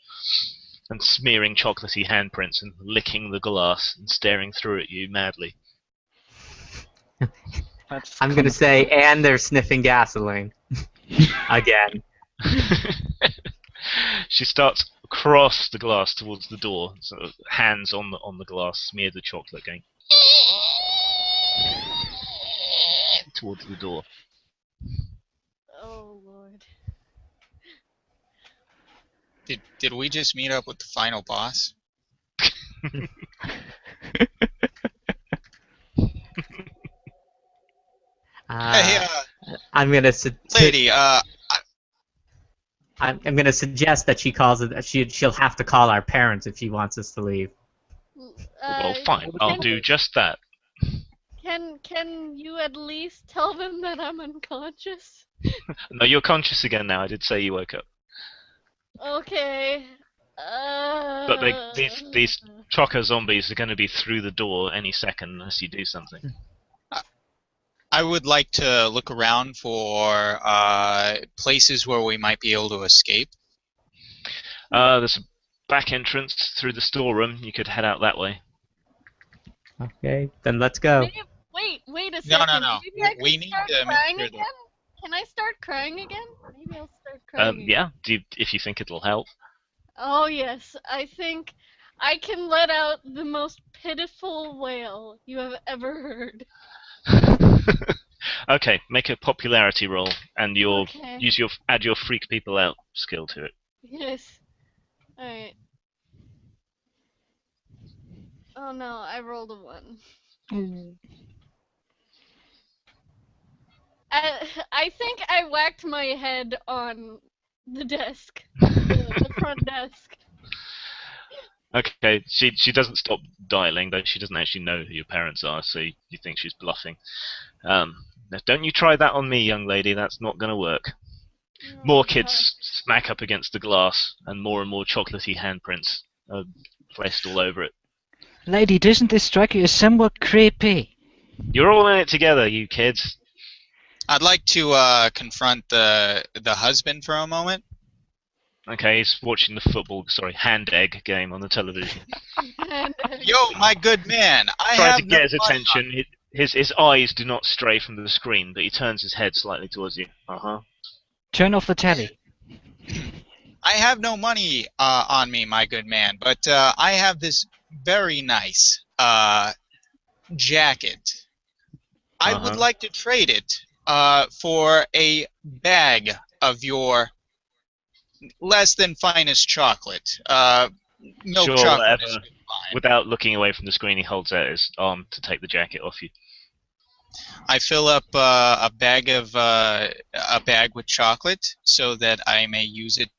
and smearing chocolatey handprints and licking the glass and staring through at you madly. That's I'm kind gonna of- say, and they're sniffing gasoline again. She starts across the glass towards the door, sort of hands on the glass, smear the chocolate, going towards the door. Oh lord. Did we just meet up with the final boss? Hey, I'm gonna lady, I'm gonna suggest that she calls it. She'll have to call our parents if she wants us to leave. Well, fine, I'll do just that. Can you at least tell them that I'm unconscious? No, you're conscious again now. I did say you woke up. Okay. But these choco zombies are going to be through the door any second unless you do something. I would like to look around for places where we might be able to escape. There's a back entrance through the storeroom. You could head out that way. Okay, then let's go. Wait a No, second. no. Maybe I We can need start to make crying sure again? Can I start crying again? Maybe I'll start crying again. Yeah, if you think it'll help. Oh yes, I think I can let out the most pitiful wail you have ever heard. Okay, make a popularity roll, and Okay. add your freak people out skill to it. Yes. Alright. Oh no, I rolled a 1. I think I whacked my head on the desk. The front desk. Okay, she doesn't stop dialing, though she doesn't actually know who your parents are, so you think she's bluffing. Now don't you try that on me, young lady. That's not going to work. More kids smack up against the glass, and more chocolatey handprints are placed all over it. Lady, doesn't this strike you as somewhat creepy? You're all in it together, you kids. I'd like to confront the husband for a moment. Okay, he's watching the hand egg game on the television. Yo, my good man, I Trying have to get his no money on- attention. His eyes do not stray from the screen, but he turns his head slightly towards you. Turn off the telly. I have no money on me, my good man, but I have this very nice jacket. I would like to trade it for a bag of your less than finest chocolate. Milk Sure, chocolate whatever. is fine. Without looking away from the screen, he holds out his arm to take the jacket off you. I fill up a bag with chocolate so that I may use it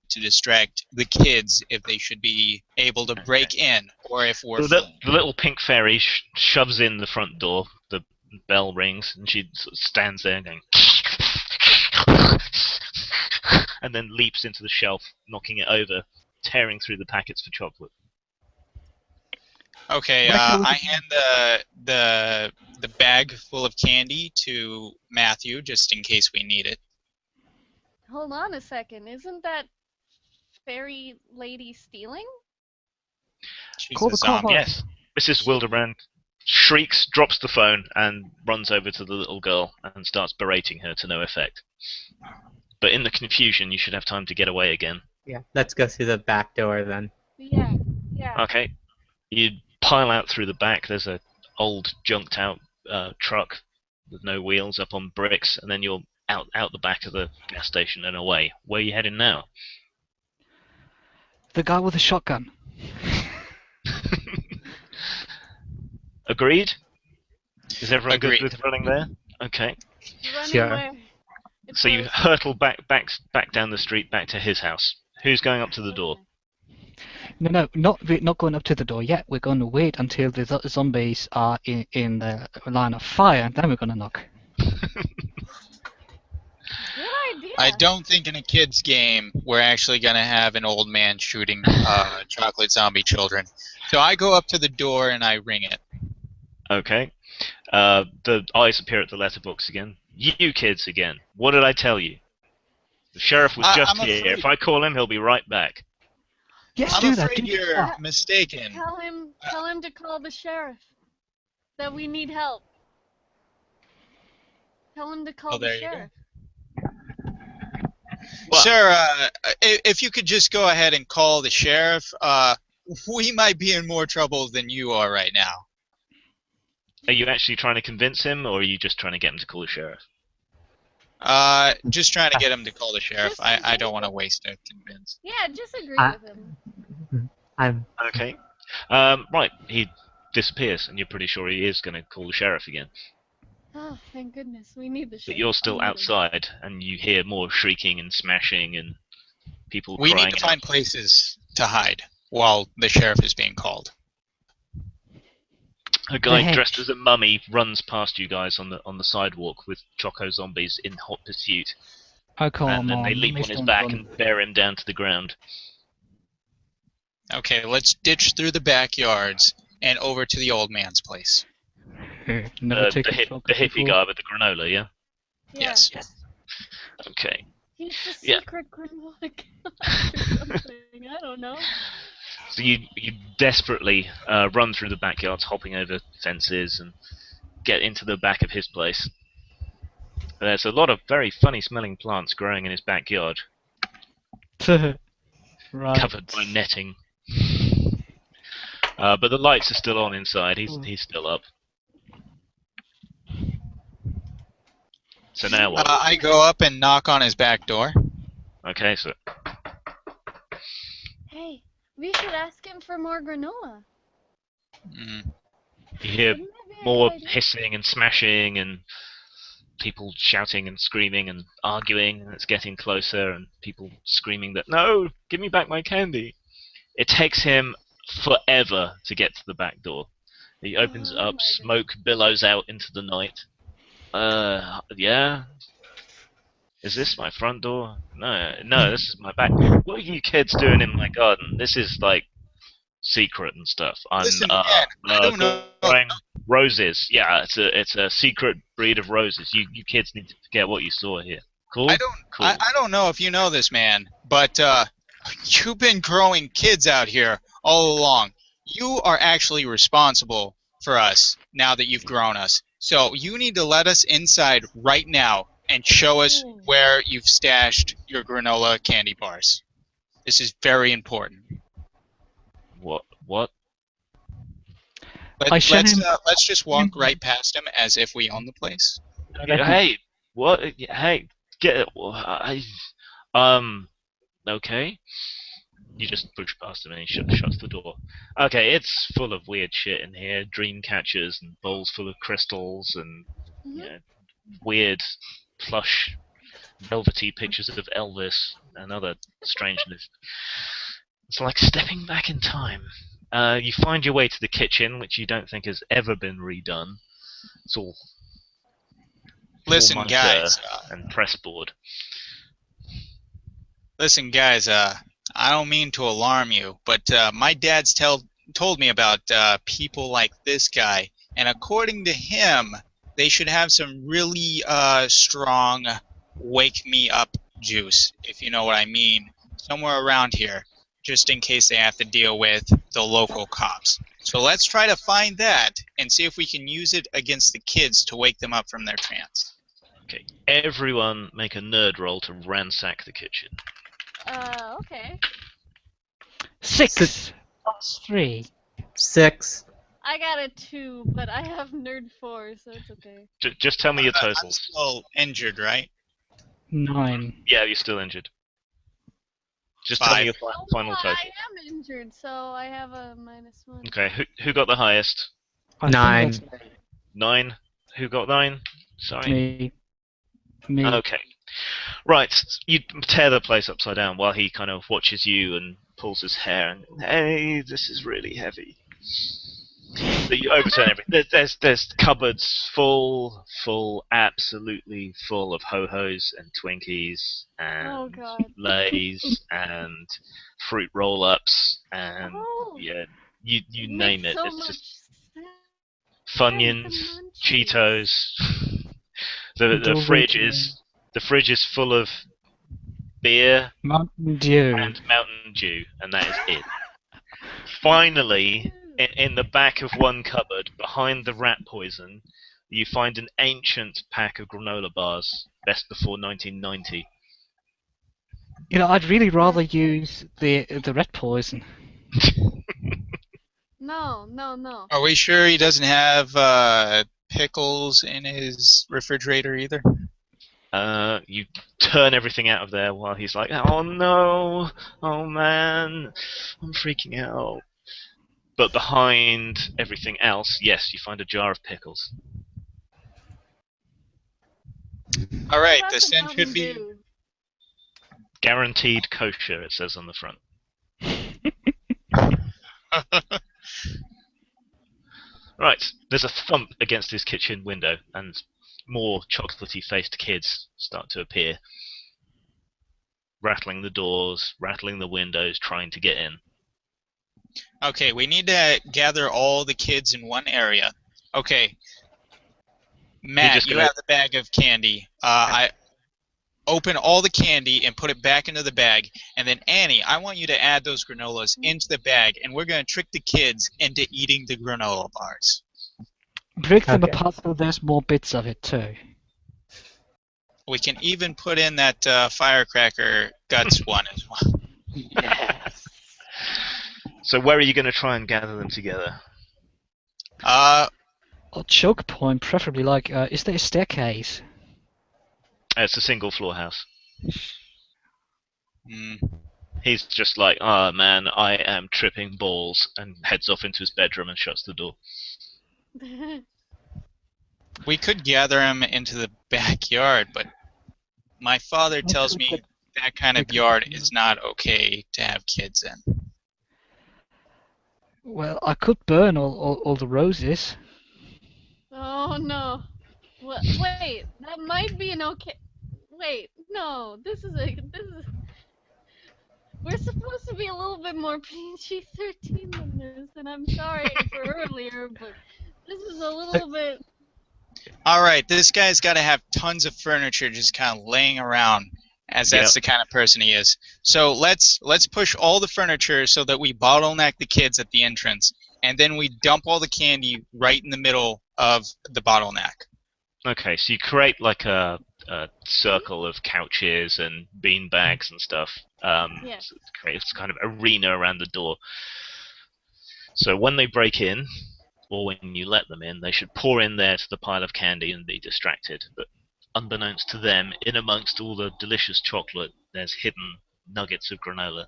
to distract the kids if they should be able to break in, or if we're The little pink fairy shoves in the front door. The bell rings, and she sort of stands there going, and then leaps into the shelf, knocking it over, tearing through the packets for chocolate. Okay, I hand the bag full of candy to Matthew just in case we need it. Hold on a second. Isn't that fairy lady stealing? She's Call a the zombie. Yes, Mrs. Wildebrand shrieks, drops the phone, and runs over to the little girl and starts berating her to no effect. But in the confusion, you should have time to get away again. Yeah, let's go through the back door then. Yeah. Okay, you pile out through the back. There's a old junked out truck with no wheels up on bricks, and then you're out the back of the gas station and away. Where are you heading now? The guy with the shotgun. Agreed? Is everyone Agreed. good with running there? Okay. Running Sure. where? So you hurtle back down the street back to his house. Who's going up to the door? No, we're not going up to the door yet. We're going to wait until the zombies are in the line of fire, then we're going to knock. Good idea. I don't think in a kid's game we're actually going to have an old man shooting chocolate zombie children. So I go up to the door and I ring it. Okay. The eyes appear at the letterbox again. You kids again. What did I tell you? The sheriff was just I'm here. afraid- If I call him, he'll be right back. Yes, I'm do that. afraid Do you're that. mistaken. Tell him to call the sheriff. That we need help. Tell him to call Oh, the there you go. sheriff. Well- Sir, if you could just go ahead and call the sheriff, we might be in more trouble than you are right now. Are you actually trying to convince him, or are you just trying to get him to call the sheriff? Just trying to get him to call the sheriff. Just I don't want to waste a convince. Yeah, just agree I- with him. I'm Okay. Right, he disappears, and you're pretty sure he is going to call the sheriff again. Oh, thank goodness. We need the sheriff. But you're still We need him. outside, and you hear more shrieking and smashing and people We crying need to out. find places to hide while the sheriff is being called. A guy hedge. dressed as a mummy runs past you guys on the sidewalk with choco zombies in hot pursuit, Oh, come and then on. they leap on please his don't back run. and bear him down to the ground. Okay, let's ditch through the backyards and over to the old man's place. Never The taken hippie before. guy with the granola, yeah. Yeah. Yes. Okay. He's the Yeah. secret granola character or something. I don't know. So you desperately run through the backyards, hopping over fences, and get into the back of his place. There's a lot of very funny-smelling plants growing in his backyard, Right. covered by netting. But the lights are still on inside. He's still up. So now what? I go up and knock on his back door. Okay, so Hey, we should ask him for more granola. Mm. you hear Wouldn't that be a more good idea? hissing and smashing and people shouting and screaming and arguing, and it's getting closer, and people screaming that, no, give me back my candy. It takes him forever to get to the back door. He opens Oh up, my smoke billows out into the night. Yeah? Is this my front door? No, this is my back. What are you kids doing in my garden? This is like secret and stuff. I'm Listen, man, I don't know. growing roses. Yeah, it's a secret breed of roses. You kids need to forget what you saw here. Cool? Cool. I don't know if you know this, man, but you've been growing kids out here all along. You are actually responsible for us now that you've grown us. So you need to let us inside right now and show us Ooh. where you've stashed your granola candy bars. This is very important. What? I showed him- Let's just walk right past him as if we own the place. Hey, what? Hey, get it. Okay. You just push past him and he shuts the door. Okay, it's full of weird shit in here. Dream catchers and bowls full of crystals and Mhm. you know, weird plush velvety pictures of Elvis and other strangeness. It's like stepping back in time. You find your way to the kitchen, which you don't think has ever been redone. It's all Listen, formica guys. and pressboard. Listen, guys. I don't mean to alarm you, but my dad's told me about people like this guy, and according to him, they should have some really strong wake me up juice, if you know what I mean, somewhere around here, just in case they have to deal with the local cops. So let's try to find that and see if we can use it against the kids to wake them up from their trance. Okay, everyone make a nerd roll to ransack the kitchen. Okay. 6 plus 3. 6. I got a 2, but I have nerd 4, so it's okay. Just tell me your I'm totals. still injured, right? 9. Yeah, you're still injured. Just tell me 5. your final Oh, total. I am injured, so I have a -1. Okay, who got the highest? I think 9. that's 9. Who got 9? Sorry. Me. Okay. Right, you tear the place upside down while he kind of watches you and pulls his hair and, hey, this is really heavy. So you overturn everything. There's cupboards absolutely full of ho-hos and Twinkies Oh and god. Lays and fruit roll-ups and Oh, you it name makes it. so It's much just sense. The Funyuns, munchies. Cheetos. The Doritos, the fridge is full of beer Mountain Dew. and Mountain Dew, and that is it. Finally, in the back of one cupboard, behind the rat poison, you find an ancient pack of granola bars, best before 1990. You know, I'd really rather use the red poison. No, no, no. Are we sure he doesn't have pickles in his refrigerator either? You turn everything out of there while he's like, oh no, oh man, I'm freaking out. But behind everything else, yes, you find a jar of pickles. All What right, about the the scent should Mountain be. Dew? Guaranteed kosher, it says on the front. Right, there's a thump against his kitchen window, and more chocolatey-faced kids start to appear, rattling the doors, rattling the windows, trying to get in. Okay, we need to gather all the kids in one area. Okay, Matt, just you gonna- have the bag of candy. I open all the candy and put it back into the bag, and then Annie, I want you to add those granolas into the bag, and we're going to trick the kids into eating the granola bars. Break them Okay. apart so there's more bits of it too. We can even put in that firecracker guts one as well. Yes. So where are you going to try and gather them together? A choke point, preferably like, is there a staircase? It's a single floor house. mm, He's just like, oh man, I am tripping balls, and heads off into his bedroom and shuts the door. we could gather them into the backyard, but my father tells we me could- that kind we of could- yard is not okay to have kids in. Well, I could burn all the roses. Oh no. What? Wait, that might be an okay. Wait, no. This is. We're supposed to be a little bit more PG-13 than this, and I'm sorry for earlier, but this is a little bit. All right, this guy's got to have tons of furniture just kind of laying around, as that's the kind of person he is. So let's push all the furniture so that we bottleneck the kids at the entrance, and then we dump all the candy right in the middle of the bottleneck. Okay, so you create like a circle of couches and bean bags and stuff. Yeah. So it creates kind of arena around the door. So when they break in, or when you let them in, they should pour in there to the pile of candy and be distracted. But unbeknownst to them, in amongst all the delicious chocolate, there's hidden nuggets of granola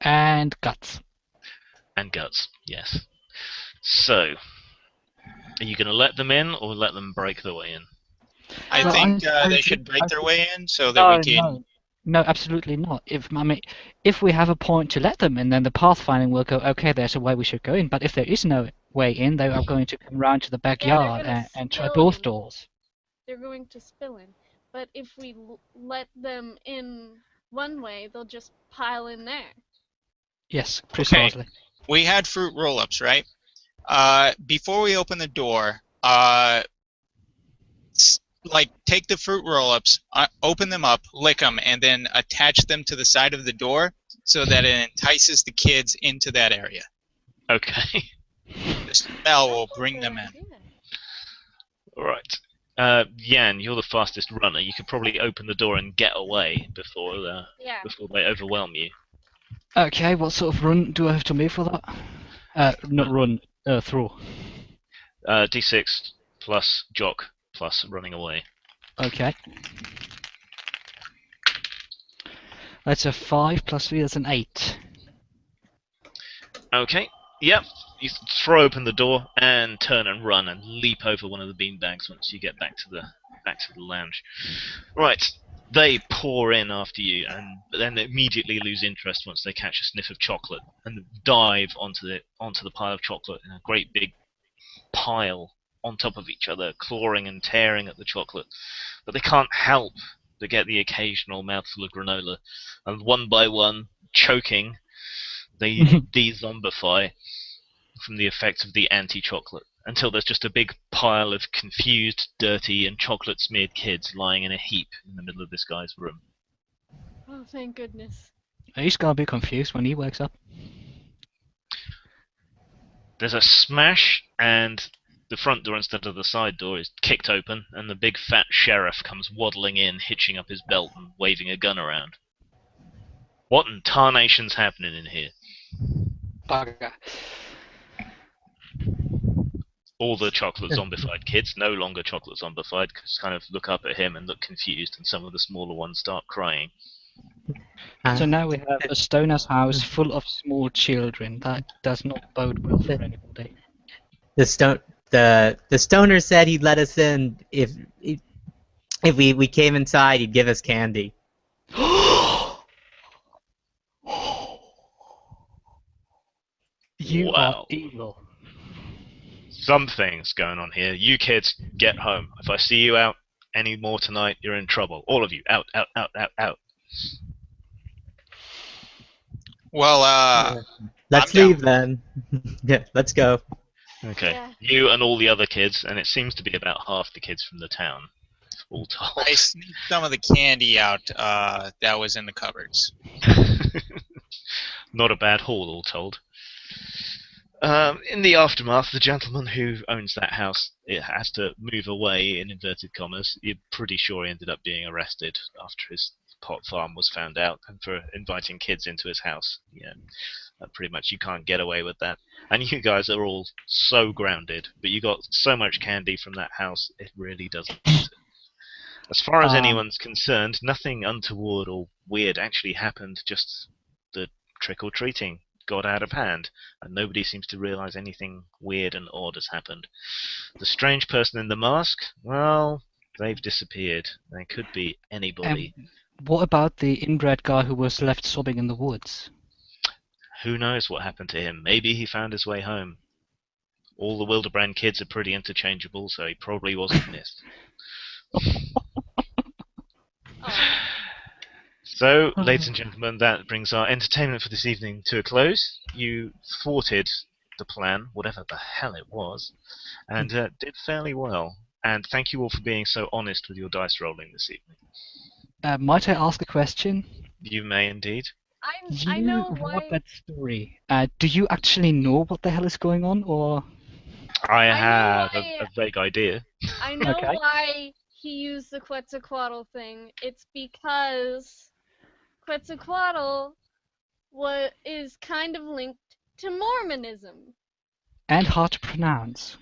And guts. and guts. Yes. So, are you going to let them in or let them break their way in? I Well, think I they think- should break I their think- way in so that we can. No, absolutely not. If we have a point to let them in, then the pathfinding will go, okay, there's a way we should go in. But if there is no way in, they are going to come round to the backyard gonna and try spill both in. doors. They're going to spill in. But if we let them in one way, they'll just pile in there. Yes, precisely. We had fruit roll-ups, right? Before we open the door, take the fruit roll-ups, open them up, lick them, and then attach them to the side of the door so that it entices the kids into that area. Okay. The smell will That's a bring good them in. idea. Alright. Jan, you're the fastest runner. You could probably open the door and get away before Yeah. they overwhelm you. Okay, what sort of run do I have to make for that? Not run, throw. D6 plus jock plus running away. Okay. That's a 5 plus 3, that's an 8. Okay. Yep. You throw open the door and turn and run and leap over one of the beanbags once you get back to the back to the lounge. Right, they pour in after you, and then they immediately lose interest once they catch a sniff of chocolate, and dive onto the pile of chocolate in a great big pile on top of each other, clawing and tearing at the chocolate. But they can't help but get the occasional mouthful of granola, and one by one, choking, they de-zombify from the effects of the anti-chocolate, until there's just a big pile of confused, dirty, and chocolate-smeared kids lying in a heap in the middle of this guy's room. Oh, thank goodness. He's gonna be confused when he wakes up. There's a smash, and the front door instead of the side door is kicked open, and the big fat sheriff comes waddling in, hitching up his belt and waving a gun around. What in tarnation's happening in here? Bugger. All the chocolate zombified kids, no longer chocolate zombified, kind of look up at him and look confused, and some of the smaller ones start crying. So now we have a stoner's house full of small children. That does not bode well for anybody. The stoner said he'd let us in if we came inside. He'd give us candy. You Wow. are evil. Something's going on here. You kids, get home. If I see you out any more tonight, you're in trouble. All of you, out, out, out, out, out. Well, Let's I'm leave then. Yeah, let's go. Okay. Yeah. You and all the other kids, and it seems to be about half the kids from the town, all told. I sneaked some of the candy out that was in the cupboards. Not a bad haul, all told. In the aftermath, the gentleman who owns that house has to move away, in inverted commas. You're pretty sure he ended up being arrested after his pot farm was found out, and for inviting kids into his house. Yeah, pretty much you can't get away with that. And you guys are all so grounded, but you got so much candy from that house, it really doesn't matter. As far as anyone's concerned, nothing untoward or weird actually happened, just the trick-or-treating got out of hand, and nobody seems to realize anything weird and odd has happened. The strange person in the mask, well, they've disappeared. They could be anybody. What about the inbred guy who was left sobbing in the woods? Who knows what happened to him? Maybe he found his way home. All the Wildebrand kids are pretty interchangeable, so he probably wasn't missed. So, ladies and gentlemen, that brings our entertainment for this evening to a close. You thwarted the plan, whatever the hell it was, and did fairly well. And thank you all for being so honest with your dice rolling this evening. Might I ask a question? You may indeed. I You know wrote why. that story. Do you actually know what the hell is going on, or? I know have why- a vague idea. I know Okay. why he used the Quetzalcoatl thing. It's because Quetzalcoatl is kind of linked to Mormonism. And hard to pronounce.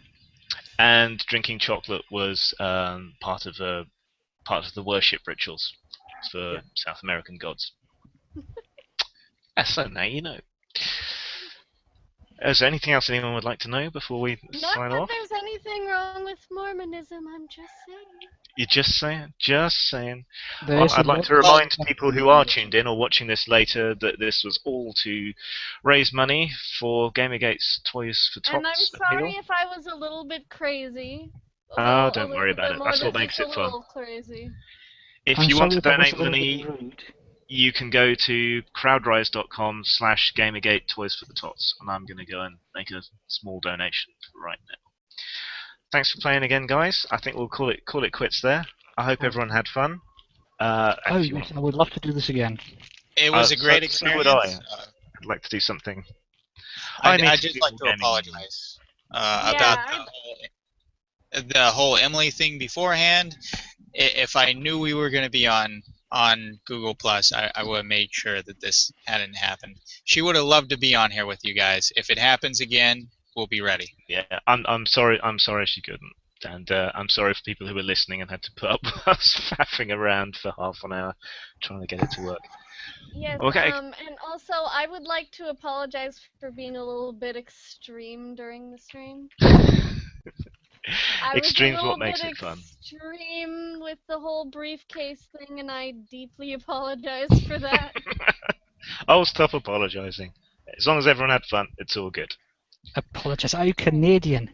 And drinking chocolate was part of the worship rituals for South American gods. So now you know. Is there anything else anyone would like to know before we Not sign that off? there's anything wrong with Mormonism, I'm just saying. You're just saying. Just saying. There is I'd a like lot to of- remind people who are tuned in or watching this later that this was all to raise money for Gamergate's Toys for Tots And I'm sorry appeal. if I was a little bit crazy. Oh, don't worry about it. That's what makes it fun. A little crazy. If I'm you want to sorry if I was donate a little money, bit rude. you can go to crowdrise.com/Gamergate Toys for the Tots, and I'm going to go and make a small donation right now. Thanks for playing again, guys. I think we'll call it quits there. I hope everyone had fun. Oh If you yes, want- I would love to do this again. It was a great so experience. would I. I'd like to do something. I'd need to just do like more to gaming. apologize Yeah, about the whole Emily thing beforehand. If I knew we were going to be on Google Plus, I would have made sure that this hadn't happened. She would have loved to be on here with you guys. If it happens again, we'll be ready. Yeah, I'm sorry. I'm sorry she couldn't, and I'm sorry for people who were listening and had to put up with us faffing around for half an hour trying to get it to work. Yes, Okay. and also I would like to apologize for being a little bit extreme during the stream. I was a Extreme's little what makes bit it fun. extreme with the whole briefcase thing, and I deeply apologize for that. Oh, stop apologizing. As long as everyone had fun, it's all good. Apologize. Are you Canadian?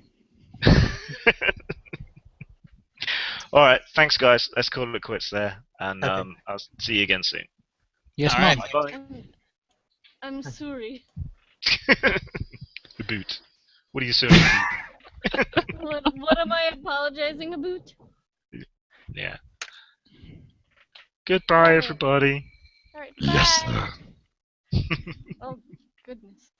All right, thanks guys. Let's call it quits there, and Okay. I'll see you again soon. Yes, All ma'am. right. Bye. I'm sorry. The boot. What are you suing? What am I apologizing about? Yeah. Goodbye, Alright. everybody. Alright, Yes. bye. Oh, goodness.